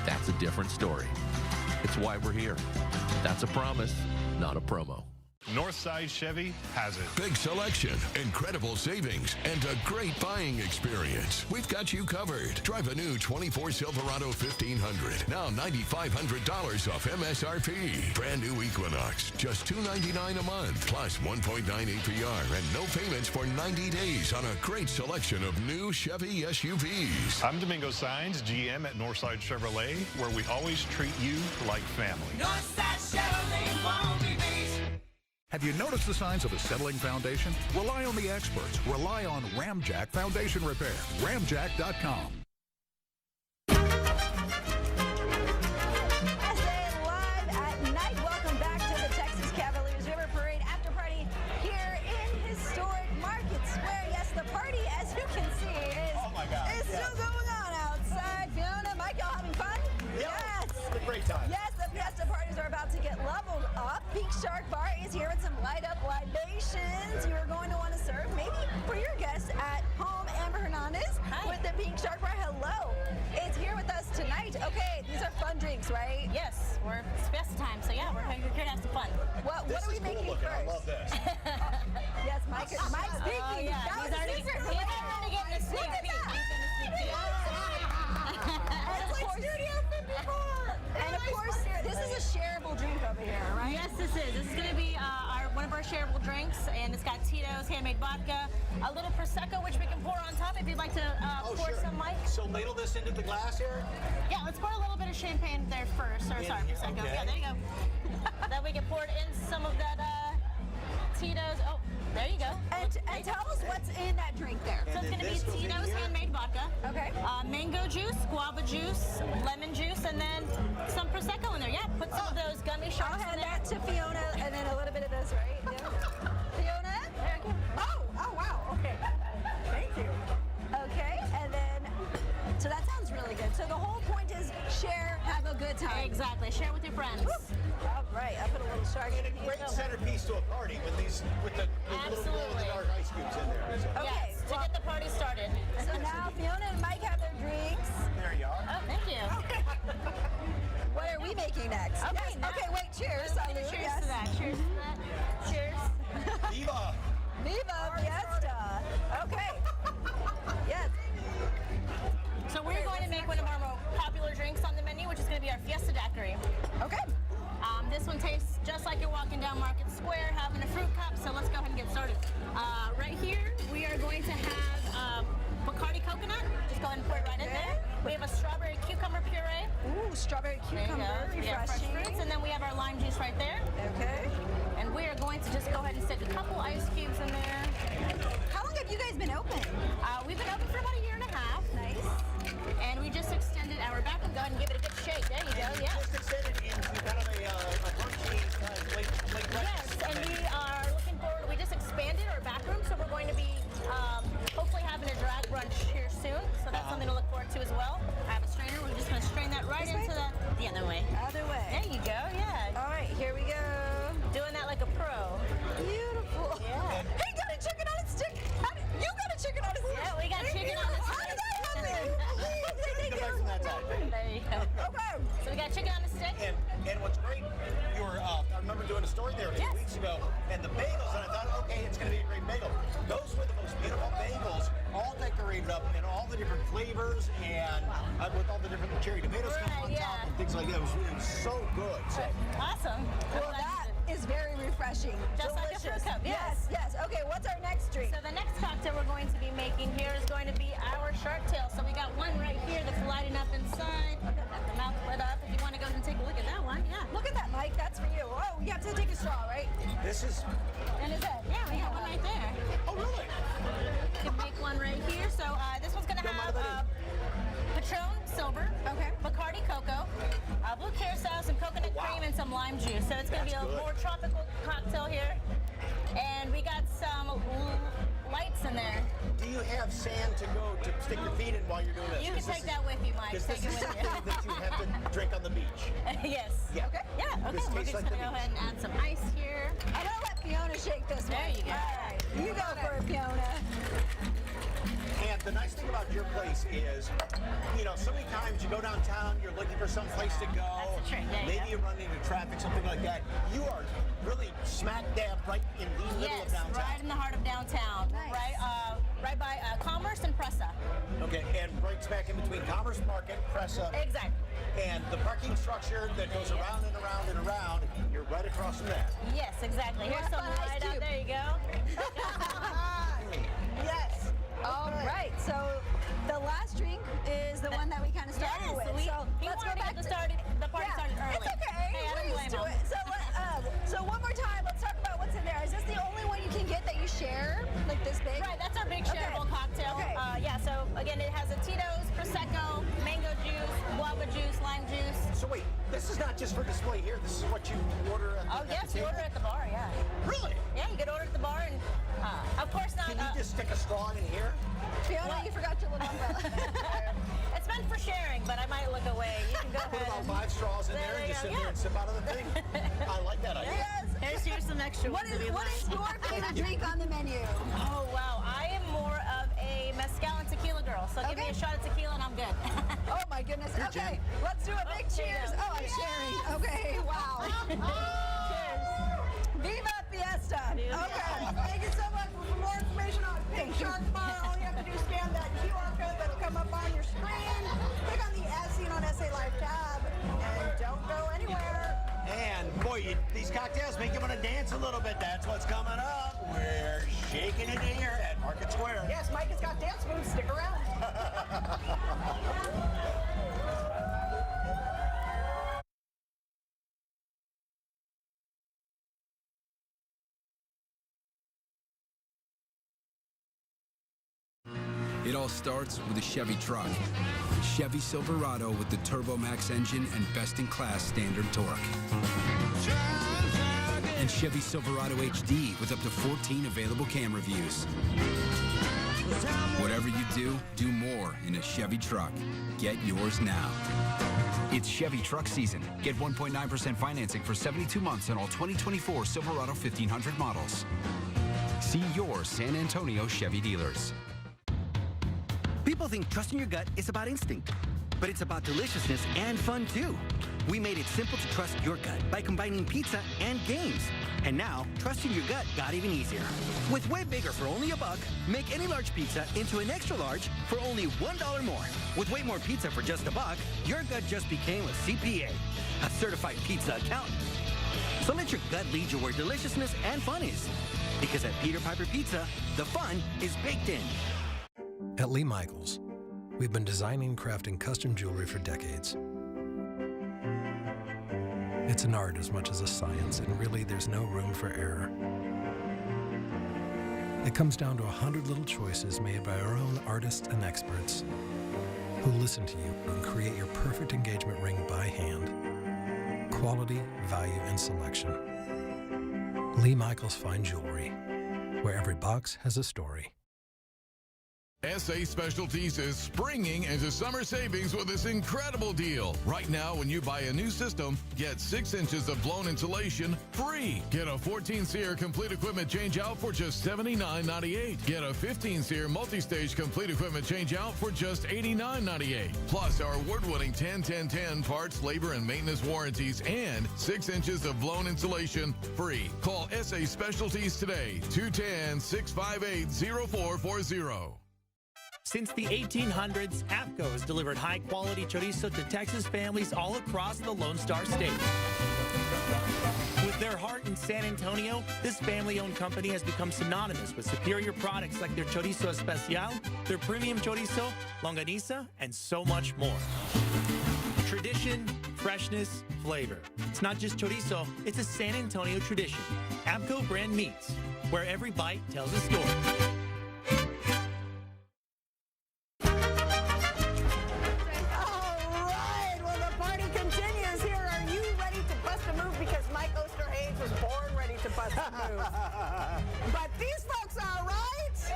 that's a different story. It's why we're here. That's a promise, not a promo. Northside Chevy has it. Big selection, incredible savings, and a great buying experience. We've got you covered. Drive a new 24 Silverado 1500. Now $9,500 off MSRP. Brand new Equinox. Just $299 a month. Plus 1.9 APR and no payments for 90 days on a great selection of new Chevy SUVs. I'm Domingo Saenz, GM at Northside Chevrolet, where we always treat you like family. Northside Chevrolet won't be beat. Have you noticed the signs of a settling foundation? Rely on the experts. Rely on Ramjack Foundation Repair. Ramjack.com. Live at night. Welcome back to the Texas Cavaliers River Parade after party here in historic Market Square. Yes, the party, as you can see, is still going on outside. Fiona, Mike, y'all having fun? Yes. It's a great time. Yes, the Fiesta parties are about to get leveled up. Pink Shark Bar is here with some light-up libations you are going to want to serve, maybe for your guests at home. Amber Hernandez with the Pink Shark Bar. Hello. It's here with us tonight. Okay, these are fun drinks, right? Yes, it's Fiesta time, so yeah, we're here to have some fun. What are we making first? I love this. Yes, Mike's speaking. Oh, yeah. That was He's already getting a sneak peek. And of course, this is a shareable drink over here, right? Yes, this is. This is going to be one of our shareable drinks, and it's got Tito's, handmade vodka, a little Prosecco, which we can pour on top if you'd like to pour some, Mike. So ladle this into the glass here? Yeah, let's pour a little bit of champagne there first. Or, sorry, Prosecco. Okay. Yeah, there you go. Then we can pour it in some of that Tito's. Oh, there you go. And tell us what's in that drink there. So it's going to be Tito's handmade vodka. Okay. Mango juice, guava juice, lemon juice, and then some Prosecco in there. Yeah, put some of those gummy sharks I'll hand in there. that to Fiona, and then a little bit of this, right? Yeah. Fiona? There you go. Oh, wow. Okay. Thank you. Okay, and then, so that sounds really good. So the whole point is share, have a good time. Exactly. Share with your friends. All right, I put a little shark in it. Great centerpiece to a party with the little glow-in-the-dark ice cubes in there. So. Okay, yes, to get the party started. So now Fiona and Mike have their drinks. There you are. Oh, thank you. What are we making next? Okay, Yes. Okay, wait, cheers. Cheers to that. Cheers to that. Cheers. Viva! Viva Fiesta. Okay. Yes. So we're going to make one of our more popular drinks on the menu, which is going to be our Fiesta Daiquiri. Okay. This one tastes just like you're walking down Market Square having a fruit cup, so let's go ahead and get started. Right here, we are going to have Bacardi coconut. Just go ahead and pour it right in there. We have a strawberry cucumber puree. Ooh, strawberry cucumber, We have fresh refreshing. fruits, and then we have our lime juice right there. Okay. And we are going to just go ahead and stick a couple ice cubes in there. How long have you guys been open? We've been open for about 1.5 years. Nice. And we just extended our back and go ahead and give it a good shake. There you go, yeah. Just extended into kind of a punchy late breakfast. Yes, and we are looking forward. We just expanded our back room, so we're going to be hopefully having a drag brunch here soon. So that's something to look forward to as well. I have a strainer. We're just going to strain that right into the other way. Other way. There you go, yeah. All right, here we go. Doing that like a pro. Beautiful. Yeah. He got a chicken on a stick. You got a chicken on a stick. Yeah, we got chicken on a stick. How did that happen? Come back from that side. There you go. Okay. So we got chicken on a stick. And what refreshing. Just like a fruit cup, yes. Yes. Okay, what's our next drink? So the next cocktail we're going to be making here is going to be our shark tail. So we got one right here that's lighting up inside. Got the mouth lit up. If you want to go and take a look at that one, yeah. Look at that, Mike. That's for you. Oh, you have to take a straw, right? This is... And is it? Yeah, we got one right there. Oh, really? You can make one right here. So this one's going to have Patron Silver, Bacardi Cocoa, blue curacao, some coconut cream, and some lime juice. So it's going to be a more tropical cocktail here. And we got some lights in there. Do you have sand to go to stick your feet in while you're doing this? You can take that with you, Mike. Because Take this it is with you. something that you have to drink on the beach. Yes. Yeah. Okay. Yeah, okay. This We're tastes just like going to the go ahead and add some ice here. I'm going to let Fiona shake this one. There you go. All right. You go for it, Fiona. And the nice thing about your place is, you know, so many times you go downtown, you're looking for some place to go. That's the trick. Yeah, Maybe you run into traffic, something like that. You are really smack dab right in the middle of downtown. Right in the heart of downtown. Nice. Right by Commerce and Pressa. Okay, and right smack in between Commerce Market, Pressa. Exactly. And the parking structure that goes around and around and around, you're right across from that. Yes, exactly. Here's some light out. There you go. Yes. All right. So the last drink is the one that we kind of started with. So let's go back to the party started early. It's okay. Hey, I don't We're blame used to him. it. So one more time, let's talk about what's in there. Is this the only one you can get that you share, like this big? Right, that's our big shareable cocktail. Okay. Yeah, so again, it has a Tito's, Prosecco, mango juice, guava juice, lime juice. So wait, this is not just for display here. This is what you order at the Yes, table? you order at the bar, yeah. Really? Yeah, you could order at the bar, and of course not. Can you just stick a straw in here? Fiona, you forgot your little umbrella. It's meant for sharing, but I might look away. You can go Put ahead. about 5 straws in there and just sit there and sip out of the thing. I like that idea. Yes. Here's some extra What ones. is your favorite drink on the menu? Oh, wow. I am more of a mezcal and tequila girl, so give me a shot of tequila and I'm good. Oh, my goodness. Okay, let's do a big cheers. Oh, I'm sharing. Okay, wow. Cheers. Viva Fiesta. Okay, thank you so much. For more information on Pink Shark Bar, all you have to do is scan that QR code that'll come up on your screen. Click on the As Seen on SA Live tab, and don't go anywhere. And boy, these cocktails make you want to dance a little bit. That's what's coming up. We're shaking it here at Market Square. Yes, Mike has got dance moves. Stick around. It all starts with a Chevy truck. Chevy Silverado with the Turbo Max engine and best-in-class standard torque. And Chevy Silverado HD with up to 14 available camera views. Whatever you do, do more in a Chevy truck. Get yours now. It's Chevy truck season. Get 1.9% financing for 72 months on all 2024 Silverado 1500 models. See your San Antonio Chevy dealers. People think trusting your gut is about instinct, but it's about deliciousness and fun too. We made it simple to trust your gut by combining pizza and games. And now, trusting your gut got even easier. With Way Bigger for only $1, make any large pizza into an extra large for only $1 more. With Way More Pizza for just $1, your gut just became a CPA, a certified pizza accountant. So let your gut lead you where deliciousness and fun is. Because at Peter Piper Pizza, the fun is baked in. At Lee Michaels, we've been designing and crafting custom jewelry for decades. It's an art as much as a science, and really there's no room for error. It comes down to 100 little choices made by our own artists and experts who listen to you and create your perfect engagement ring by hand. Quality, value, and selection. Lee Michaels Fine Jewelry, where every box has a story. SA Specialties is springing into summer savings with this incredible deal. Right now, when you buy a new system, get 6 inches of blown insulation free. Get a 14-SEER complete equipment change out for just $79.98. Get a 15-SEER multi-stage complete equipment change out for just $89.98. Plus our award-winning 10-10-10 parts, labor, and maintenance warranties, and 6 inches of blown insulation free. Call SA Specialties today, 210-658-0440. Since the 1800s, APCO has delivered high-quality chorizo to Texas families all across the Lone Star State. With their heart and San Antonio, this family-owned company has become synonymous with superior products like their chorizo especial, their premium chorizo, longaniza, and so much more. Tradition, freshness, flavor. It's not just chorizo, it's a San Antonio tradition. Abco brand meats, where every bite tells a story. But these folks are right. Yes!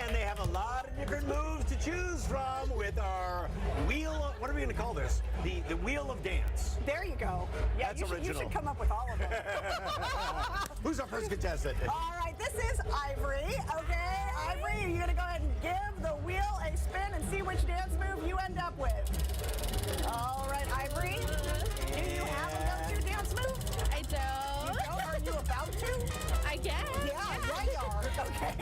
And they have a lot of different moves to choose from with our wheel. What are we going to call this? The wheel of dance. There you go. Yeah, That's original. You should come up with all of them. Who's our first contestant? All right, this is Ivory. Okay, Ivory, are you going to go ahead and give the wheel a spin and see which dance move you end up with? All right, Ivory, do you have a go-to dance move? I don't. You don't? Are you about to? I guess. Yeah, you are. Okay.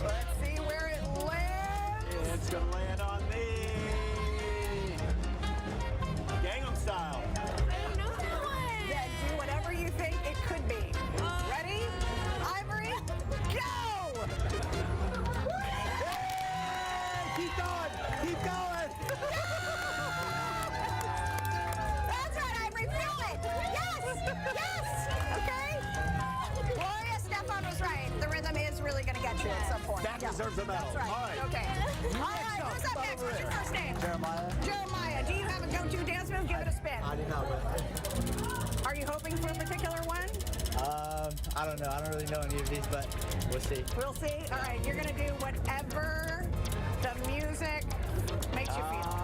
Let's see where it lands. It's going to land on me. Gangnam Style. I don't know that one. Then do whatever you think it could be. Ready? Ivory, go! Hey, keep going. Keep going. That's right, Ivory. Feel it. Yes. Yes. Okay. Gloria Stefan was right. The rhythm is really going to get you at some point. That deserves a medal. That's right. All right. Okay. All right. Who's up next? What's your first name? Jeremiah. Jeremiah. Do you have a go-to dance move? Give it a spin. I do not. Are you hoping for a particular one? I don't know. I don't really know any of these, but we'll see. We'll see. All right. You're going to do whatever the music makes you feel.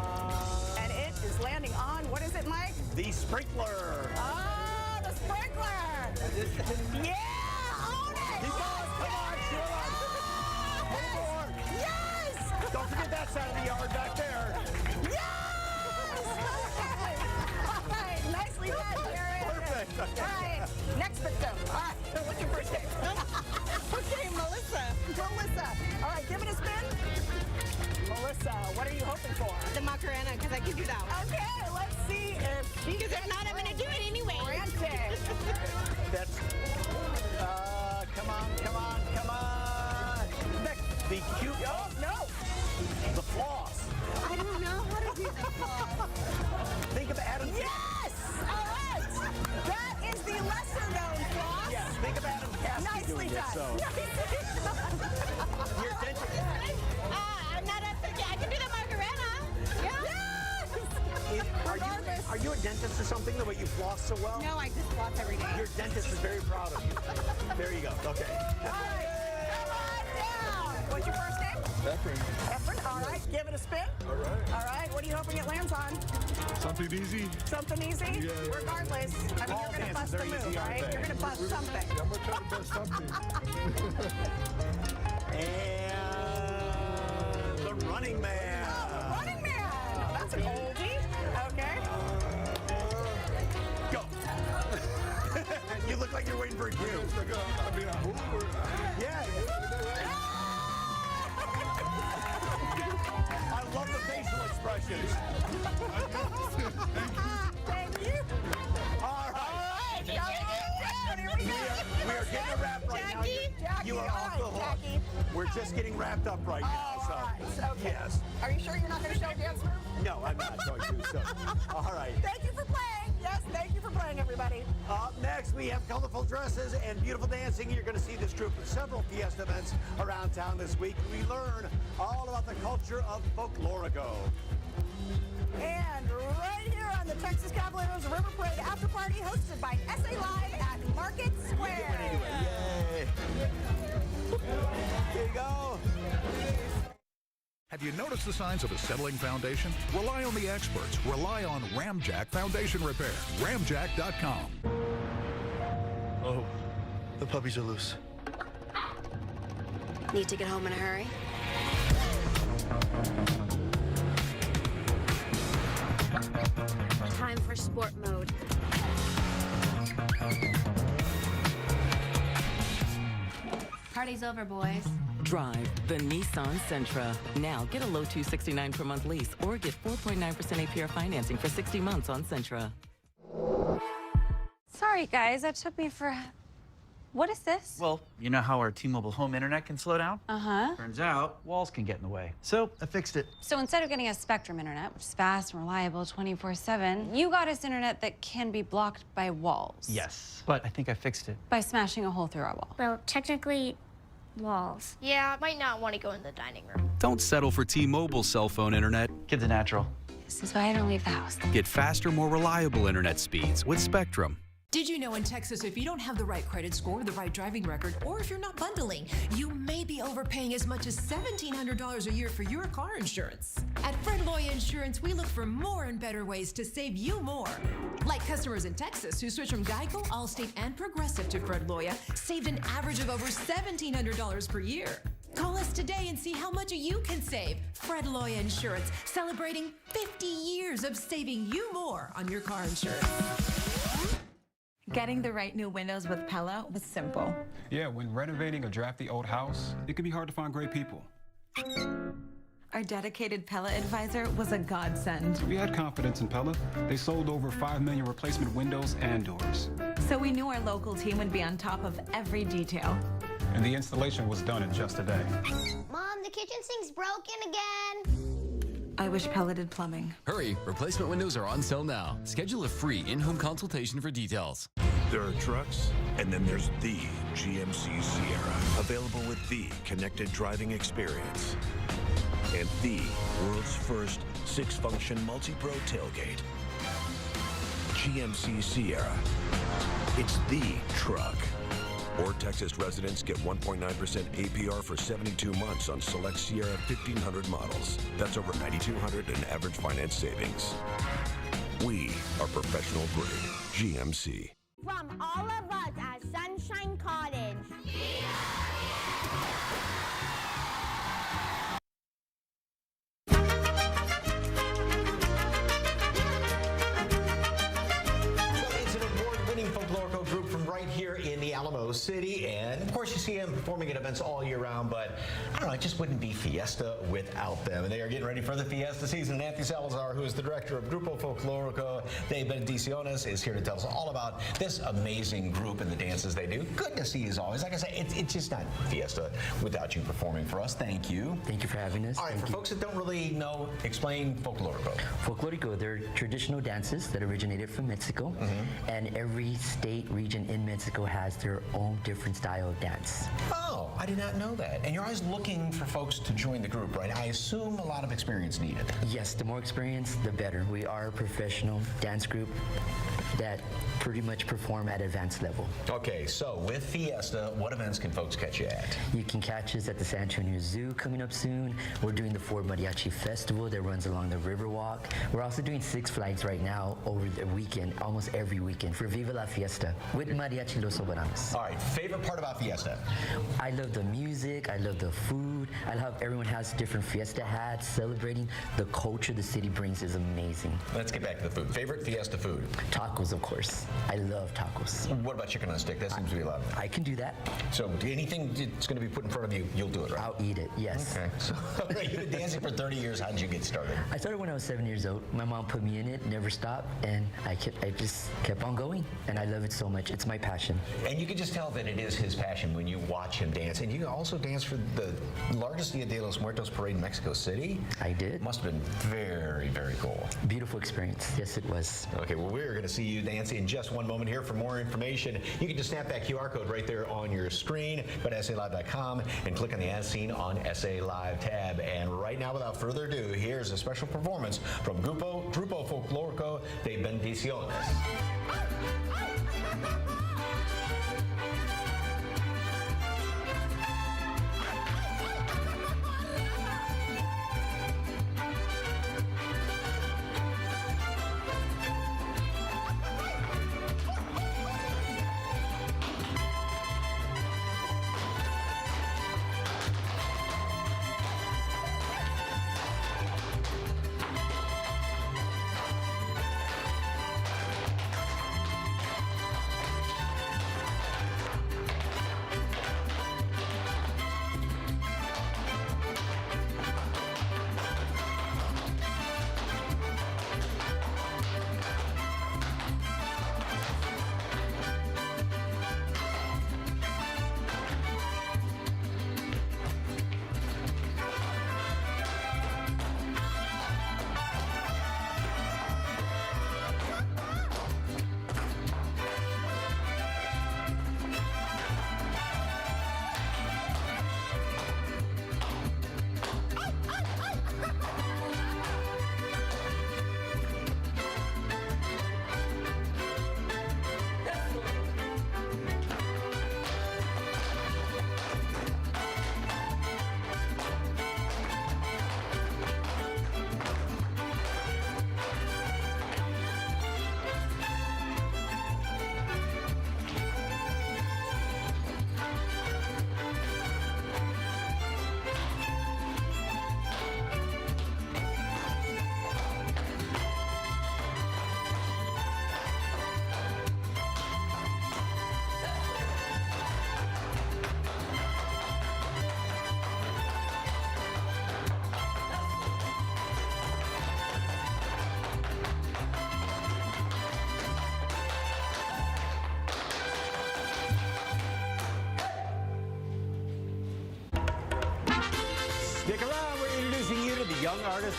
And it is landing on, what is it, Mike? The sprinkler. Oh, the sprinkler. Yeah, own it. Keep going. Come on, Sheila. One more. Yes. Don't forget that side of the yard back there. Yes. Okay. All right. Nicely done, Jared. Perfect. Okay. All right. Next victim. All right. What's your first name? Okay, Melissa. Melissa. All right. Give it a spin. Melissa, what are you hoping for? The Macarena, because I can do that one. Okay, let's see if she Because if not, I'm going to do it anyway. Frantic. That's, come on, come on, come on. The cute, oh, no. The floss. I don't know how to do the floss. Think of Adam. Yes! All right. That is the lesser known floss. Yes, think of Adam Cassidy Nicely doing done. it, so. Your dentist. I'm not up to I can do the Macarena. Yeah. Yes! Are you a dentist or something, the way you floss so well? No, I just floss every day. Your dentist is very proud of you. There you go. Okay. All right. Come on down. What's your first name? Efren. Efren. All right. Give it a spin. All right. All right. What are you hoping it lands on? Something easy. Something easy? Yeah. Regardless, I mean, All you're going to bust dances the are move, easy, aren't right? they? You're going to bust something. I'm going to try to bust something. And the Running Man. Oh, the Running Man. That's an oldie. Okay. Go. You look like you're waiting for a cue. Yeah. I love the facial expressions. Thank you. All right. Here we go. We are getting a wrap right now. Jackie, You are all off right, the hook. Jackie. We're just getting wrapped up right now. So, All right. Okay. yes. Are you sure you're not going to show dance move? No, I'm not going to. So, all right. Thank you for playing. Yes, thank you for playing, everybody. Up next, we have colorful dresses and beautiful dancing. You're going to see this group at several Fiesta events around town this week. We learn all about the culture of folklorico. And right here on the Texas Cavaliers River Parade Afterparty, hosted by SA Live at Market Square. Yay. Here you go. Have you noticed the signs of a settling foundation? Rely on the experts. Rely on Ramjack Foundation Repair. Ramjack.com. Oh, the puppies are loose. Need to get home in a hurry? Time for sport mode. Party's over, boys. Drive the Nissan Sentra. Now get a low $269 per month lease or get 4.9% APR financing for 60 months on Sentra. Sorry, guys, that took me for... What is this? Well, you know how our T-Mobile home internet can slow down? Uh-huh. Turns out, walls can get in the way. So, I fixed it. So instead of getting a Spectrum internet, which is fast and reliable 24/7, you got us internet that can be blocked by walls. Yes, but I think I fixed it. By smashing a hole through our wall. Well, technically, walls. Yeah, might not want to go in the dining room. Don't settle for T-Mobile cell phone internet. Kids are natural. This is why I don't leave the house. Get faster, more reliable internet speeds with Spectrum. Did you know in Texas, if you don't have the right credit score, the right driving record, or if you're not bundling, you may be overpaying as much as $1,700 a year for your car insurance? At Fred Loya Insurance, we look for more and better ways to save you more. Like customers in Texas who switched from Geico, Allstate, and Progressive to Fred Loya saved an average of over $1,700 per year. Call us today and see how much you can save. Fred Loya Insurance, celebrating 50 years of saving you more on your car insurance. Getting the right new windows with Pella was simple. Yeah, when renovating a drafty old house, it can be hard to find great people. Our dedicated Pella advisor was a godsend. We had confidence in Pella. They sold over 5 million replacement windows and doors. So we knew our local team would be on top of every detail. And the installation was done in just a day. Mom, the kitchen sink's broken again. I wish Pella did plumbing. Hurry, replacement windows are on sale now. Schedule a free in-home consultation for details. There are trucks, and then there's the GMC Sierra, available with the connected driving experience and the world's first 6-function multi-pro tailgate. GMC Sierra. It's the truck. Or Texas residents get 1.9% APR for 72 months on select Sierra 1500 models. That's over $9,200 in average finance savings. We are professional grade GMC. From all of us at Sunshine Cottage. Folklorico group from right here in the Alamo City, and of course you see them performing at events all year round, but I don't know, it just wouldn't be Fiesta without them. And they are getting ready for the Fiesta season. And Anthony Salazar, who is the director of Grupo Folklorico de Bendiciones, is here to tell us all about this amazing group and the dances they do. Good to see you as always. Like I say, it's just not Fiesta without you performing for us. Thank you. Thank you for having us. All right, for folks that don't really know, explain Folklorico. Folklorico, they're traditional dances that originated from Mexico, and every state, region in Mexico has their own different style of dance. Oh, I did not know that. And you're always looking for folks to join the group, right? I assume a lot of experience needed. Yes, the more experience, the better. We are a professional dance group that pretty much perform at advanced level. Okay, so with Fiesta, what events can folks catch you at? You can catch us at the San Antonio Zoo coming up soon. We're doing the Ford Mariachi Festival that runs along the Riverwalk. We're also doing Six Flags right now over the weekend, almost every weekend, for Viva la Fiesta with Mariachi Los Soberanos. All right, favorite part about Fiesta? I love the music, I love the food, I love everyone has different Fiesta hats, celebrating the culture the city brings is amazing. Let's get back to the food. Favorite Fiesta food? Tacos, of course. I love tacos. What about chicken on a stick? That seems to be a lot. I can do that. So anything that's going to be put in front of you, you'll do it, right? I'll eat it, yes. Okay. So you've been dancing for 30 years. How did you get started? I started when I was 7 years old. My mom put me in it, never stopped, and I just kept on going, and I love it so much. It's my passion. And you can just tell that it is his passion when you watch him dance. And you also dance for the largest Dia de los Muertos parade in Mexico City. I did. Must have been very, very cool. Beautiful experience. Yes, it was. Okay, well, we're going to see you dance in just one moment here. For more information, you can just snap that QR code right there on your screen. Go to SALive.com and click on the As Seen on SA Live tab. And right now, without further ado, here's a special performance from Grupo Folklorico de Bendiciones.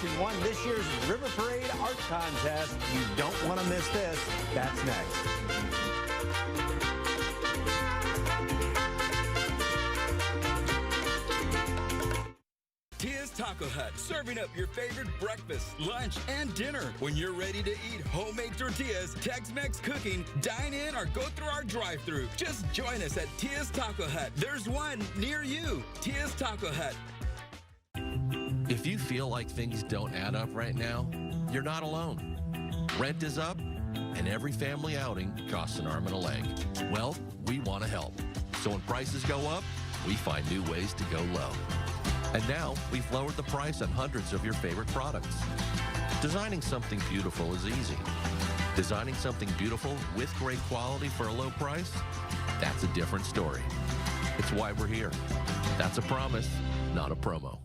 who won this year's River Parade Art Contest. You don't want to miss this. That's next. Tia's Taco Hut, serving up your favorite breakfast, lunch, and dinner. When you're ready to eat homemade tortillas, Tex-Mex cooking, dine in, or go through our drive-thru. Just join us at Tia's Taco Hut. There's one near you. Tia's Taco Hut. If you feel like things don't add up right now, you're not alone. Rent is up, and every family outing costs an arm and a leg. Well, we want to help. So when prices go up, we find new ways to go low. And now, we've lowered the price on hundreds of your favorite products. Designing something beautiful is easy. Designing something beautiful with great quality for a low price, that's a different story. It's why we're here. That's a promise, not a promo.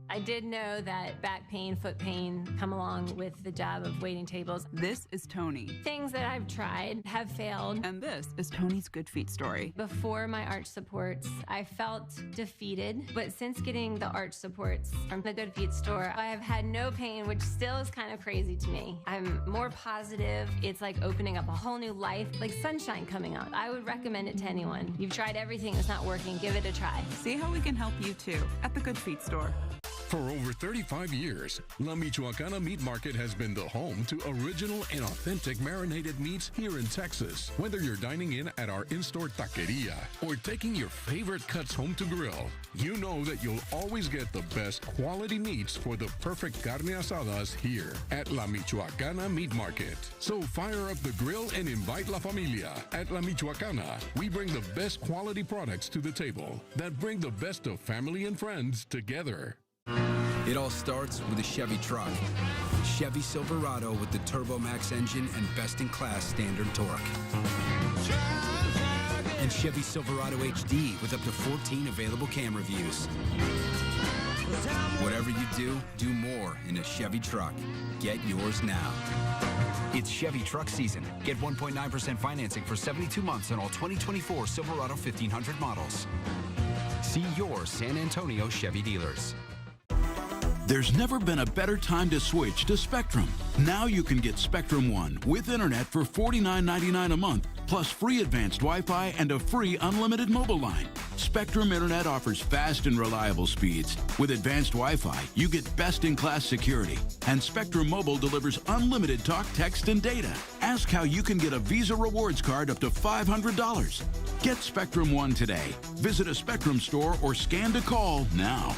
I did know that back pain, foot pain come along with the job of waiting tables. This is Tony. Things that I've tried have failed. And this is Tony's Good Feet story. Before my arch supports, I felt defeated. But since getting the arch supports from the Good Feet store, I have had no pain, which still is kind of crazy to me. I'm more positive. It's like opening up a whole new life, like sunshine coming out. I would recommend it to anyone. You've tried everything that's not working, give it a try. See how we can help you too at the Good Feet store. For over 35 years, La Michoacana Meat Market has been the home to original and authentic marinated meats here in Texas. Whether you're dining in at our in-store taqueria or taking your favorite cuts home to grill, you know that you'll always get the best quality meats for the perfect carne asadas here at La Michoacana Meat Market. So fire up the grill and invite La Familia. At La Michoacana, we bring the best quality products to the table that bring the best of family and friends together. It all starts with a Chevy truck. Chevy Silverado with the Turbo Max engine and best-in-class standard torque. And Chevy Silverado HD with up to 14 available camera views. Whatever you do, do more in a Chevy truck. Get yours now. It's Chevy truck season. Get 1.9% financing for 72 months on all 2024 Silverado 1500 models. See your San Antonio Chevy dealers. There's never been a better time to switch to Spectrum. Now you can get Spectrum One with internet for $49.99 a month, plus free advanced Wi-Fi and a free unlimited mobile line. Spectrum Internet offers fast and reliable speeds. With advanced Wi-Fi, you get best-in-class security. And Spectrum Mobile delivers unlimited talk, text, and data. Ask how you can get a Visa Rewards card up to $500. Get Spectrum One today. Visit a Spectrum store or scan to call now.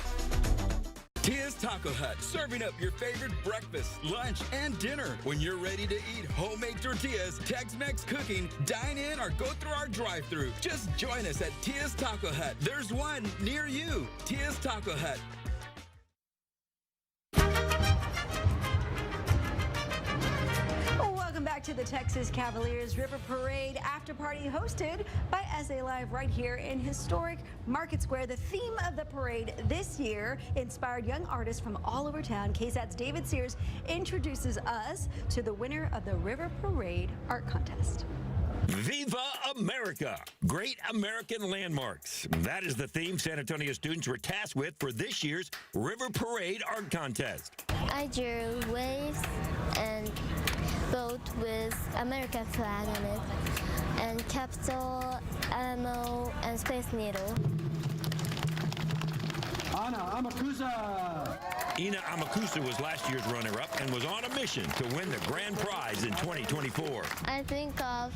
Tia's Taco Hut, serving up your favorite breakfast, lunch, and dinner. When you're ready to eat homemade tortillas, Tex-Mex cooking, dine in, or go through our drive-thru. Just join us at Tia's Taco Hut. There's one near you. Tia's Taco Hut. Welcome back to the Texas Cavaliers River Parade after party hosted by SA Live right here in historic Market Square. The theme of the parade this year inspired young artists from all over town. KSAT's David Sears introduces us to the winner of the River Parade Art Contest. Viva America! Great American landmarks. That is the theme San Antonio students were tasked with for this year's River Parade Art Contest. I drew waves and boat with American flag on it, and Capitol, Alamo, and Space Needle. Ina Amakusa was last year's runner-up and was on a mission to win the grand prize in 2024. I think of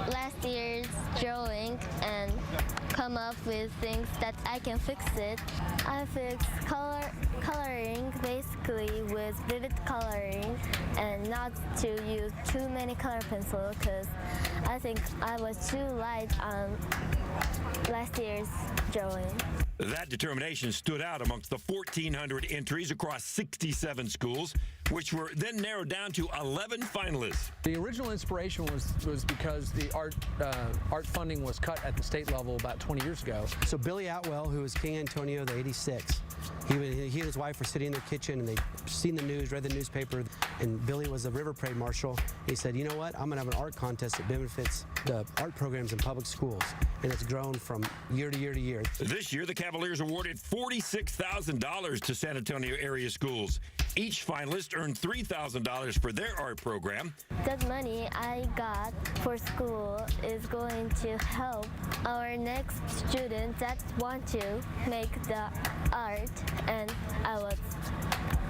last year's drawing and come up with things that I can fix it. I fix coloring basically with vivid coloring and not to use too many color pencils because I think I was too light on last year's drawing. That determination stood out amongst the 1,400 entries across 67 schools. which were then narrowed down to 11 finalists. The original inspiration was because the art funding was cut at the state level about 20 years ago. So Billy Atwell, who was King Antonio the 86, he and his wife were sitting in their kitchen and they'd seen the news, read the newspaper, and Billy was a River Parade marshal. He said, you know what, I'm going to have an art contest that benefits the art programs in public schools. And it's grown from year to year to year. This year, the Cavaliers awarded $46,000 to San Antonio area schools. Each finalist earned $3,000 for their art program. That money I got for school is going to help our next students that want to make the art, and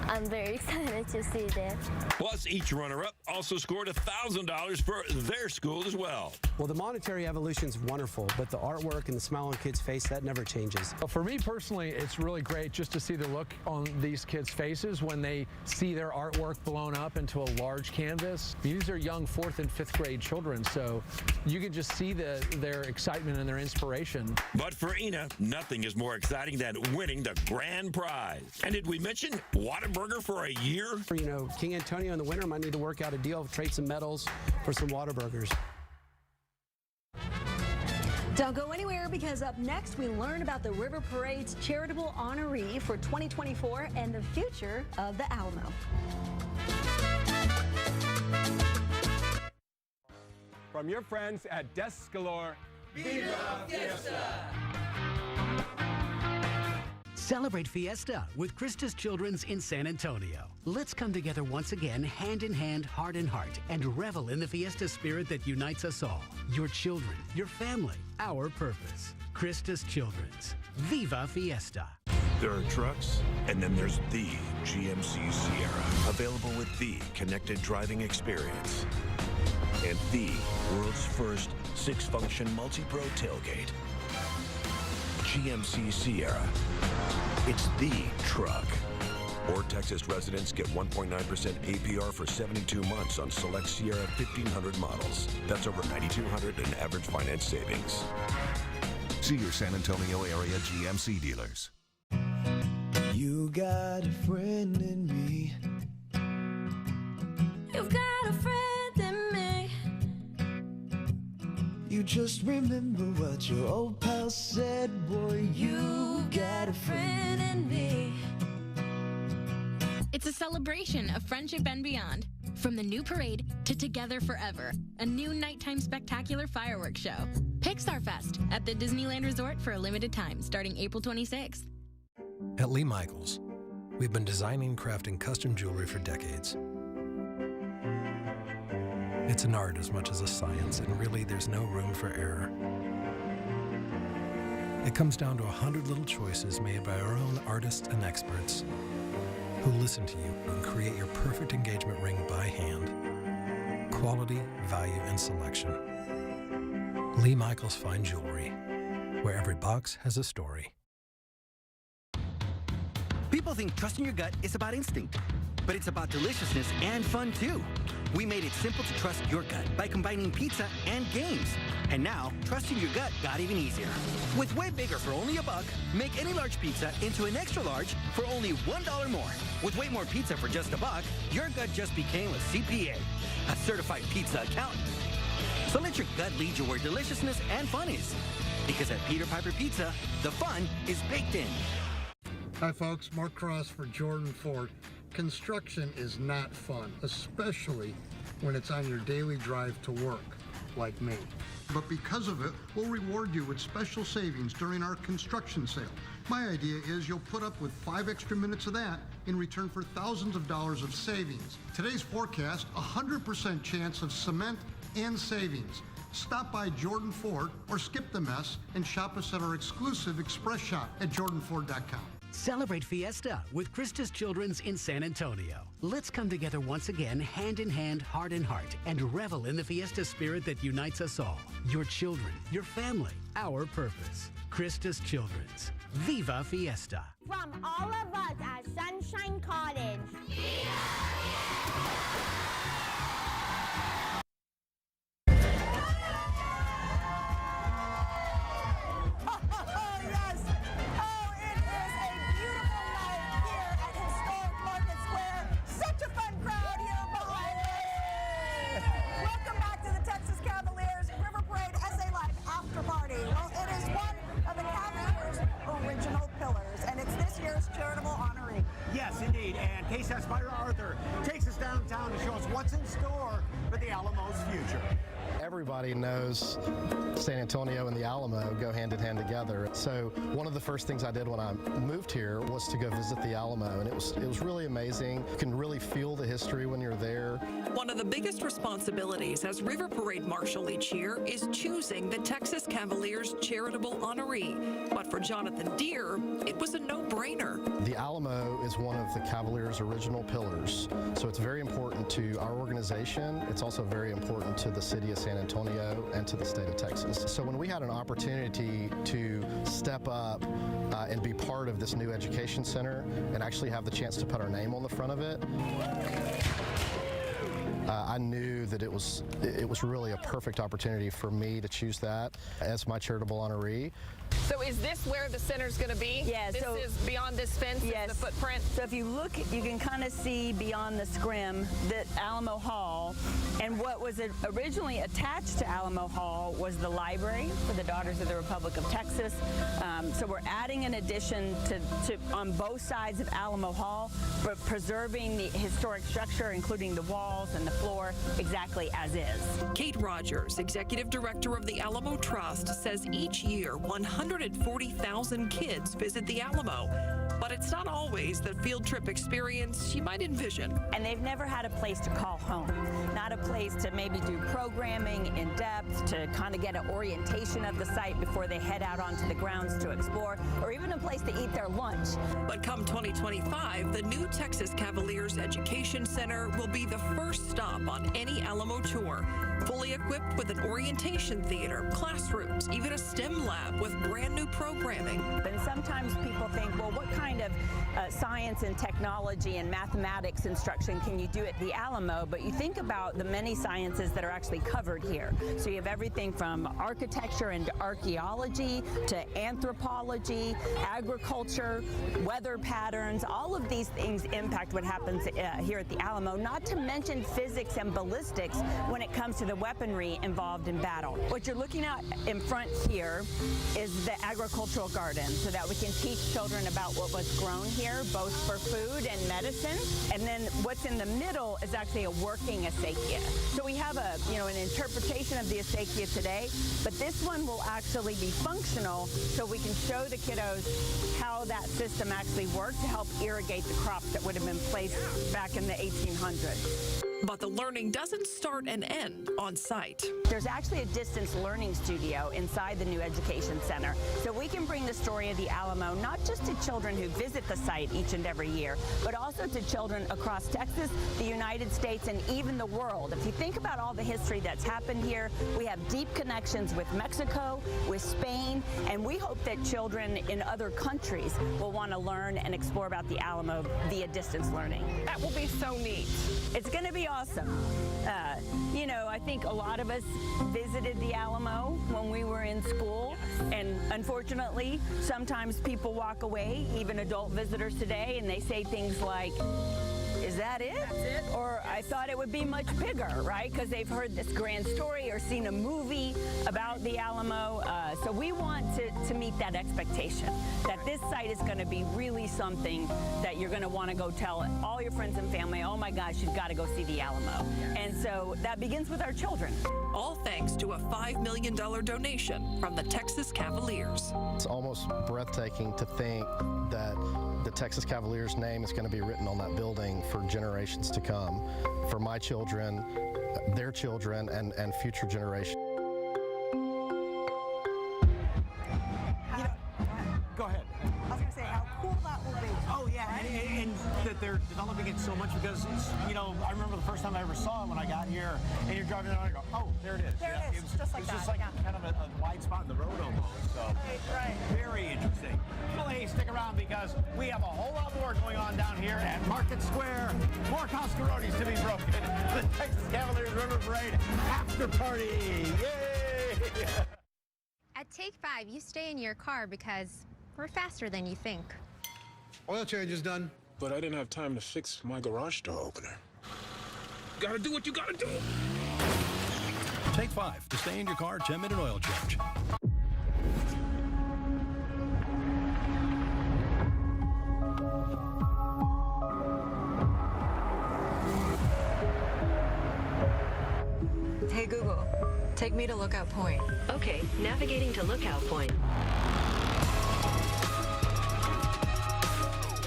I'm very excited to see that. Plus, each runner-up also scored $1,000 for their school as well. Well, the monetary evolution is wonderful, but the artwork and the smile on kids' face, that never changes. For me personally, it's really great just to see the look on these kids' faces when they see their artwork blown up into a large canvas. These are young 4th and 5th grade children, so you can just see their excitement and their inspiration. But for Ina, nothing is more exciting than winning the grand prize. And did we mention Whataburger for a year? You know, King Antonio in the winter might need to work out a deal, trade some medals for some Whataburgers. Don't go anywhere, because up next we learn about the River Parade's charitable honoree for 2024 and the future of the Alamo. From your friends at Desks Galore, Viva Fiesta! Celebrate Fiesta with Christus Children's in San Antonio. Let's come together once again, hand in hand, heart in heart, and revel in the Fiesta spirit that unites us all. Your children, your family, our purpose. Christus Children's. Viva Fiesta. There are trucks, and then there's the GMC Sierra, available with the connected driving experience and the world's first 6-function multi-pro tailgate. GMC Sierra. It's the truck. Or Texas residents get 1.9% APR for 72 months on select Sierra 1500 models. That's over $9,200 in average finance savings. See your San Antonio area GMC dealers. You got a friend in me. You've got a friend in me. You just remember what your old pal said, boy. You got a friend in me. It's a celebration of friendship and beyond. From the new parade to Together Forever, a new nighttime spectacular fireworks show. Pixar Fest at the Disneyland Resort for a limited time, starting April 26th. At Lee Michaels, we've been designing and crafting custom jewelry for decades. It's an art as much as a science, and really there's no room for error. It comes down to 100 little choices made by our own artists and experts who listen to you and create your perfect engagement ring by hand. Quality, value, and selection. Lee Michaels Fine Jewelry, where every box has a story. People think trusting your gut is about instinct, but it's about deliciousness and fun too. We made it simple to trust your gut by combining pizza and games. And now, trusting your gut got even easier. With Way Bigger for only $1, make any large pizza into an extra large for only $1 more. With Way More Pizza for just $1, your gut just became a CPA, a certified pizza accountant. So let your gut lead you where deliciousness and fun is. Because at Peter Piper Pizza, the fun is baked in. Hi folks, Mark Cross for Jordan Ford. Construction is not fun, especially when it's on your daily drive to work, like me. But because of it, we'll reward you with special savings during our construction sale. My idea is you'll put up with 5 extra minutes of that in return for thousands of dollars of savings. Today's forecast, 100% chance of cement and savings. Stop by Jordan Ford or skip the mess and shop us at our exclusive express shop at jordanford.com. Celebrate Fiesta with Christus Children's in San Antonio. Let's come together once again, hand in hand, heart in heart, and revel in the Fiesta spirit that unites us all. Your children, your family, our purpose. Christus Children's. Viva Fiesta. From all of us at Sunshine Cottage. Such a fun everybody knows San Antonio and the Alamo go hand in hand together. So one of the first things I did when I moved here was to go visit the Alamo, and it was really amazing. You can really feel the history when you're there. One of the biggest responsibilities as River Parade Marshal each year is choosing the Texas Cavaliers charitable honoree. But for Jonathan Deere, it was a no-brainer. The Alamo is one of the Cavaliers' original pillars, so it's very important to our organization. It's also very important to the city of San Antonio and to the state of Texas. So when we had an opportunity to step up and be part of this new education center and actually have the chance to put our name on the front of it, I knew that it was really a perfect opportunity for me to choose that as my charitable honoree. So is this where the center's going to be? Yeah. This is beyond this fence, yes. Is the footprint? So if you look, you can kind of see beyond the scrim the Alamo Hall. And what was originally attached to Alamo Hall was the library for the Daughters of the Republic of Texas. So we're adding an addition to on both sides of Alamo Hall, but preserving the historic structure, including the walls and the floor, exactly as is. Kate Rogers, Executive Director of the Alamo Trust, says each year 140,000 kids visit the Alamo. But it's not always the field trip experience you might envision. And they've never had a place to call home, not a place to maybe do programming in depth, to kind of get an orientation of the site before they head out onto the grounds to explore, or even a place to eat their lunch. But come 2025, the new Texas Cavaliers Education Center will be the first stop on any Alamo tour, fully equipped with an orientation theater, classrooms, even a STEM lab with brand new programming. And sometimes people think, well, what kind of science and technology and mathematics instruction can you do at the Alamo? But you think about the many sciences that are actually covered here. So you have everything from architecture and archaeology to anthropology, agriculture, weather patterns. All of these things impact what happens here at the Alamo, not to mention physics and ballistics when it comes to the weaponry involved in battle. What you're looking at in front here is the agricultural garden, so that we can teach children about what was grown here, both for food and medicine. And then what's in the middle is actually a working acequia. So we have an interpretation of the acequia today, but this one will actually be functional, so we can show the kiddos how that system actually worked to help irrigate the crops that would have been placed back in the 1800s. But the learning doesn't start and end on site. There's actually a distance learning studio inside the new education center, so we can bring the story of the Alamo not just to children who visit the site each and every year, but also to children across Texas, the United States, and even the world. If you think about all the history that's happened here, we have deep connections with Mexico, with Spain, and we hope that children in other countries will want to learn and explore about the Alamo via distance learning. That will be so neat. It's going to be awesome. I think a lot of us visited the Alamo when we were in school, and unfortunately, sometimes people walk away, even adult visitors today, and they say things like, is that it? That's it? Or I thought it would be much bigger, right? Because they've heard this grand story or seen a movie about the Alamo. So we want to meet that expectation, that this site is going to be really something that you're going to want to go tell all your friends and family, oh my gosh, you've got to go see the Alamo. And so that begins with our children. All thanks to a $5 million donation from the Texas Cavaliers. It's almost breathtaking to think that the Texas Cavaliers name is going to be written on that building for generations to come, for my children, their children, and future generations. Go ahead. I was going to say how cool that will be. Oh, yeah, and that they're developing it so much because, I remember the first time I ever saw it when I got here, and you're driving around and I go, oh, there it is. There it is, just like that. It's just like kind of a wide spot in the road almost, so. Right. Very interesting. Well, hey, stick around because we have a whole lot more going on down here at Market Square. More Coscaronis to be broken. The Texas Cavaliers River Parade Afterparty. Yay! At Take 5, you stay in your car because we're faster than you think. Oil change is done. But I didn't have time to fix my garage door opener. Gotta do what you gotta do. Take 5 to stay in your car, 10-minute oil change. Hey Google, take me to Lookout Point. Okay, navigating to Lookout Point.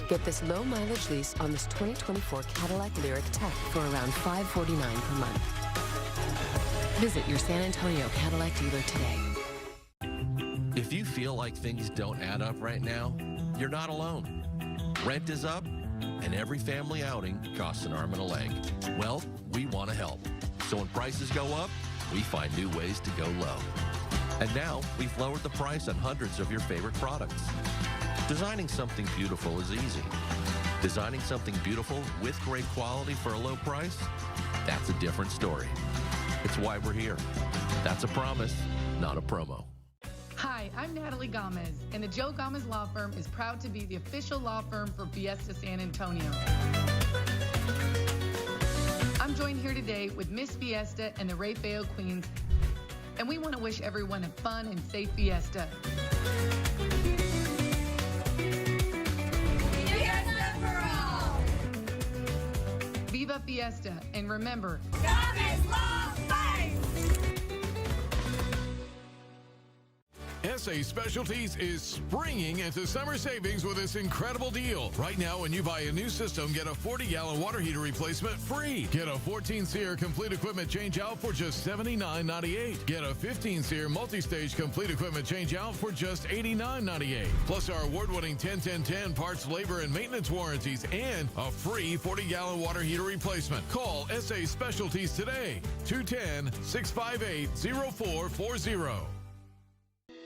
Get this low mileage lease on this 2024 Cadillac Lyriq Tech for around $549 per month. Visit your San Antonio Cadillac dealer today. If you feel like things don't add up right now, you're not alone. Rent is up, and every family outing costs an arm and a leg. Well, we want to help. So when prices go up, we find new ways to go low. And now, we've lowered the price on hundreds of your favorite products. Designing something beautiful is easy. Designing something beautiful with great quality for a low price, that's a different story. It's why we're here. That's a promise, not a promo. Hi, I'm Natalie Gomez, and the Joe Gomez Law Firm is proud to be the official law firm for Fiesta San Antonio. I'm joined here today with Miss Fiesta and the Ray Feo Queens, and we want to wish everyone a fun and safe Fiesta. Fiesta for all! Viva Fiesta, and remember, Gomez Law Firm! SA Specialties is springing into summer savings with this incredible deal. Right now, when you buy a new system, get a 40-gallon water heater replacement free. Get a 14-SEER complete equipment change-out for just $79.98. Get a 15-SEER multi-stage complete equipment change-out for just $89.98. Plus our award-winning 10-10-10 parts, labor, and maintenance warranties, and a free 40-gallon water heater replacement. Call SA Specialties today, 210-658-0440.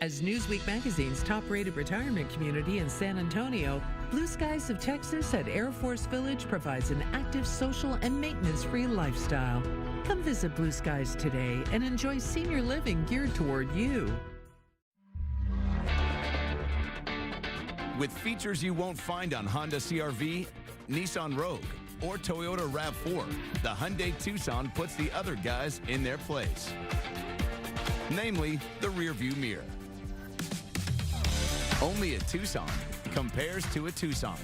As Newsweek magazine's top-rated retirement community in San Antonio, Blue Skies of Texas at Air Force Village provides an active, social, and maintenance-free lifestyle. Come visit Blue Skies today and enjoy senior living geared toward you. With features you won't find on Honda CR-V, Nissan Rogue, or Toyota RAV4, the Hyundai Tucson puts the other guys in their place. Namely, the rearview mirror. Only a Tucson compares to a Tucson.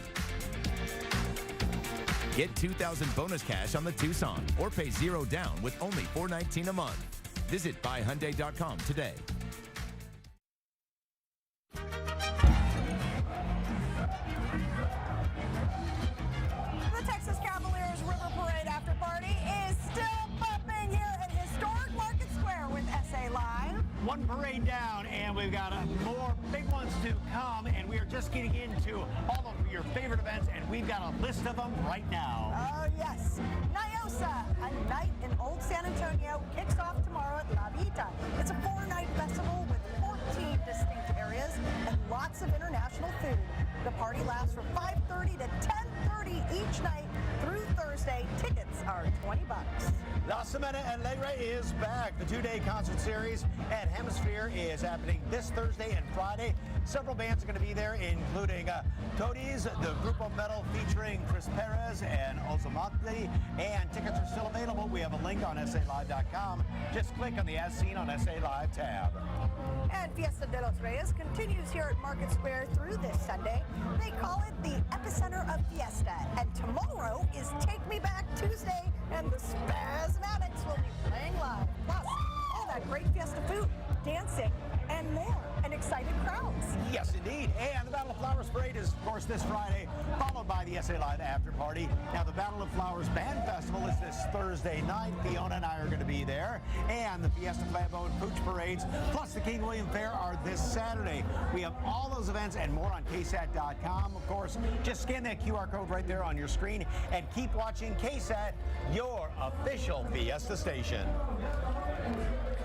Get $2,000 bonus cash on the Tucson or pay $0 down with only $419 a month. Visit buyhyundai.com today. The Texas Cavaliers River Parade Afterparty is still bumping here at historic Market Square with SA Live. One parade down, and we've got more big ones to come, and we are just getting into all of your favorite events, and we've got a list of them right now. Oh, yes. NIOSA, a night in Old San Antonio, kicks off tomorrow at La Vita. It's a 4-night festival with 14 distinct areas and lots of international food. The party lasts from 5:30 to 10:30 each night through Thursday. Tickets are $20. La Semana Alegre is back. The 2-day concert series at Hemisphere is happening this Thursday and Friday. Several bands are going to be there, including Toadies, the Grupo Metal featuring Chris Perez and Osamante, and tickets are still available. We have a link on SALive.com. Just click on the As Seen on SA Live tab. And Fiesta de los Reyes continues here at Market Square through this Sunday. They call it the epicenter of Fiesta. And tomorrow is Take Me Back Tuesday, and the Spasmatics will be playing live. Plus, all that great Fiesta food, dancing, and more. And excited crowds. Yes, indeed. And the Battle of Flowers Parade is, of course, this Friday, followed by the SA Live After Party. Now, the Battle of Flowers Band Festival is this Thursday night. Fiona and I are going to be there. And the Fiesta Flambeau and Pooch Parades, plus the King William Fair, are this Saturday. We have all those events and more on KSAT.com. Of course, just scan that QR code right there on your screen and keep watching KSAT, your official Fiesta station.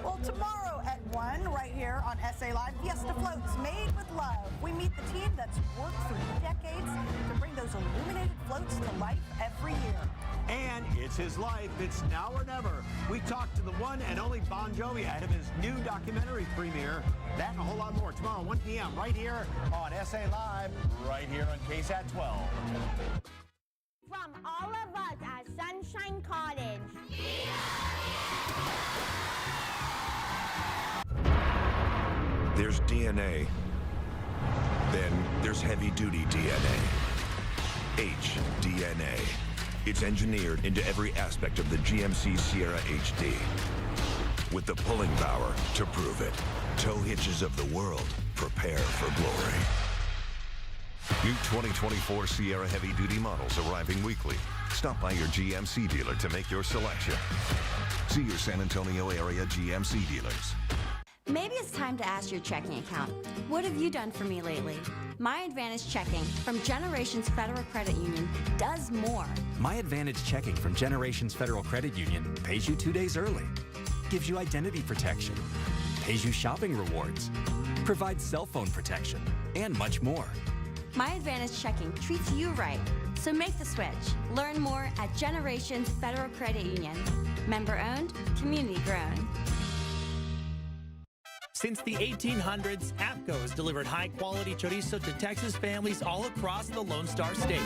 Well, tomorrow at 1, right here on SA Live, Fiesta Floats Made with Love. We meet the team that's worked through decades to bring those illuminated floats to life every year. And it's his life. It's now or never. We talked to the one and only Bon Jovi ahead of his new documentary premiere. That and a whole lot more tomorrow, 1 p.m. right here on SA Live, right here on KSAT 12. From all of us at Sunshine Cottage. There's DNA. Then there's heavy-duty DNA. HDNA. It's engineered into every aspect of the GMC Sierra HD. with the pulling power to prove it. Tow hitches of the world, prepare for glory. New 2024 Sierra heavy-duty models arriving weekly. Stop by your GMC dealer to make your selection. See your San Antonio area GMC dealers. Maybe it's time to ask your checking account. What have you done for me lately? My Advantage Checking from Generations Federal Credit Union does more. My Advantage Checking from Generations Federal Credit Union pays you 2 days early, gives you identity protection, pays you shopping rewards, provides cell phone protection, and much more. My Advantage Checking treats you right, so make the switch. Learn more at Generations Federal Credit Union. Member owned, community grown. Since the 1800s, APCO has delivered high-quality chorizo to Texas families all across the Lone Star State.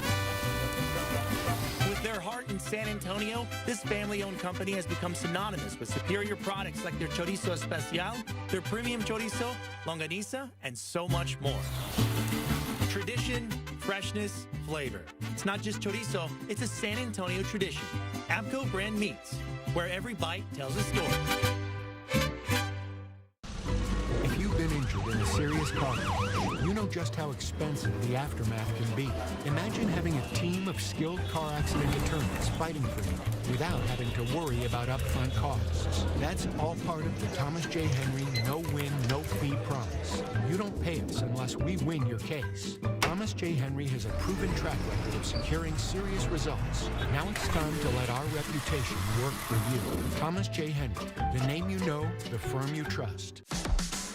With their heart in San Antonio, this family-owned company has become synonymous with superior products like their chorizo especial, their premium chorizo, longaniza, and so much more. Tradition, freshness, flavor. It's not just chorizo, it's a San Antonio tradition. APCO brand meats, where every bite tells a story. If you've been injured in a serious car crash, you know just how expensive the aftermath can be. Imagine having a team of skilled car accident attorneys fighting for you without having to worry about upfront costs. That's all part of the Thomas J. Henry no-win, no-fee promise. You don't pay us unless we win your case. Thomas J. Henry has a proven track record of securing serious results. Now it's time to let our reputation work for you. Thomas J. Henry, the name you know, the firm you trust.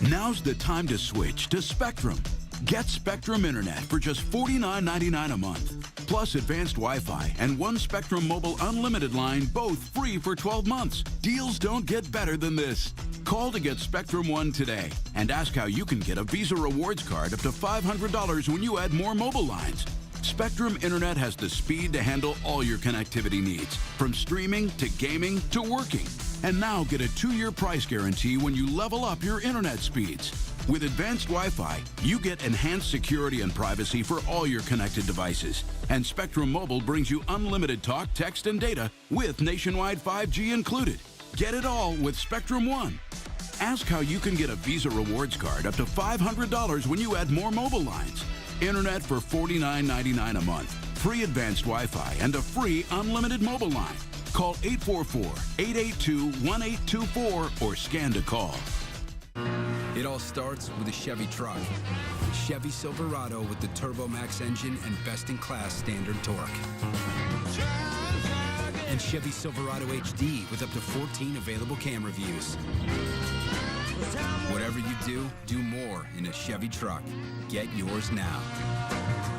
Now's the time to switch to Spectrum. Get Spectrum Internet for just $49.99 a month, plus advanced Wi-Fi and one Spectrum Mobile Unlimited line, both free for 12 months. Deals don't get better than this. Call to get Spectrum One today and ask how you can get a Visa Rewards card up to $500 when you add more mobile lines. Spectrum Internet has the speed to handle all your connectivity needs, from streaming to gaming to working. And now get a 2-year price guarantee when you level up your internet speeds. With advanced Wi-Fi, you get enhanced security and privacy for all your connected devices. And Spectrum Mobile brings you unlimited talk, text, and data with nationwide 5G included. Get it all with Spectrum One. Ask how you can get a Visa Rewards card up to $500 when you add more mobile lines. Internet for $49.99 a month, free advanced Wi-Fi, and a free unlimited mobile line. Call 844-882-1824 or scan to call. It all starts with a Chevy truck. Chevy Silverado with the Turbo Max engine and best-in-class standard torque. And Chevy Silverado HD with up to 14 available camera views. Whatever you do, do more in a Chevy truck. Get yours now.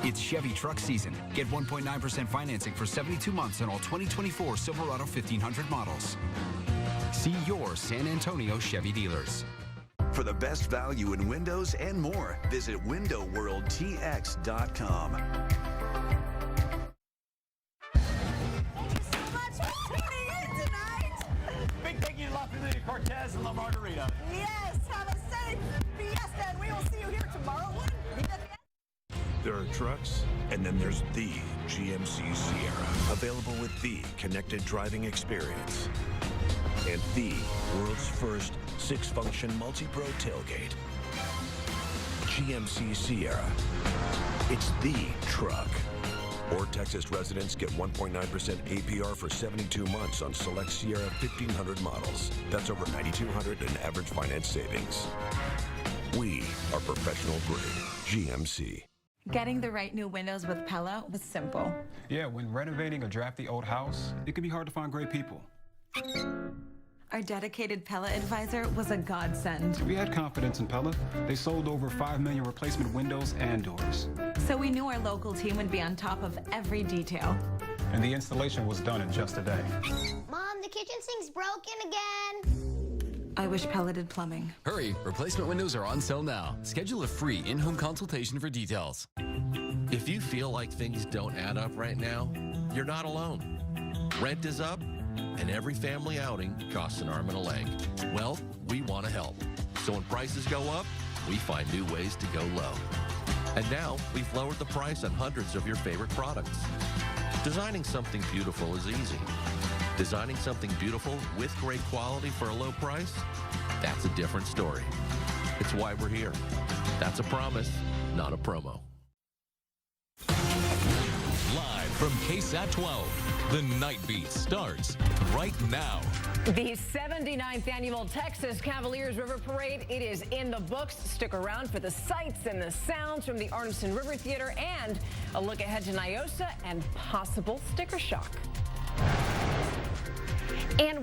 It's Chevy truck season. Get 1.9% financing for 72 months on all 2024 Silverado 1500 models. See your San Antonio Chevy dealers. For the best value in windows and more, visit WindowWorldTX.com. Big thank you to La Familia Cortez and La Margarita. Yes, have a safe fiesta, and we will see you here tomorrow at 1. There are trucks, and then there's the GMC Sierra, available with the connected driving experience and the world's first 6-function multi-pro tailgate. GMC Sierra. It's the truck. Or Texas residents get 1.9% APR for 72 months on select Sierra 1500 models. That's over $9,200 in average finance savings. We are professional grade GMC. Getting the right new windows with Pella was simple. Yeah, when renovating a drafty old house, it can be hard to find great people. Our dedicated Pella advisor was a godsend. We had confidence in Pella. They sold over 5 million replacement windows and doors. So we knew our local team would be on top of every detail. And the installation was done in just a day. Mom, the kitchen sink's broken again. I wish Pella did plumbing. Hurry, replacement windows are on sale now. Schedule a free in-home consultation for details. If you feel like things don't add up right now, you're not alone. Rent is up, and every family outing costs an arm and a leg. Well, we want to help. So when prices go up, we find new ways to go low. And now, we've lowered the price on hundreds of your favorite products. Designing something beautiful is easy. Designing something beautiful with great quality for a low price? That's a different story. It's why we're here. That's a promise, not a promo. Live from KSAT 12, the Night Beat starts right now. The 79th annual Texas Cavaliers River Parade, it is in the books. Stick around for the sights and the sounds from the Arneson River Theater and a look ahead to Niosa and possible sticker shock. And